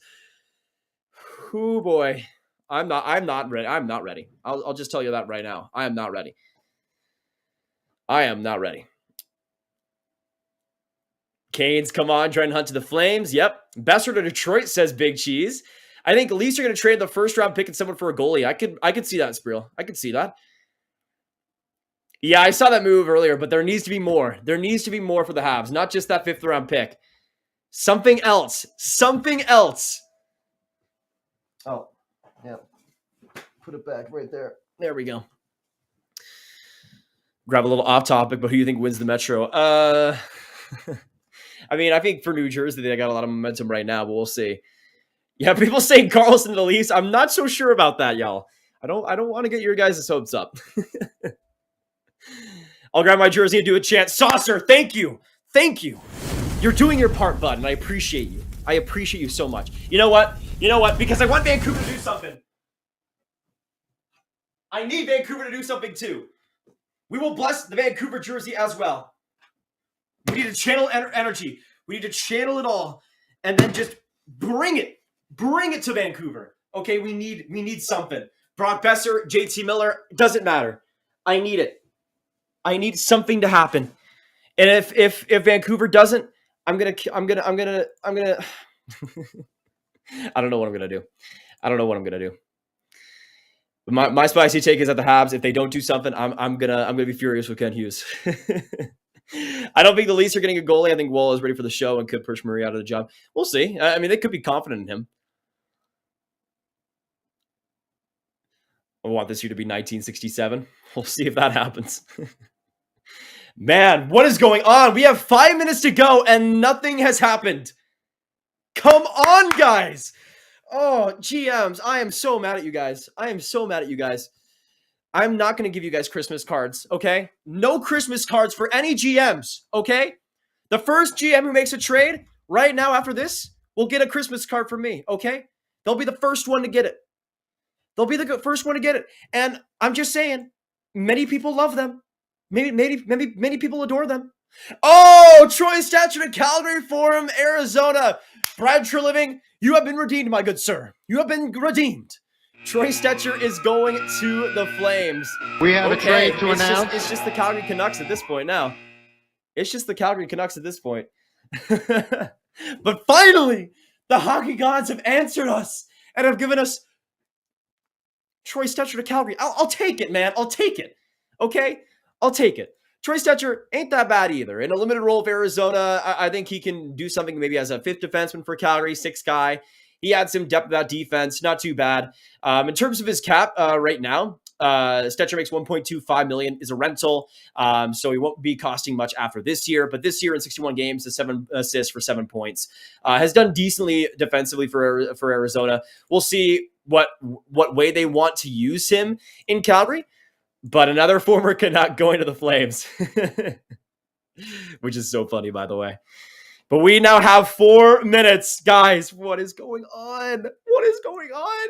S1: Oh boy. I'm not ready. I'm not ready. I'll just tell you that right now. I am not ready. I am not ready. Canes, come on, trying to hunt to the Flames. Yep. Besser to Detroit, says Big Cheese. I think at least you're going to trade the first round pick and someone for a goalie. I could see that, Spriel. I could see that. Yeah, I saw that move earlier, but there needs to be more. There needs to be more for the Habs, not just that 5th round pick. Something else. Something else. Oh, yeah. Put it back right there. There we go. Grab a little off topic, but who do you think wins the Metro? I mean, I think for New Jersey, they got a lot of momentum right now, but we'll see. Yeah, people saying Carlson to the Leafs. I'm not so sure about that, y'all. I don't want to get your guys' hopes up. I'll grab my jersey and do a chant. Saucer, thank you. Thank you. You're doing your part, bud, and I appreciate you. I appreciate you so much. You know what? You know what? Because I want Vancouver to do something. I need Vancouver to do something too. We will bless the Vancouver jersey as well. We need to channel energy. We need to channel it all and then just bring it. Bring it to Vancouver. Okay, we need something. Brock Besser, JT Miller, doesn't matter. I need it. I need something to happen. And if Vancouver doesn't, I'm gonna I don't know what I'm gonna do. I don't know what I'm gonna do. But my spicy take is that the Habs, if they don't do something, I'm gonna be furious with Ken Hughes. I don't think the Leafs are getting a goalie. I think Wall is ready for the show and could push Murray out of the job. We'll see. I mean, they could be confident in him. I want this year to be 1967. We'll see if that happens. Man, what is going on? We have 5 minutes to go and nothing has happened. Come on, guys. Oh, GMs, I am so mad at you guys. I am so mad at you guys. I'm not going to give you guys Christmas cards, okay? No Christmas cards for any GMs, okay? The first GM who makes a trade right now after this will get a Christmas card from me, okay? They'll be the first one to get it. They'll be the first one to get it. And I'm just saying, many people love them. Maybe many people adore them. Oh, Troy Stetcher to Calgary from Arizona. Brad Treliving, you have been redeemed, my good sir. You have been redeemed. Troy Stetcher is going to the Flames.
S2: We have a trade to announce.
S1: It's just the Calgary Canucks at this point now. It's just the Calgary Canucks at this point. But finally, the hockey gods have answered us and have given us Troy Stetcher to Calgary. I'll take it, man. I'll take it. Okay? I'll take it. Troy Stetcher ain't that bad either. In a limited role of Arizona, I think he can do something maybe as a fifth defenseman for Calgary, sixth guy. He had some depth of that defense. Not too bad. In terms of his cap right now, Stetcher makes $1.25 million, is a rental, so he won't be costing much after this year. But this year in 61 games, has 7 assists for 7 points. Has done decently defensively for Arizona. We'll see what way they want to use him in Calgary. But another former Canuck going to the Flames, which is so funny, by the way. But we now have 4 minutes. Guys, what is going on? What is going on?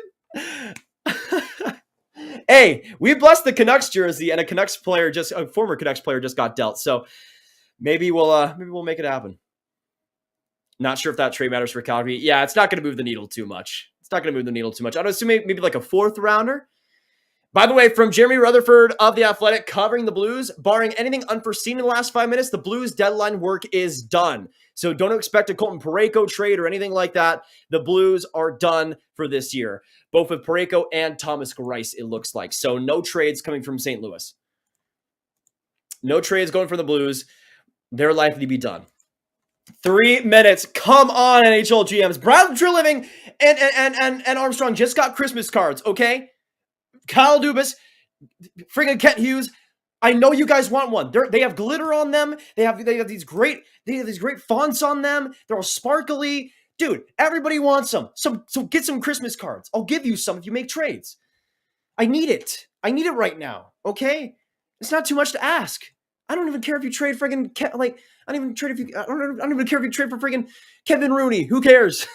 S1: Hey, we blessed the Canucks jersey, and a former Canucks player just got dealt. So maybe we'll make it happen. Not sure if that trade matters for Calgary. Yeah, it's not going to move the needle too much. I'd assume maybe like a 4th rounder. By the way, from Jeremy Rutherford of The Athletic covering the Blues, barring anything unforeseen in the last 5 minutes, the Blues deadline work is done. So don't expect a Colton Parayko trade or anything like that. The Blues are done for this year, both with Parayko and Thomas Greiss, it looks like. So no trades coming from St. Louis. No trades going for the Blues. They're likely to be done. 3 minutes. Come on, NHL GMs. Brad Treliving and Armstrong just got Christmas cards, okay? Kyle Dubas, friggin' Kent Hughes. I know you guys want one. They have glitter on them. They have these great fonts on them. They're all sparkly. Dude, everybody wants them. So get some Christmas cards. I'll give you some if you make trades. I need it. I need it right now. Okay? It's not too much to ask. I don't even care if you trade friggin' I don't even care if you trade for friggin' Kevin Rooney. Who cares?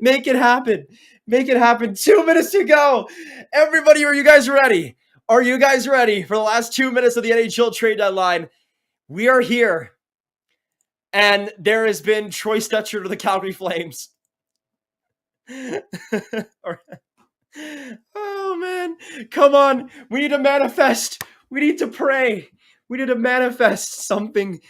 S1: Make it happen. Make it happen. 2 minutes to go. Everybody, are you guys ready? Are you guys ready for the last 2 minutes of the NHL trade deadline? We are here. And there has been Troy Stetcher to the Calgary Flames. Oh, man. Come on. We need to manifest. We need to pray. We need to manifest something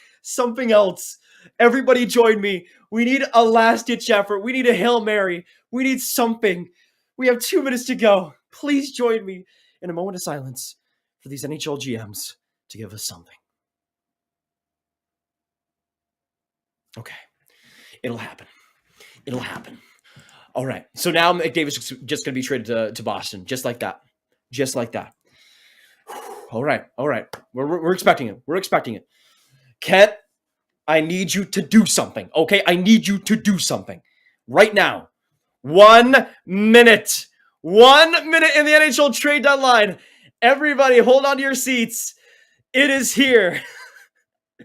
S1: else. Everybody join me. We need a last-ditch effort. We need a Hail Mary. We need something. We have 2 minutes to go. Please join me in a moment of silence for these NHL GMs to give us something. Okay. It'll happen. It'll happen. All right. So now McDavid's just going to be traded to Boston. Just like that. Just like that. All right. All right. We're expecting it. We're expecting it. Kent, I need you to do something. Okay? I need you to do something. Right now. 1 minute. 1 minute in the NHL trade deadline. Everybody, hold on to your seats. It is here.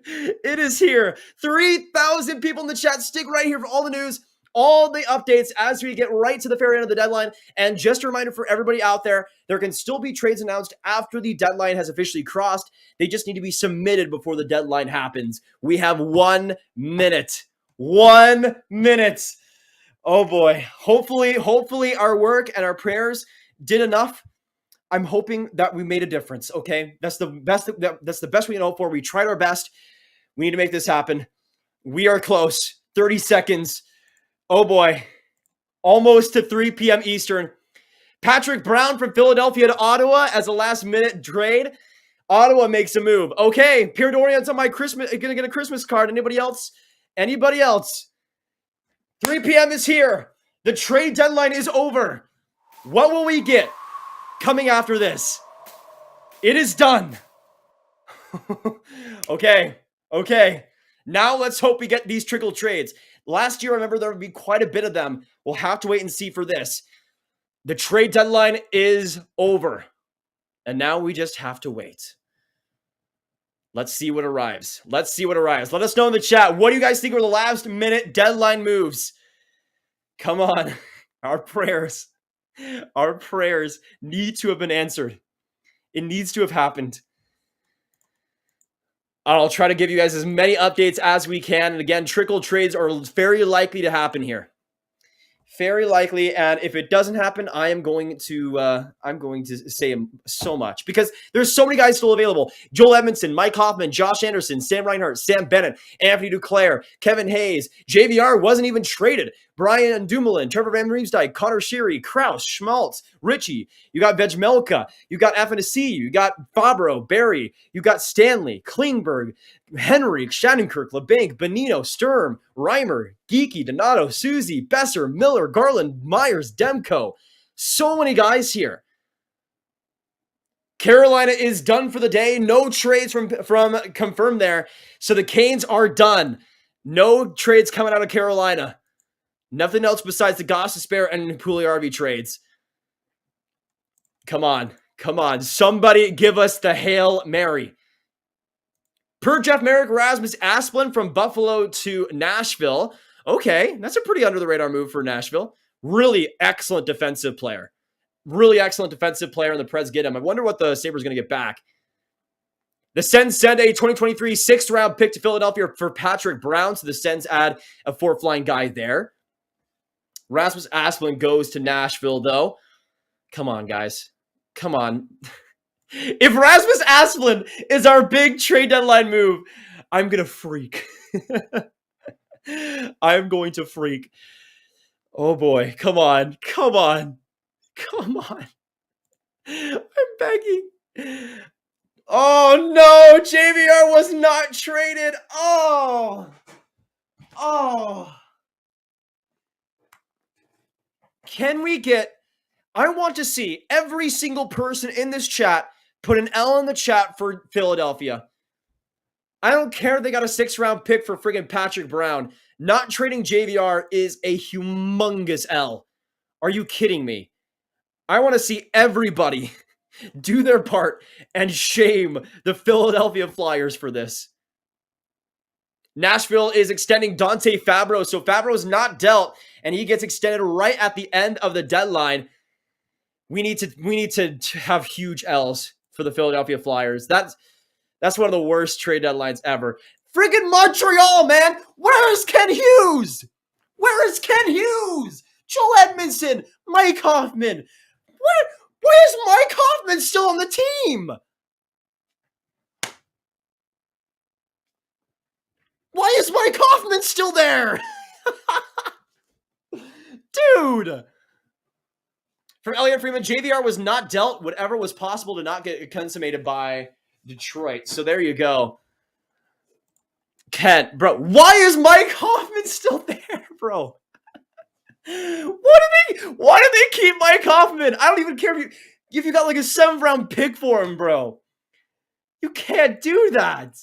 S1: It is here. 3,000 people in the chat. Stick right here for all the news, all the updates as we get right to the very end of the deadline. And just a reminder for everybody out there, there can still be trades announced after the deadline has officially crossed. They just need to be submitted before the deadline happens. We have 1 minute. 1 minute. Oh boy. Hopefully our work and our prayers did enough. I'm hoping that we made a difference, okay? That's the best we can hope for. We tried our best. We need to make this happen. We are close. 30 seconds. Oh boy. Almost to 3 p.m. Eastern. Patrick Brown from Philadelphia to Ottawa as a last-minute trade. Ottawa makes a move. Okay, Pierre Dorian's on my Christmas. Gonna get a Christmas card. Anybody else? Anybody else? 3 p.m. is here. The trade deadline is over. What will we get coming after this? It is done. Okay. Now let's hope we get these trickle trades. Last year, I remember there would be quite a bit of them. We'll have to wait and see for this. The trade deadline is over. And now we just have to wait. Let's see what arrives. Let us know in the chat. What do you guys think were the last minute deadline moves? Come on. Our prayers need to have been answered. It needs to have happened. I'll try to give you guys as many updates as we can. And again, trickle trades are very likely to happen here. Very likely, and if it doesn't happen, I'm going to say so much because there's so many guys still available. Joel Edmondson, Mike Hoffman, Josh Anderson, Sam Reinhart, Sam Bennett, Anthony Duclair, Kevin Hayes, JVR wasn't even traded. Brian Dumoulin, Trevor Van Riemsdyk, Connor Sheary, Kraus, Schmaltz, Richie. You got Vejmelka. You got FNC. You got Fabro, Barry. You got Stanley, Klingberg, Henry, Shattenkirk, LeBanc, Bonino, Sturm, Reimer, Geeky, Donato, Susie, Besser, Miller, Garland, Myers, Demko. So many guys here. Carolina is done for the day. No trades from confirmed there. So the Canes are done. No trades coming out of Carolina. Nothing else besides the Gostisbehere and Puljujarvi trades. Come on. Come on. Somebody give us the Hail Mary. Per Jeff Merrick, Rasmus Asplund from Buffalo to Nashville. Okay, that's a pretty under-the-radar move for Nashville. Really excellent defensive player. Really excellent defensive player, and the Preds get him. I wonder what the Sabres are going to get back. The Sens send a 2023 6th-round pick to Philadelphia for Patrick Brown, so the Sens add a fourth-line guy there. Rasmus Asplund goes to Nashville, though. Come on, guys. Come on. If Rasmus Asplund is our big trade deadline move, I'm going to freak. I'm going to freak. Oh, boy. Come on. Come on. Come on. I'm begging. Oh, no. JVR was not traded. Oh. Can we get... I want to see every single person in this chat put an L in the chat for Philadelphia. I don't care if they got a 6th-round pick for friggin' Patrick Brown. Not trading JVR is a humongous L. Are you kidding me? I want to see everybody do their part and shame the Philadelphia Flyers for this. Nashville is extending Dante Fabro, so Fabro's not dealt, and he gets extended right at the end of the deadline. We need to have huge L's for the Philadelphia Flyers. That's one of the worst trade deadlines ever. Friggin' Montreal, man! Where is Ken Hughes? Where is Ken Hughes? Joel Edmondson, Mike Hoffman. Why is Mike Hoffman still on the team? Why is Mike Hoffman still there? Dude! From Elliot Freeman, JVR was not dealt whatever was possible to not get consummated by Detroit. So there you go. Kent, bro, why is Mike Hoffman still there, bro? Why do they keep Mike Hoffman? I don't even care if you got like a 7th-round pick for him, bro. You can't do that.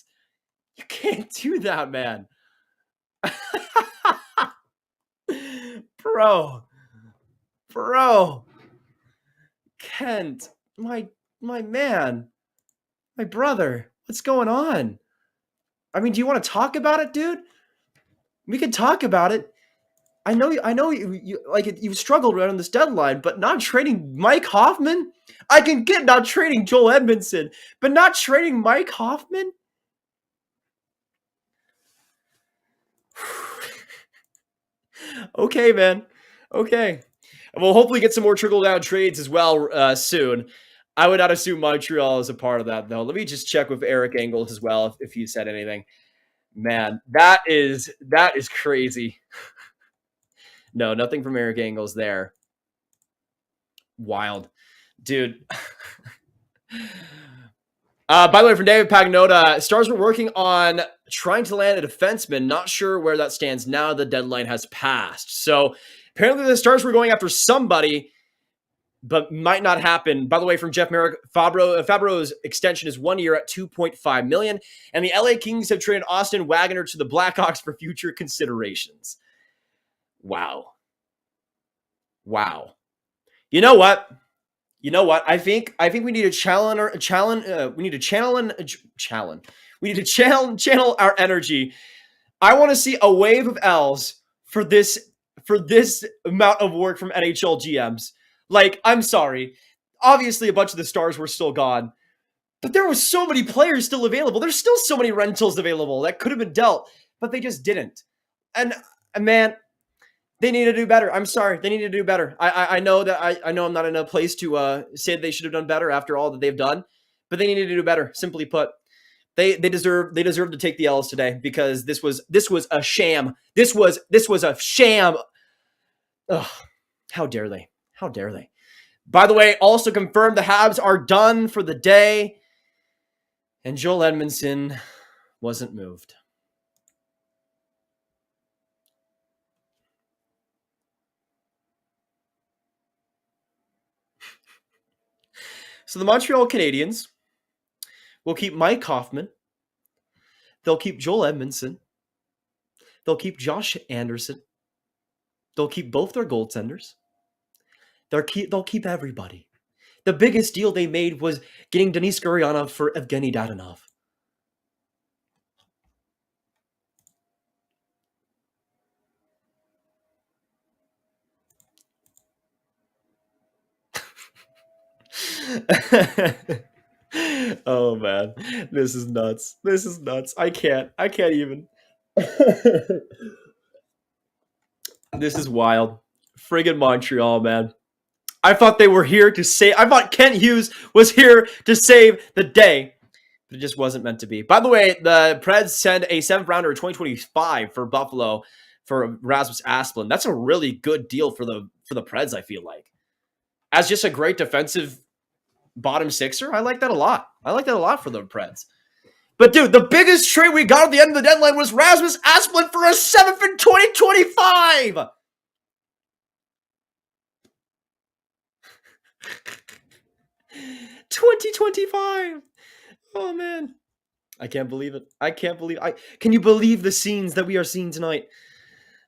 S1: You can't do that, man. Bro. Kent, my man, my brother, what's going on? I mean, do you want to talk about it, dude? We can talk about it. I know you've struggled right on this deadline, but not trading Mike Hoffman? I can get not trading Joel Edmondson, but not trading Mike Hoffman? Okay, man. Okay. We'll hopefully get some more trickle-down trades as well soon. I would not assume Montreal is a part of that, though. Let me just check with Eric Engels as well if he said anything. Man, that is crazy. No, nothing from Eric Engels there. Wild. Dude. By the way, from David Pagnota, Stars were working on trying to land a defenseman. Not sure where that stands now. The deadline has passed. So apparently the Stars were going after somebody, but might not happen. By the way, from Jeff Merrick, Fabro's extension is 1 year at $2.5 million, and the LA Kings have traded Austin Wagner to the Blackhawks for future considerations. Wow. You know what? I think we need to channel our energy. I want to see a wave of L's for this amount of work from NHL GMs. Like, I'm sorry. Obviously, a bunch of the stars were still gone. But there was so many players still available. There's still so many rentals available that could have been dealt, but they just didn't. And man, they need to do better. I'm sorry, they need to do better. I know that I know I'm not in a place to say they should have done better after all that they've done, but they need to do better. Simply put, they deserve to take the L's today because this was a sham. This was a sham. Ugh, how dare they? How dare they? By the way, also confirmed the Habs are done for the day, and Joel Edmondson wasn't moved. So the Montreal Canadiens will keep Mike Hoffman. They'll keep Joel Edmondson. They'll keep Josh Anderson. They'll keep both their goaltenders. They'll keep everybody. The biggest deal they made was getting Denis Gurianov for Evgeny Dadonov. Oh man, this is nuts. This is nuts. I can't even. This is wild. Friggin' Montreal, man. I thought they were here to save. I thought Kent Hughes was here to save the day, but it just wasn't meant to be. By the way, the Preds send a 7th rounder in 2025 for Buffalo for Rasmus Asplund. That's a really good deal for the Preds, I feel like. As just a great defensive bottom sixer, I like that a lot. I like that a lot for the Preds. But dude, the biggest trade we got at the end of the deadline was Rasmus Asplund for a 7th in 2025. $2025. Oh man, I can't believe it. Can you believe the scenes that we are seeing tonight?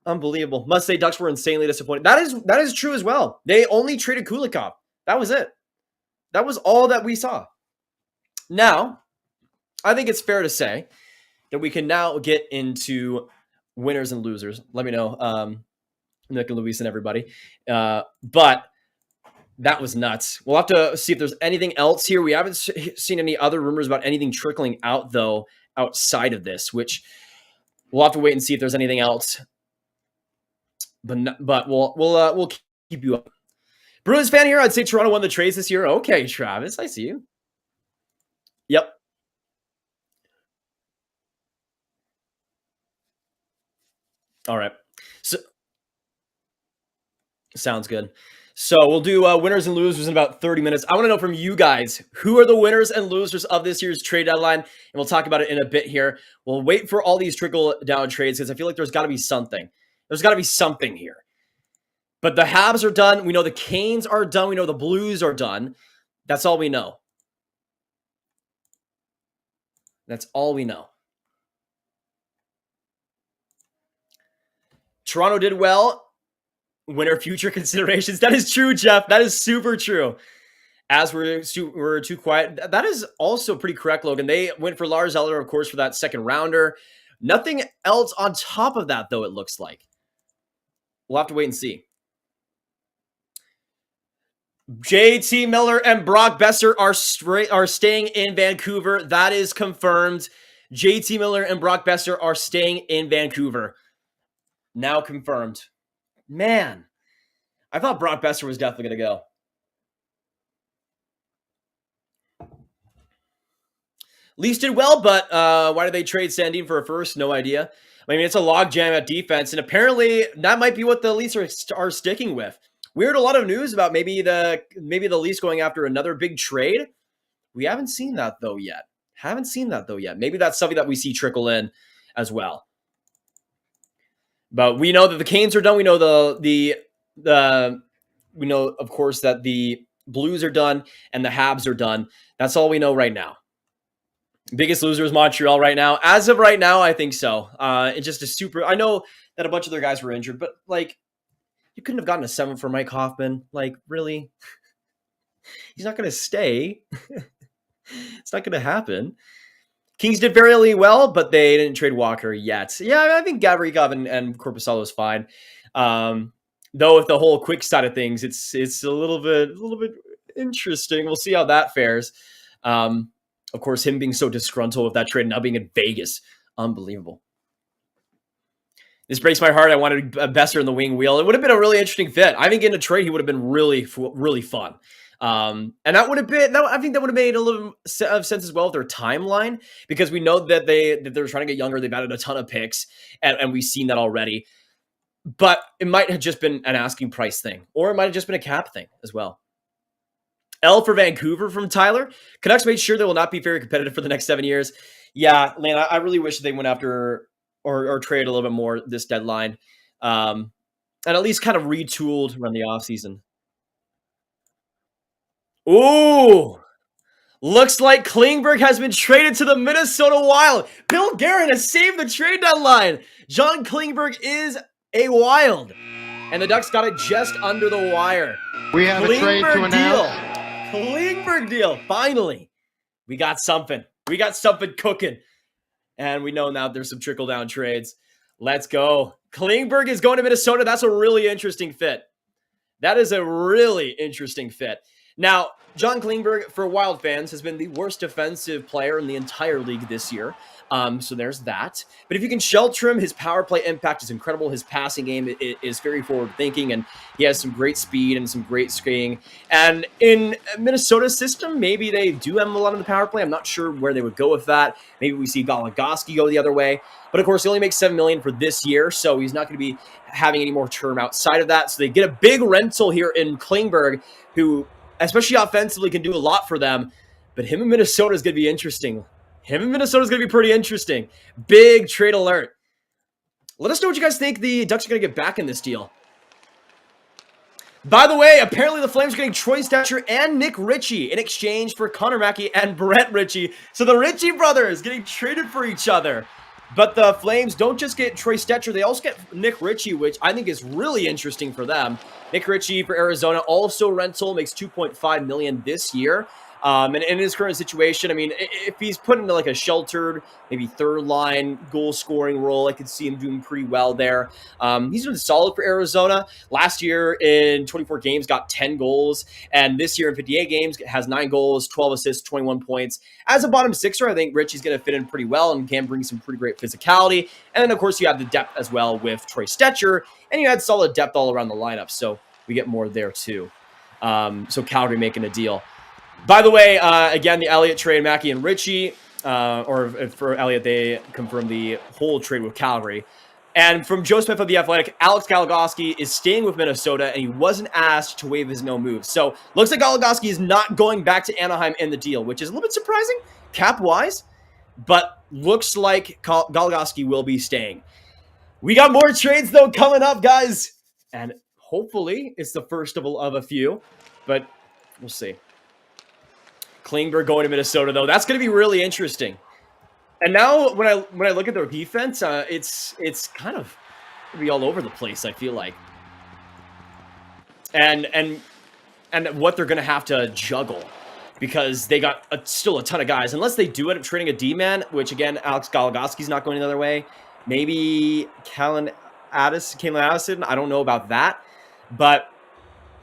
S1: Unbelievable. Must say, Ducks were insanely disappointed. That is true as well. They only traded Kulikoff. That was it. That was all that we saw. Now, I think it's fair to say that we can now get into winners and losers. Let me know, Nick and Luis and everybody. But that was nuts. We'll have to see if there's anything else here. We haven't seen any other rumors about anything trickling out, though, outside of this, which we'll have to wait and see if there's anything else. But we'll keep you up. Bruins fan here. I'd say Toronto won the trades this year. Okay, Travis, I see you. Yep. All right. So sounds good. So we'll do winners and losers in about 30 minutes. I want to know from you guys, who are the winners and losers of this year's trade deadline? And we'll talk about it in a bit here. We'll wait for all these trickle down trades because I feel like there's got to be something. There's got to be something here. But the Habs are done. We know the Canes are done. We know the Blues are done. That's all we know. That's all we know. Toronto did well. Winner future considerations. That is true, Jeff. That is super true. As we're too quiet. That is also pretty correct, Logan. They went for Lars Eller, of course, for that second rounder. Nothing else on top of that, though, it looks like. We'll have to wait and see. JT Miller and Brock Besser are staying in Vancouver. That is confirmed. JT Miller and Brock Besser are staying in Vancouver. Now confirmed. Man, I thought Brock Besser was definitely going to go. Leafs did well, but why did they trade Sandin for a first? No idea. I mean, it's a logjam at defense, and apparently that might be what the Leafs are sticking with. We heard a lot of news about maybe the Leafs going after another big trade. We haven't seen that though yet. Maybe that's something that we see trickle in as well. But we know that the Canes are done. We know we know, of course, that the Blues are done and the Habs are done. That's all we know right now. Biggest loser is Montreal right now. As of right now, I think so. It's just a super. I know that a bunch of their guys were injured, but like, you couldn't have gotten a 7 for Mike Hoffman. Like, really? He's not going to stay. It's not going to happen. Kings did very well, but they didn't trade Walker yet. Yeah, I think Gavrikov and Korpisalo is fine. Though with the whole quick side of things, it's a little bit interesting. We'll see how that fares. Of course, him being so disgruntled with that trade, now being in Vegas. Unbelievable. This breaks my heart. I wanted Besser in the wing wheel. It would have been a really interesting fit. I think in a trade, he would have been really, really fun. And that would have been, I think that would have made a little of sense as well with their timeline, because we know that they're trying to get younger. They've added a ton of picks, and we've seen that already. But it might have just been an asking price thing, or it might have just been a cap thing as well. L for Vancouver from Tyler. Canucks made sure they will not be very competitive for the next 7 years. Yeah, Lane, I really wish they went after or traded a little bit more this deadline, and at least kind of retooled around the offseason. Ooh, looks like Klingberg has been traded to the Minnesota Wild. Bill Guerin has saved the trade deadline. John Klingberg is a Wild, and the Ducks got it just under the wire.
S2: We have a trade to announce.
S1: Klingberg deal. Finally, we got something. We got something cooking. And we know now there's some trickle-down trades. Let's go. Klingberg is going to Minnesota. That's a really interesting fit. That is a really interesting fit. Now, John Klingberg, for Wild fans, has been the worst defensive player in the entire league this year. So there's that. But if you can shelter him, his power play impact is incredible. His passing game is very forward-thinking, and he has some great speed and some great skating. And in Minnesota's system, maybe they do have a lot on the power play. I'm not sure where they would go with that. Maybe we see Goligoski go the other way. But of course, he only makes $7 million for this year, so he's not going to be having any more term outside of that. So they get a big rental here in Klingberg, who, especially offensively, can do a lot for them. But him in Minnesota is going to be interesting. Him in Minnesota is going to be pretty interesting. Big trade alert. Let us know what you guys think the Ducks are going to get back in this deal. By the way, apparently the Flames are getting Troy Stecher and Nick Ritchie in exchange for Connor Mackey and Brett Ritchie. So the Ritchie brothers getting traded for each other. But the Flames don't just get Troy Stecher, they also get Nick Ritchie, which I think is really interesting for them. Nick Ritchie for Arizona, also rental, makes $2.5 million this year. And in his current situation, I mean, if he's put into like a sheltered, maybe third line goal scoring role, I could see him doing pretty well there. He's been solid for Arizona. Last year in 24 games, got 10 goals. And this year in 58 games, has 9 goals, 12 assists, 21 points. As a bottom sixer, I think Richie's going to fit in pretty well and can bring some pretty great physicality. And then, of course, you have the depth as well with Troy Stecher. And you had solid depth all around the lineup. So we get more there too. So Calgary making a deal. By the way, again, the Elliott trade, Mackey and Ritchie, or for Elliott, they confirmed the whole trade with Calgary. And from Joe Smith of The Athletic, Alex Goligoski is staying with Minnesota, and he wasn't asked to waive his no move. So looks like Goligoski is not going back to Anaheim in the deal, which is a little bit surprising, cap-wise, but looks like Goligoski will be staying. We got more trades, though, coming up, guys. And hopefully it's the first of a few, but we'll see. Klingberg going to Minnesota, though. That's going to be really interesting. And now when I look at their defense, it's kind of going to be all over the place, I feel like. And what they're going to have to juggle, because they got still a ton of guys. Unless they do end up trading a D-man, which, again, Alex Goligoski's not going the other way. Maybe Calen Addison, I don't know about that. But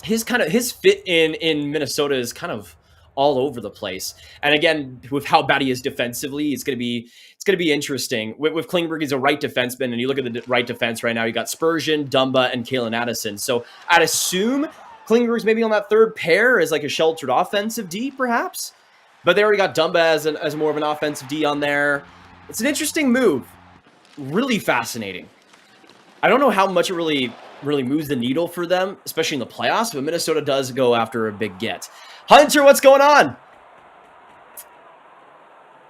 S1: his fit in Minnesota is kind of all over the place. And again, with how bad he is defensively, it's going to be interesting. With Klingberg, he's a right defenseman, and you look at the right defense right now, you got Spurgeon, Dumba, and Calen Addison. So I'd assume Klingberg's maybe on that third pair as like a sheltered offensive D, perhaps. But they already got Dumba as more of an offensive D on there. It's an interesting move. Really fascinating. I don't know how much it really moves the needle for them, especially in the playoffs, but Minnesota does go after a big get. Hunter, what's going on?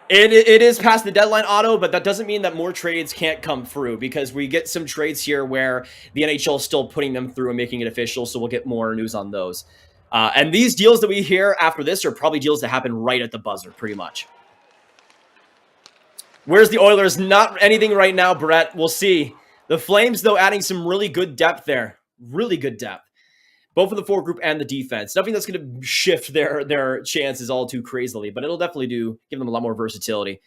S1: It is past the deadline, Otto, but that doesn't mean that more trades can't come through, because we get some trades here where the NHL is still putting them through and making it official, so we'll get more news on those. And these deals that we hear after this are probably deals that happen right at the buzzer, pretty much. Where's the Oilers? Not anything right now, Brett. We'll see. The Flames, though, adding some really good depth there. Really good depth. Both for the forward group and the defense. Nothing that's going to shift their chances all too crazily, but it'll definitely give them a lot more versatility.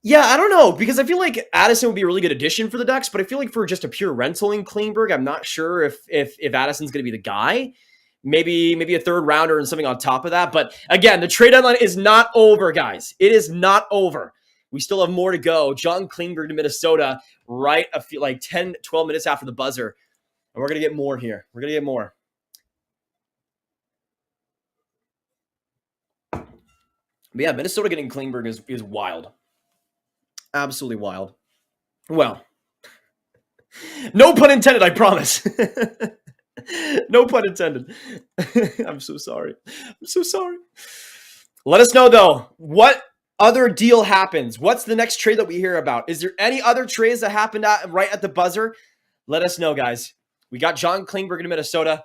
S1: Yeah, I don't know, because I feel like Addison would be a really good addition for the Ducks, but I feel like for just a pure rental in Klingberg, I'm not sure if Addison's going to be the guy. maybe a third rounder and something on top of that. But again, the trade deadline is not over, guys. It is not over. We still have more to go. John Klingberg to Minnesota, right like 10, 12 minutes after the buzzer. And we're going to get more here. We're going to get more. But yeah, Minnesota getting Klingberg is wild. Absolutely wild. Well, no pun intended, I promise. No pun intended. I'm so sorry. I'm so sorry. Let us know, though, what other deal happens. What's the next trade that we hear about? Is there any other trades that happened right at the buzzer? Let us know, guys. We got John Klingberg in Minnesota.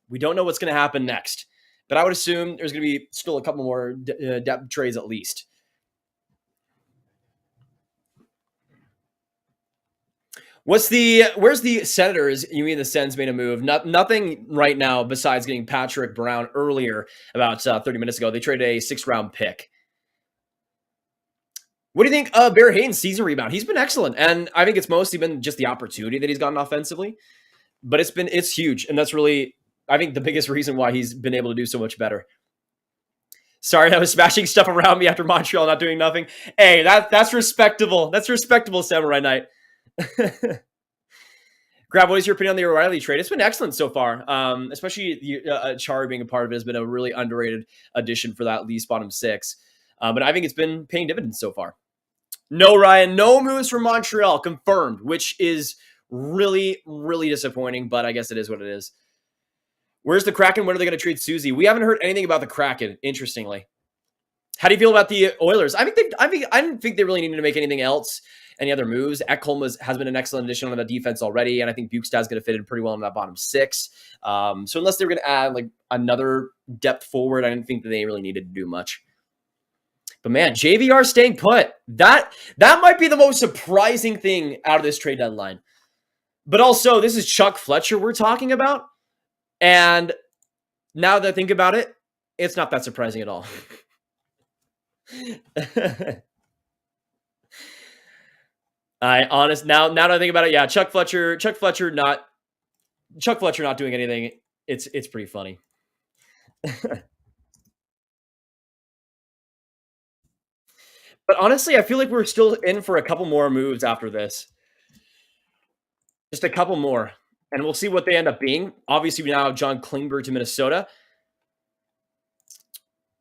S1: We don't know what's going to happen next. But I would assume there's going to be still a couple more depth trades at least. Where's the Senators? You mean the Sens made a move? Nothing right now besides getting Patrick Brown earlier, about 30 minutes ago. They traded a 6th-round pick. What do you think of Barry Hayton's season rebound? He's been excellent, and I think it's mostly been just the opportunity that he's gotten offensively. But it's huge, and that's really, I think, the biggest reason why he's been able to do so much better. Sorry, I was smashing stuff around me after Montreal not doing nothing. Hey, that's respectable. That's respectable, Samurai Knight. Grav, what is your opinion on the O'Reilly trade? It's been excellent so far, especially Chari being a part of it has been a really underrated addition for that Leafs bottom 6. But I think it's been paying dividends so far. No, Ryan, no moves from Montreal confirmed, which is really, really disappointing, but I guess it is what it is. Where's the Kraken? When are they going to trade Susie? We haven't heard anything about the Kraken, interestingly. How do you feel about the Oilers? I didn't think they really needed to make anything else. Any other moves? Ekholm has been an excellent addition on the defense already, and I think Bukestad's going to fit in pretty well in that bottom 6. So unless they were going to add like another depth forward, I didn't think that they really needed to do much. But man, JVR staying put. That might be the most surprising thing out of this trade deadline. But also, this is Chuck Fletcher we're talking about, and now that I think about it, it's not that surprising at all. Now that I think about it, yeah, Chuck Fletcher not doing anything. It's pretty funny. But honestly, I feel like we're still in for a couple more moves after this. Just a couple more, and we'll see what they end up being. Obviously, we now have John Klingberg to Minnesota.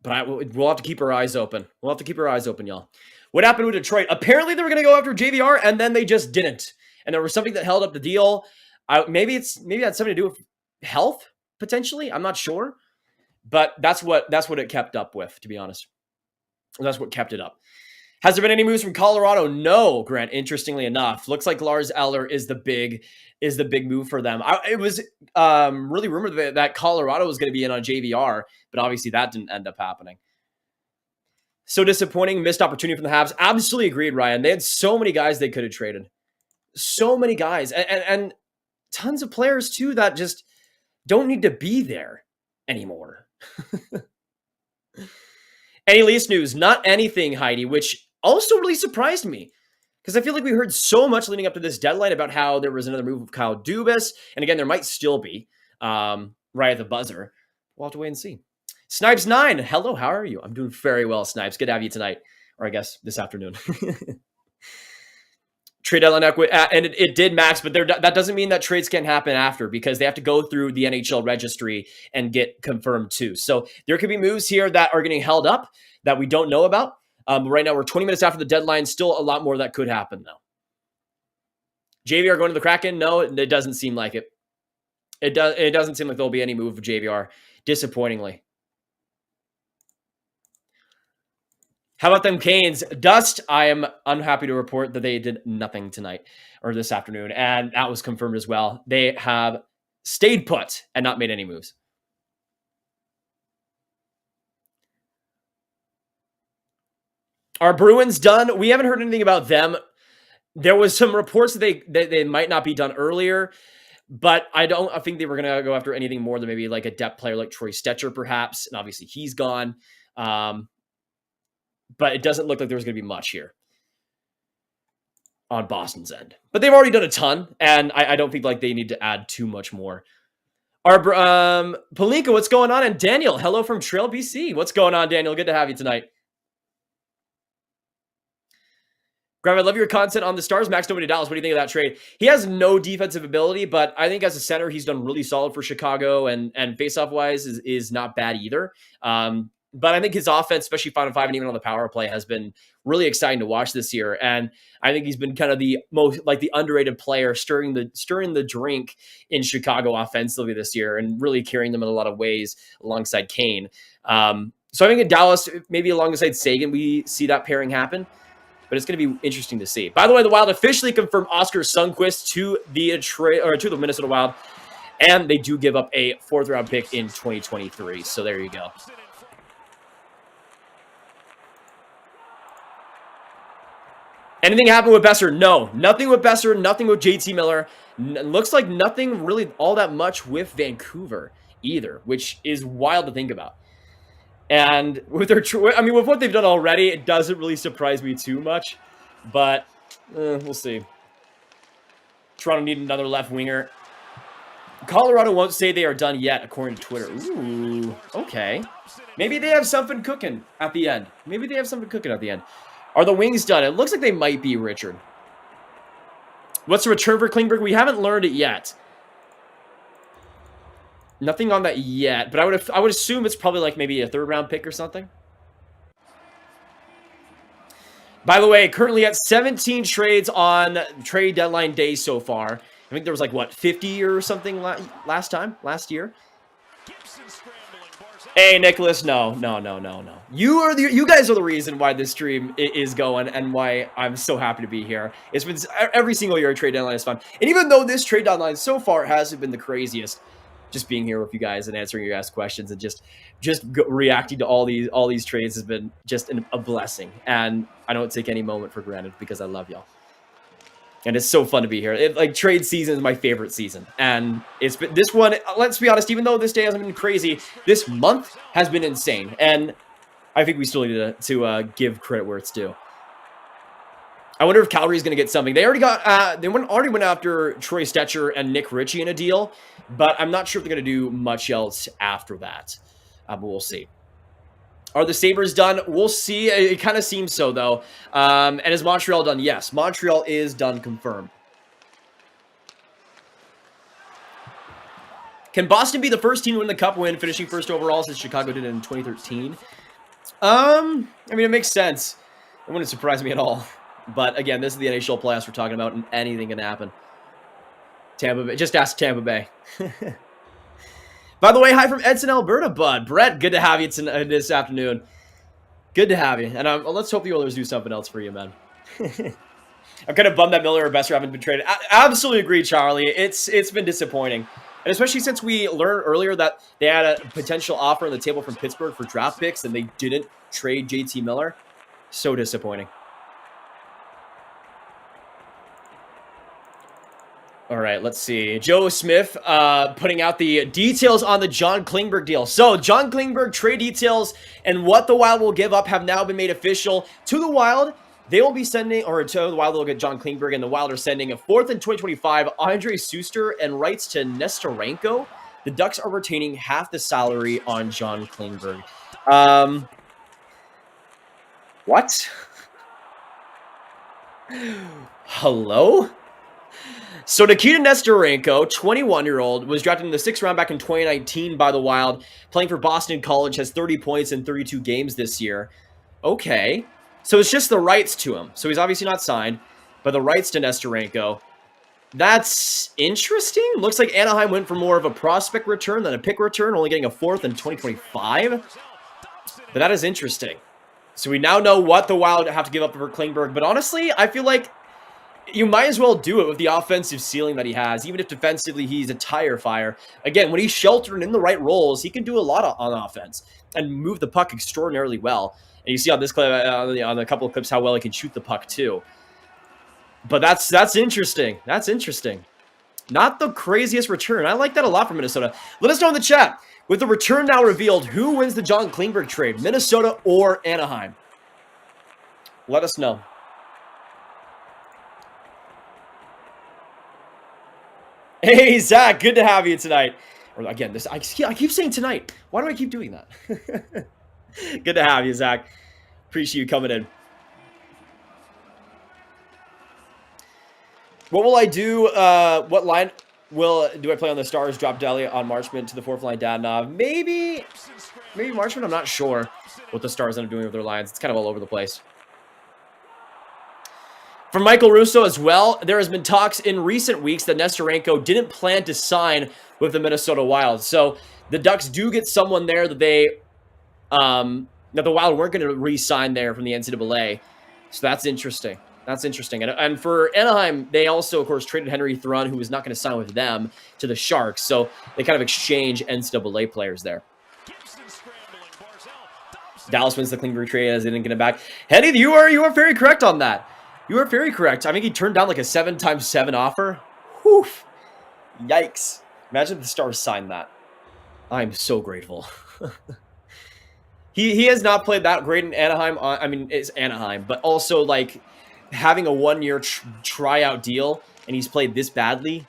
S1: But we'll have to keep our eyes open. We'll have to keep our eyes open, y'all. What happened with Detroit? Apparently, they were going to go after JVR, and then they just didn't. And there was something that held up the deal. Maybe it had something to do with health, potentially. I'm not sure. But that's what it kept up with, to be honest. That's what kept it up. Has there been any moves from Colorado? No, Grant. Interestingly enough, looks like Lars Eller is the big move for them. It was really rumored that Colorado was going to be in on JVR, but obviously that didn't end up happening. So disappointing, missed opportunity from the Habs. Absolutely agreed, Ryan. They had so many guys they could have traded. So many guys. And tons of players, too, that just don't need to be there anymore. Any Leafs news? Not anything, Heidi, which also really surprised me. Because I feel like we heard so much leading up to this deadline about how there was another move of Kyle Dubas. And again, there might still be right at the buzzer. We'll have to wait and see. Snipes9, hello, how are you? I'm doing very well, Snipes. Good to have you tonight. Or I guess this afternoon. Trade deadline equity, and it did max, but that doesn't mean that trades can't happen after, because they have to go through the NHL registry and get confirmed too. So there could be moves here that are getting held up that we don't know about. Right now, we're 20 minutes after the deadline. Still a lot more that could happen, though. JVR going to the Kraken? No, it doesn't seem like it. It doesn't seem like there'll be any move of JVR, disappointingly. How about them Canes? Dust, I am unhappy to report that they did nothing tonight or this afternoon, and that was confirmed as well. They have stayed put and not made any moves. Are Bruins done? We haven't heard anything about them. There was some reports that they might not be done earlier, but I think they were going to go after anything more than maybe like a depth player like Troy Stecher, perhaps, and obviously he's gone. But it doesn't look like there's going to be much here on Boston's end. But they've already done a ton, and I don't think like they need to add too much more. Palika, what's going on? And Daniel, hello from Trail BC. What's going on, Daniel? Good to have you tonight. Grav, I love your content on the Stars. Max Domi to Dallas. What do you think of that trade? He has no defensive ability, but I think as a center, he's done really solid for Chicago, and faceoff wise is not bad either. But I think his offense, especially 5 on 5 and even on the power play, has been really exciting to watch this year. And I think he's been kind of the most the underrated player, stirring the drink in Chicago offensively this year, and really carrying them in a lot of ways alongside Kane. So I think in Dallas, maybe alongside Sagan, we see that pairing happen. But it's going to be interesting to see. By the way, the Wild officially confirmed Oscar Sunquist to the Minnesota Wild, and they do give up a 4th-round pick in 2023. So there you go. Anything happened with Besser? No, nothing with Besser. Nothing with JT Miller. Looks like nothing really all that much with Vancouver either, which is wild to think about. And with with what they've done already, it doesn't really surprise me too much. But we'll see. Toronto need another left winger. Colorado won't say they are done yet, according to Twitter. Ooh, okay. Maybe they have something cooking at the end. Are the Wings done? It looks like they might be, Richard. What's the return for Klingberg? We haven't learned it yet. Nothing on that yet, but I would assume it's probably like maybe a 3rd-round pick or something. By the way, currently at 17 trades on trade deadline day so far. I think there was like, what, 50 or something last year? Hey, Nicholas, no. You guys are the reason why this stream is going and why I'm so happy to be here. It's been every single year trade deadline is fun. And even though this trade deadline so far hasn't been the craziest, just being here with you guys and answering your guys' questions and just reacting to all these trades has been just a blessing. And I don't take any moment for granted because I love y'all. And it's so fun to be here. Trade season is my favorite season. And it's been this one, let's be honest, even though this day hasn't been crazy, this month has been insane. And I think we still need to give credit where it's due. I wonder if Calgary's going to get something. They already went after Troy Stetcher and Nick Ritchie in a deal, but I'm not sure if they're going to do much else after that. But we'll see. Are the Sabres done? We'll see. It kind of seems so, though. And is Montreal done? Yes, Montreal is done, confirmed. Can Boston be the first team to win the Cup win, finishing first overall since Chicago did it in 2013? I mean, it makes sense. It wouldn't surprise me at all. But again, this is the NHL playoffs we're talking about, and anything can happen. Tampa Bay. Just ask Tampa Bay. By the way, hi from Edson, Alberta, bud. Brett, good to have you this afternoon. Good to have you. And let's hope the Oilers do something else for you, man. I'm kind of bummed that Miller or Besser haven't been traded. I absolutely agree, Charlie. It's been disappointing. And especially since we learned earlier that they had a potential offer on the table from Pittsburgh for draft picks, and they didn't trade JT Miller. So disappointing. All right, let's see. Joe Smith putting out the details on the John Klingberg deal. So, John Klingberg trade details and what the Wild will give up have now been made official. To the Wild, they will be sending, or to the Wild, they'll get John Klingberg, and the Wild are sending a 4th in 2025, Andre Suster, and rights to Nestorenko. The Ducks are retaining half the salary on John Klingberg. What? Hello? So Nikita Nestorenko, 21-year-old, was drafted in the 6th round back in 2019 by the Wild, playing for Boston College, has 30 points in 32 games this year. Okay. So it's just the rights to him. So he's obviously not signed, but the rights to Nestorenko. That's interesting. Looks like Anaheim went for more of a prospect return than a pick return, only getting a 4th in 2025. But that is interesting. So we now know what the Wild have to give up for Klingberg. But honestly, I feel like you might as well do it with the offensive ceiling that he has, even if defensively he's a tire fire. Again, when he's sheltered in the right roles, he can do a lot on offense and move the puck extraordinarily well. And you see on this clip, on a couple of clips, how well he can shoot the puck too. But that's interesting. That's interesting. Not the craziest return. I like that a lot from Minnesota. Let us know in the chat. With the return now revealed, who wins the John Klingberg trade, Minnesota or Anaheim? Let us know. Hey, Zach, good to have you tonight. Or again, this I keep saying tonight. Why do I keep doing that? Good to have you, Zach. Appreciate you coming in. What will I do? What line do I play on the Stars? Drop Dahlia on Marchment to the fourth line, Dadonov. Maybe Marchment. I'm not sure what the Stars end up doing with their lines. It's kind of all over the place. From Michael Russo as well, there has been talks in recent weeks that Nestorenko didn't plan to sign with the Minnesota Wild. So the Ducks do get someone there that they, that the Wild weren't going to re-sign there from the NCAA. So that's interesting. That's interesting. And for Anaheim, they also, of course, traded Henry Thrun, who was not going to sign with them, to the Sharks. So they kind of exchange NCAA players there. Dallas wins the Klingberg trade as they didn't get him back. Henny, you are very correct on that. You are very correct. I think he turned down like a 7x7 offer. Whew. Yikes. Imagine if the Stars signed that. I'm so grateful. He has not played that great in Anaheim. I mean, it's Anaheim, but also like having a 1-year tryout deal and he's played this badly.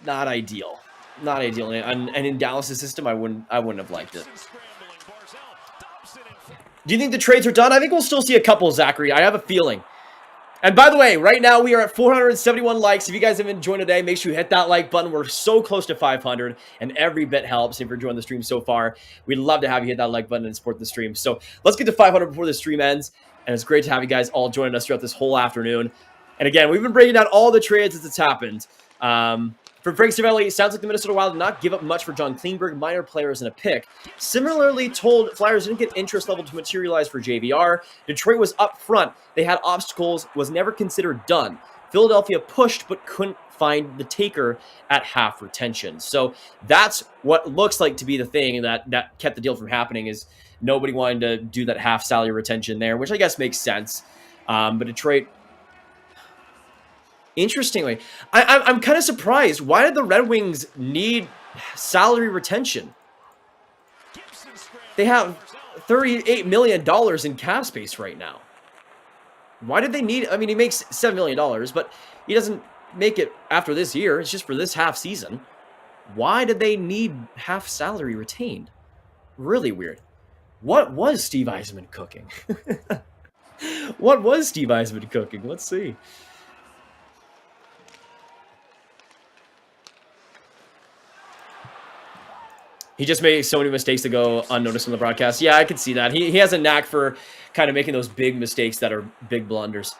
S1: Not ideal. Not ideal. And in Dallas' system, I wouldn't have liked it. Do you think the trades are done? I think we'll still see a couple, Zachary. I have a feeling. And by the way, right now we are at 471 likes. If you guys have enjoyed today, make sure you hit that like button. We're so close to 500, and every bit helps. If you're enjoying the stream so far, we'd love to have you hit that like button and support the stream. So let's get to 500 before the stream ends. And it's great to have you guys all joining us throughout this whole afternoon. And again, we've been breaking down all the trades as it's happened. For Frank Cervelli, it sounds like the Minnesota Wild did not give up much for John Klingberg, minor players, and a pick. Similarly told, Flyers didn't get interest level to materialize for JVR. Detroit was up front. They had obstacles, was never considered done. Philadelphia pushed but couldn't find the taker at half retention. So that's what looks like to be the thing that kept the deal from happening, is nobody wanted to do that half salary retention there, which I guess makes sense. But Detroit... Interestingly, I'm kind of surprised. Why did the Red Wings need salary retention? They have $38 million in cap space right now. Why did they need... I mean, he makes $7 million, but he doesn't make it after this year. It's just for this half season. Why did they need half salary retained? Really weird. What was Steve Yzerman cooking? What was Steve Yzerman cooking? Let's see. He just made so many mistakes to go unnoticed on the broadcast. Yeah, I could see that. He has a knack for kind of making those big mistakes that are big blunders.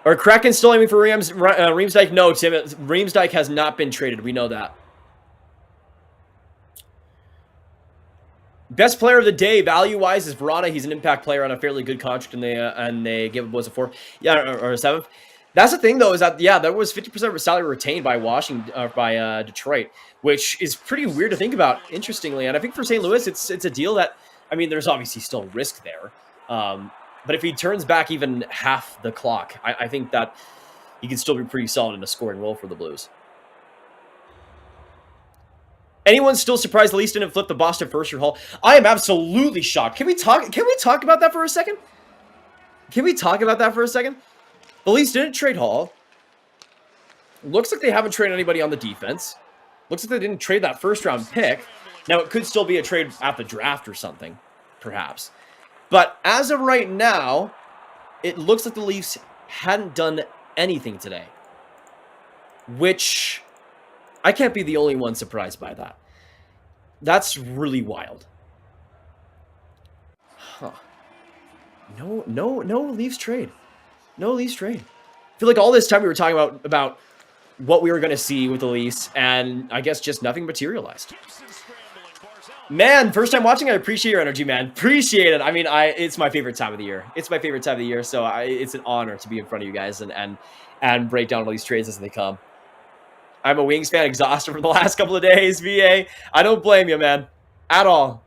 S1: Are Kraken still aiming for Riemsdyk? No, Tim. Riemsdyk has not been traded. We know that. Best player of the day, value-wise, is Verona. He's an impact player on a fairly good contract, and they give him, was a 4, yeah, or a 7th. That's the thing, though, is that, yeah, there was 50% of salary retained by by Detroit, which is pretty weird to think about, interestingly. And I think for St. Louis, it's a deal that, I mean, there's obviously still risk there. But if he turns back even half the clock, I think that he can still be pretty solid in a scoring role for the Blues. Anyone still surprised the Leafs didn't flip the Boston first-year haul? I am absolutely shocked. Can we talk about that for a second? Can we talk about that for a second? The Leafs didn't trade Hall. Looks like they haven't traded anybody on the defense. Looks like they didn't trade that first-round pick. Now, it could still be a trade at the draft or something, perhaps. But as of right now, it looks like the Leafs hadn't done anything today. Which, I can't be the only one surprised by that. That's really wild. Huh. No Leafs trade. No Leafs trade. I feel like all this time we were talking about what we were going to see with the Leafs, and I guess just nothing materialized. Man, first time watching, I appreciate your energy, man. Appreciate it. I mean, it's my favorite time of the year. It's my favorite time of the year, so it's an honor to be in front of you guys and break down all these trades as they come. I'm a Wings fan, exhausted for the last couple of days, VA. I don't blame you, man. At all.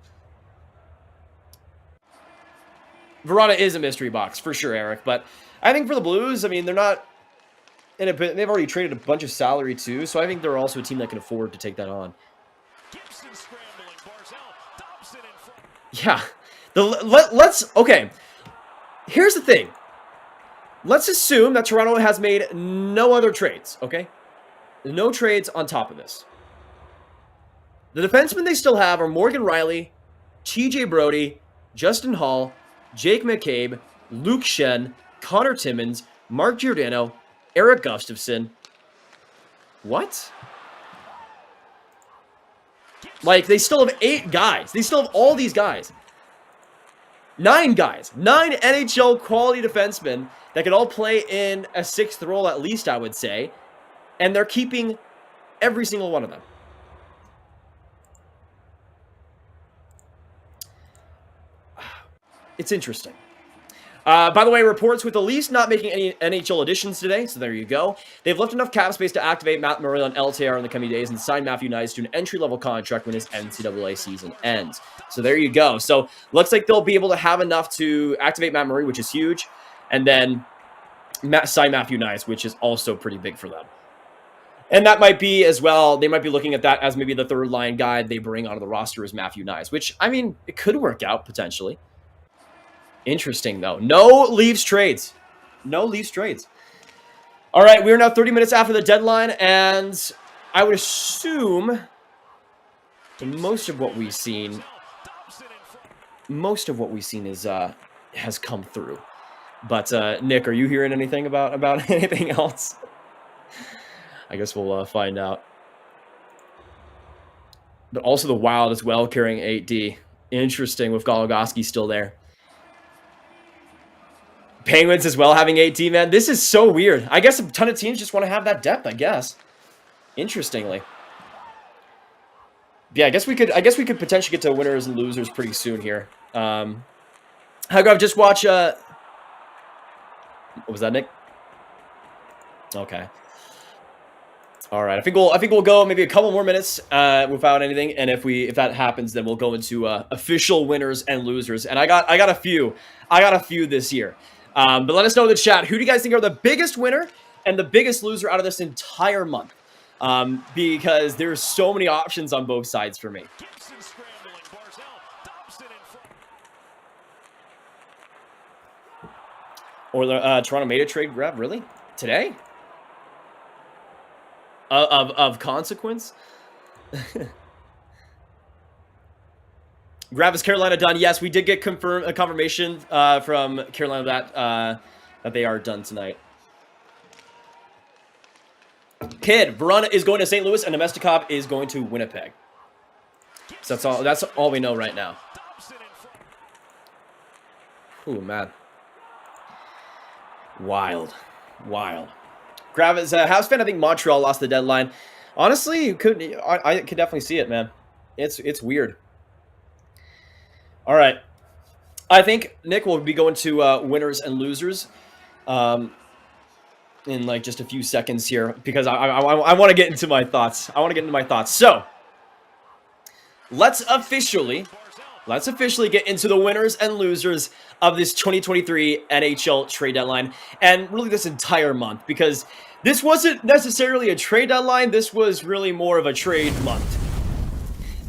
S1: Verona is a mystery box, for sure, Eric, but I think for the Blues, I mean, they're not... they've already traded a bunch of salary, too, so I think they're also a team that can afford to take that on. Yeah. Okay. Here's the thing. Let's assume that Toronto has made no other trades, okay? No trades on top of this. The defensemen they still have are Morgan Rielly, TJ Brody, Justin Hall, Jake McCabe, Luke Shen, Connor Timmins, Mark Giordano, Eric Gustafson. What? Like, they still have 8 guys. They still have all these guys. 9 guys. 9 NHL quality defensemen that can all play in a 6th role at least, I would say. And they're keeping every single one of them. It's interesting. By the way, reports with the Leafs not making any NHL additions today, so there you go. They've left enough cap space to activate Matt Murray on LTR in the coming days and sign Matthew Knies to an entry-level contract when his NCAA season ends. So there you go. So looks like they'll be able to have enough to activate Matt Murray, which is huge, and then sign Matthew Knies, which is also pretty big for them. And that might be as well, they might be looking at that as maybe the third line guy they bring onto the roster is Matthew Knies, which, I mean, it could work out potentially. Interesting, though. No Leafs trades. No Leafs trades. All right, we are now 30 minutes after the deadline, and I would assume most of what we've seen is has come through. But Nick, are you hearing anything about anything else? I guess we'll find out. But also the Wild as well, carrying 8D. Interesting with Goligoski still there. Penguins as well having 8D, man. This is so weird. I guess a ton of teams just want to have that depth, I guess. Interestingly. Yeah, I guess we could potentially get to winners and losers pretty soon here. How Grav, just watch what was that, Nick? Okay. All right. I think we'll go maybe a couple more minutes without anything, and if that happens, then we'll go into official winners and losers. And I got a few this year. But let us know in the chat, who do you guys think are the biggest winner and the biggest loser out of this entire month? Because there's so many options on both sides for me. Or Toronto made a trade grab, really? Today? Of consequence? Grav, is Carolina done? Yes, we did get confirmation from Carolina that they are done tonight. Kid, Verona is going to St. Louis, and Nemestikov is going to Winnipeg. So that's all we know right now. Ooh, man. Wild. Grav is a Habs fan. I think Montreal lost the deadline. Honestly, I could definitely see it, man. It's weird. All right. I think Nick will be going to winners and losers in like just a few seconds here because I want to get into my thoughts. So let's officially get into the winners and losers of this 2023 NHL trade deadline and really this entire month, because this wasn't necessarily a trade deadline. This was really more of a trade month,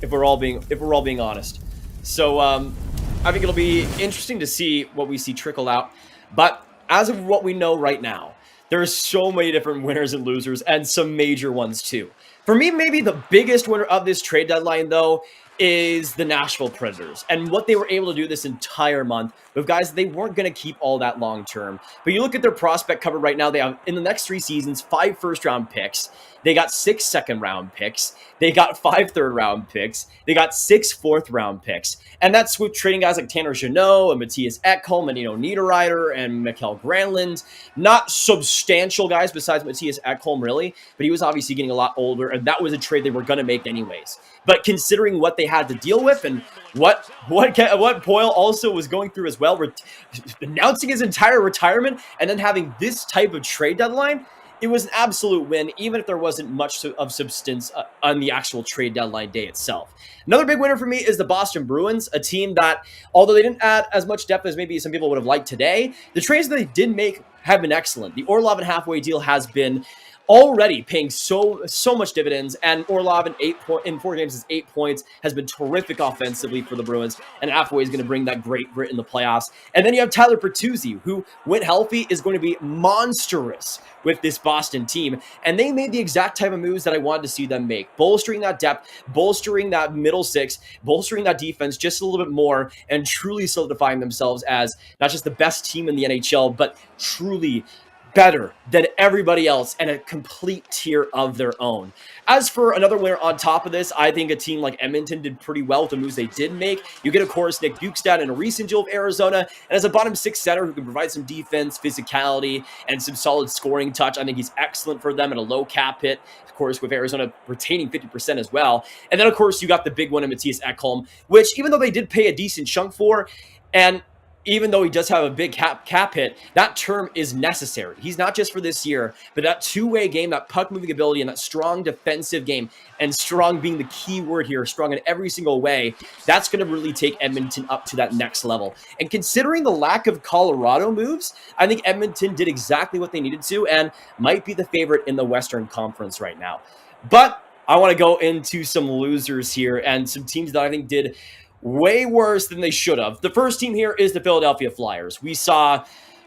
S1: if we're all being honest. So I think it'll be interesting to see what we see trickle out. But as of what we know right now, there are so many different winners and losers, and some major ones too. For me, maybe the biggest winner of this trade deadline, though, is the Nashville Predators and what they were able to do this entire month with guys they weren't going to keep all that long term. But you look at their prospect cover right now, they have in the next 3 seasons 5 first-round picks. They got 6 second-round picks. They got 5 third-round picks. They got 6 fourth-round picks. And that's with trading guys like Tanner Jeannot and Matthias Ekholm and Niederreiter and Mikael Granlund. Not substantial guys besides Matthias Ekholm, really. But he was obviously getting a lot older, and that was a trade they were going to make anyways. But considering what they had to deal with and what Poyle also was going through as well, announcing his entire retirement and then having this type of trade deadline, it was an absolute win, even if there wasn't much of substance on the actual trade deadline day itself. Another big winner for me is the Boston Bruins, a team that, although they didn't add as much depth as maybe some people would have liked today, the trades that they did make have been excellent. The Orlov and halfway deal has been already paying so much dividends. And Orlov in 4 games is 8 points, has been terrific offensively for the Bruins, and Affaway is going to bring that great grit in the playoffs. And then you have Tyler Bertuzzi, who, when healthy, is going to be monstrous with this Boston team. And they made the exact type of moves that I wanted to see them make, bolstering that depth, bolstering that middle six, bolstering that defense just a little bit more, and truly solidifying themselves as not just the best team in the NHL, but truly better than everybody else and a complete tier of their own. As for another winner on top of this, I think a team like Edmonton did pretty well with the moves they did make. You get, of course, Nick Bjugstad in a recent deal of Arizona, and as a bottom six center who can provide some defense, physicality, and some solid scoring touch. I think he's excellent for them at a low cap hit, of course, with Arizona retaining 50% as well. And then, of course, you got the big one in Matthias Ekholm, which even though they did pay a decent chunk for, and even though he does have a big cap hit, that term is necessary. He's not just for this year, but that two-way game, that puck-moving ability, and that strong defensive game, and strong being the key word here, strong in every single way, that's going to really take Edmonton up to that next level. And considering the lack of Colorado moves, I think Edmonton did exactly what they needed to and might be the favorite in the Western Conference right now. But I want to go into some losers here and some teams that I think did way worse than they should have. The first team here is the Philadelphia Flyers. We saw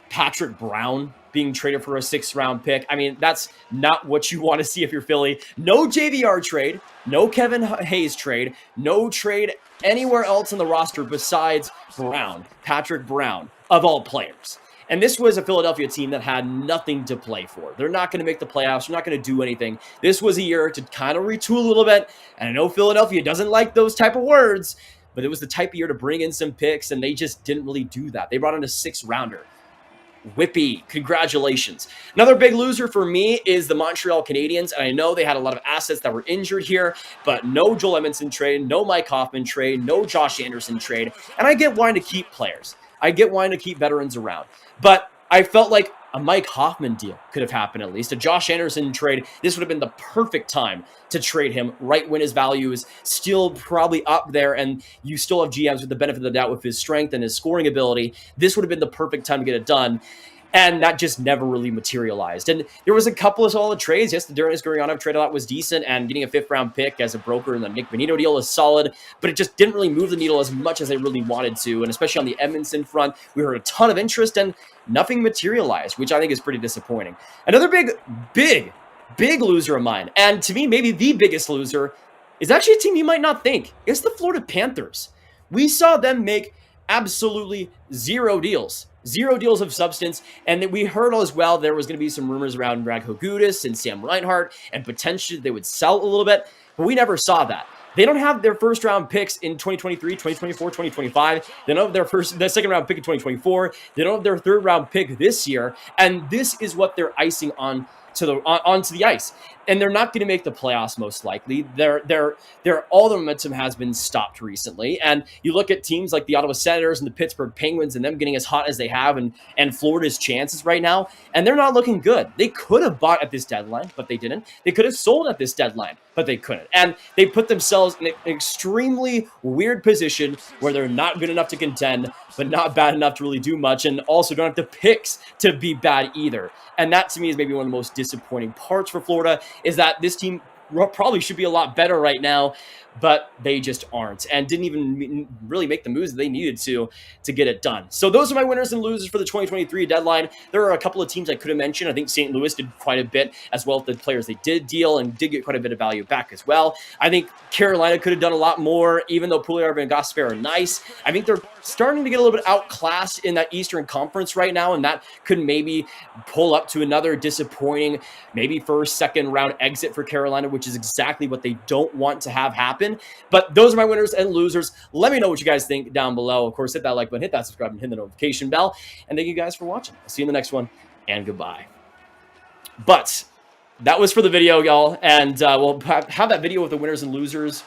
S1: Patrick Brown being traded for a 6th-round pick. I mean, that's not what you want to see if you're Philly. No JVR trade, no Kevin Hayes trade, no trade anywhere else on the roster besides Brown, Patrick Brown, of all players. And this was a Philadelphia team that had nothing to play for. They're not going to make the playoffs. They're not going to do anything. This was a year to kind of retool a little bit. And I know Philadelphia doesn't like those type of words, but it was the type of year to bring in some picks, and they just didn't really do that. They brought in a 6th-rounder. Whippy, congratulations. Another big loser for me is the Montreal Canadiens, and I know they had a lot of assets that were injured here, but no Joel Edmondson trade, no Mike Hoffman trade, no Josh Anderson trade, and I get wanting to keep players. I get wanting to keep veterans around, but I felt like a Mike Hoffman deal could have happened at least. A Josh Anderson trade, this would have been the perfect time to trade him right when his value is still probably up there and you still have GMs with the benefit of the doubt with his strength and his scoring ability. This would have been the perfect time to get it done. And that just never really materialized. And there was a couple of solid trades. Yes, the Denis Gurianov trade a lot was decent, and getting a 5th-round pick as a broker in the Nick Bonino deal is solid, but it just didn't really move the needle as much as they really wanted to. And especially on the Edmondson front, we heard a ton of interest and nothing materialized, which I think is pretty disappointing. Another big loser of mine, and to me, maybe the biggest loser, is actually a team you might not think. It's the Florida Panthers. We saw them make absolutely zero deals of substance, and we heard as well there was going to be some rumors around Brad Hogudis and Sam Reinhart, and potentially they would sell a little bit, but we never saw that. They don't have their 1st-round picks in 2023, 2024, 2025. They don't have their 2nd-round pick in 2024. They don't have their 3rd-round pick this year, and this is what they're icing onto the ice. And they're not going to make the playoffs most likely. All the momentum has been stopped recently. And you look at teams like the Ottawa Senators and the Pittsburgh Penguins and them getting as hot as they have and Florida's chances right now, and they're not looking good. They could have bought at this deadline, but they didn't. They could have sold at this deadline, but they couldn't. And they put themselves in an extremely weird position where they're not good enough to contend, but not bad enough to really do much, and also don't have the picks to be bad either. And that, to me, is maybe one of the most disappointing parts for Florida, is that this team probably should be a lot better right now, but they just aren't, and didn't even really make the moves that they needed to get it done. So those are my winners and losers for the 2023 deadline. There are a couple of teams I could have mentioned. I think St. Louis did quite a bit, as well as the players they did deal, and did get quite a bit of value back as well. I think Carolina could have done a lot more, even though Puljujarvi and Gosper are nice. I think they're starting to get a little bit outclassed in that Eastern Conference right now, and that could maybe pull up to another disappointing, maybe 1st, 2nd round exit for Carolina, which is exactly what they don't want to have happen. But those are my winners and losers. Let me know what you guys think down below. Of course, hit that like button, hit that subscribe, and hit the notification bell. And thank you guys for watching. I'll see you in the next one, and goodbye. But that was for the video, y'all. And we'll have that video with the winners and losers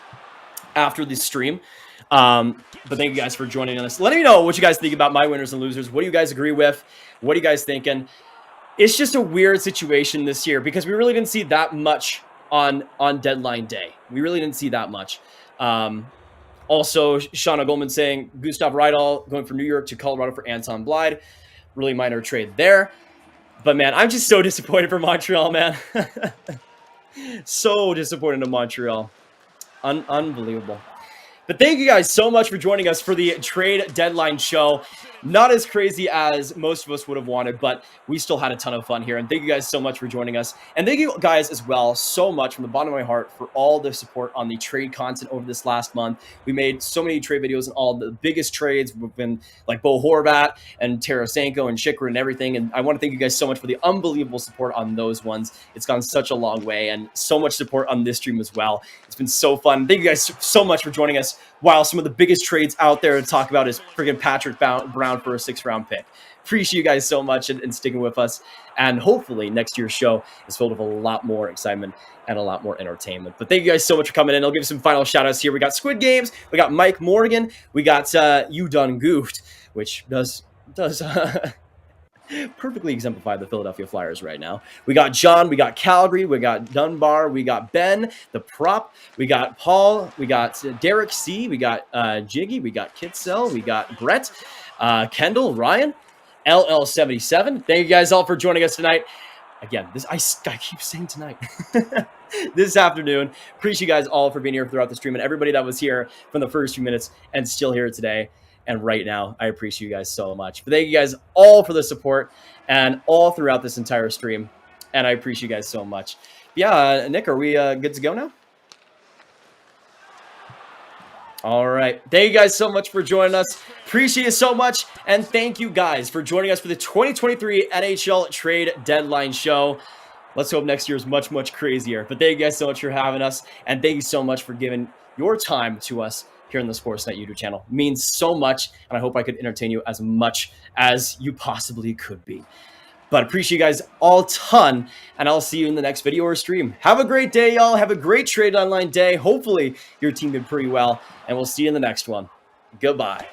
S1: after the stream. But thank you guys for joining us. Let me know what you guys think about my winners and losers. What do you guys agree with? What are you guys thinking? It's just a weird situation this year because we really didn't see that much on deadline day. We really didn't see that much. Also, Shauna Goldman saying Gustav Rydal going from New York to Colorado for Anton Blythe. Really minor trade there. But man, I'm just so disappointed for Montreal, man. So disappointed in Montreal. Unbelievable. But thank you guys so much for joining us for the trade deadline show. Not as crazy as most of us would have wanted, but we still had a ton of fun here. And thank you guys so much for joining us. And thank you guys as well so much from the bottom of my heart for all the support on the trade content over this last month. We made so many trade videos and all the biggest trades. We've been like Bo Horvat and Tarasenko and Chychrun and everything. And I want to thank you guys so much for the unbelievable support on those ones. It's gone such a long way, and so much support on this stream as well. It's been so fun. Thank you guys so much for joining us. While some of the biggest trades out there to talk about is friggin' Patrick Brown for a 6th-round pick. Appreciate you guys so much and sticking with us. And hopefully next year's show is filled with a lot more excitement and a lot more entertainment. But thank you guys so much for coming in. I'll give you some final shout-outs here. We got Squid Games. We got Mike Morgan. We got You Done Goofed, which does perfectly exemplify the Philadelphia Flyers right now. We got John, we got Calgary, we got Dunbar, we got Ben, the prop, we got Paul, we got Derek C, we got Jiggy, we got Kitzel, we got Brett, Kendall, Ryan, LL77. Thank you guys all for joining us tonight. Again, I keep saying tonight. This afternoon. Appreciate you guys all for being here throughout the stream, and everybody that was here from the first few minutes and still here today. And right now, I appreciate you guys so much. But thank you guys all for the support and all throughout this entire stream. And I appreciate you guys so much. Yeah, Nick, are we good to go now? All right. Thank you guys so much for joining us. Appreciate you so much. And thank you guys for joining us for the 2023 NHL Trade Deadline show. Let's hope next year is much, much crazier. But thank you guys so much for having us. And thank you so much for giving your time to us here on the Sportsnet YouTube channel. It means so much, and I hope I could entertain you as much as you possibly could be. But appreciate you guys all ton, and I'll see you in the next video or stream. Have a great day, y'all. Have a great trade deadline day. Hopefully your team did pretty well, and we'll see you in the next one. Goodbye.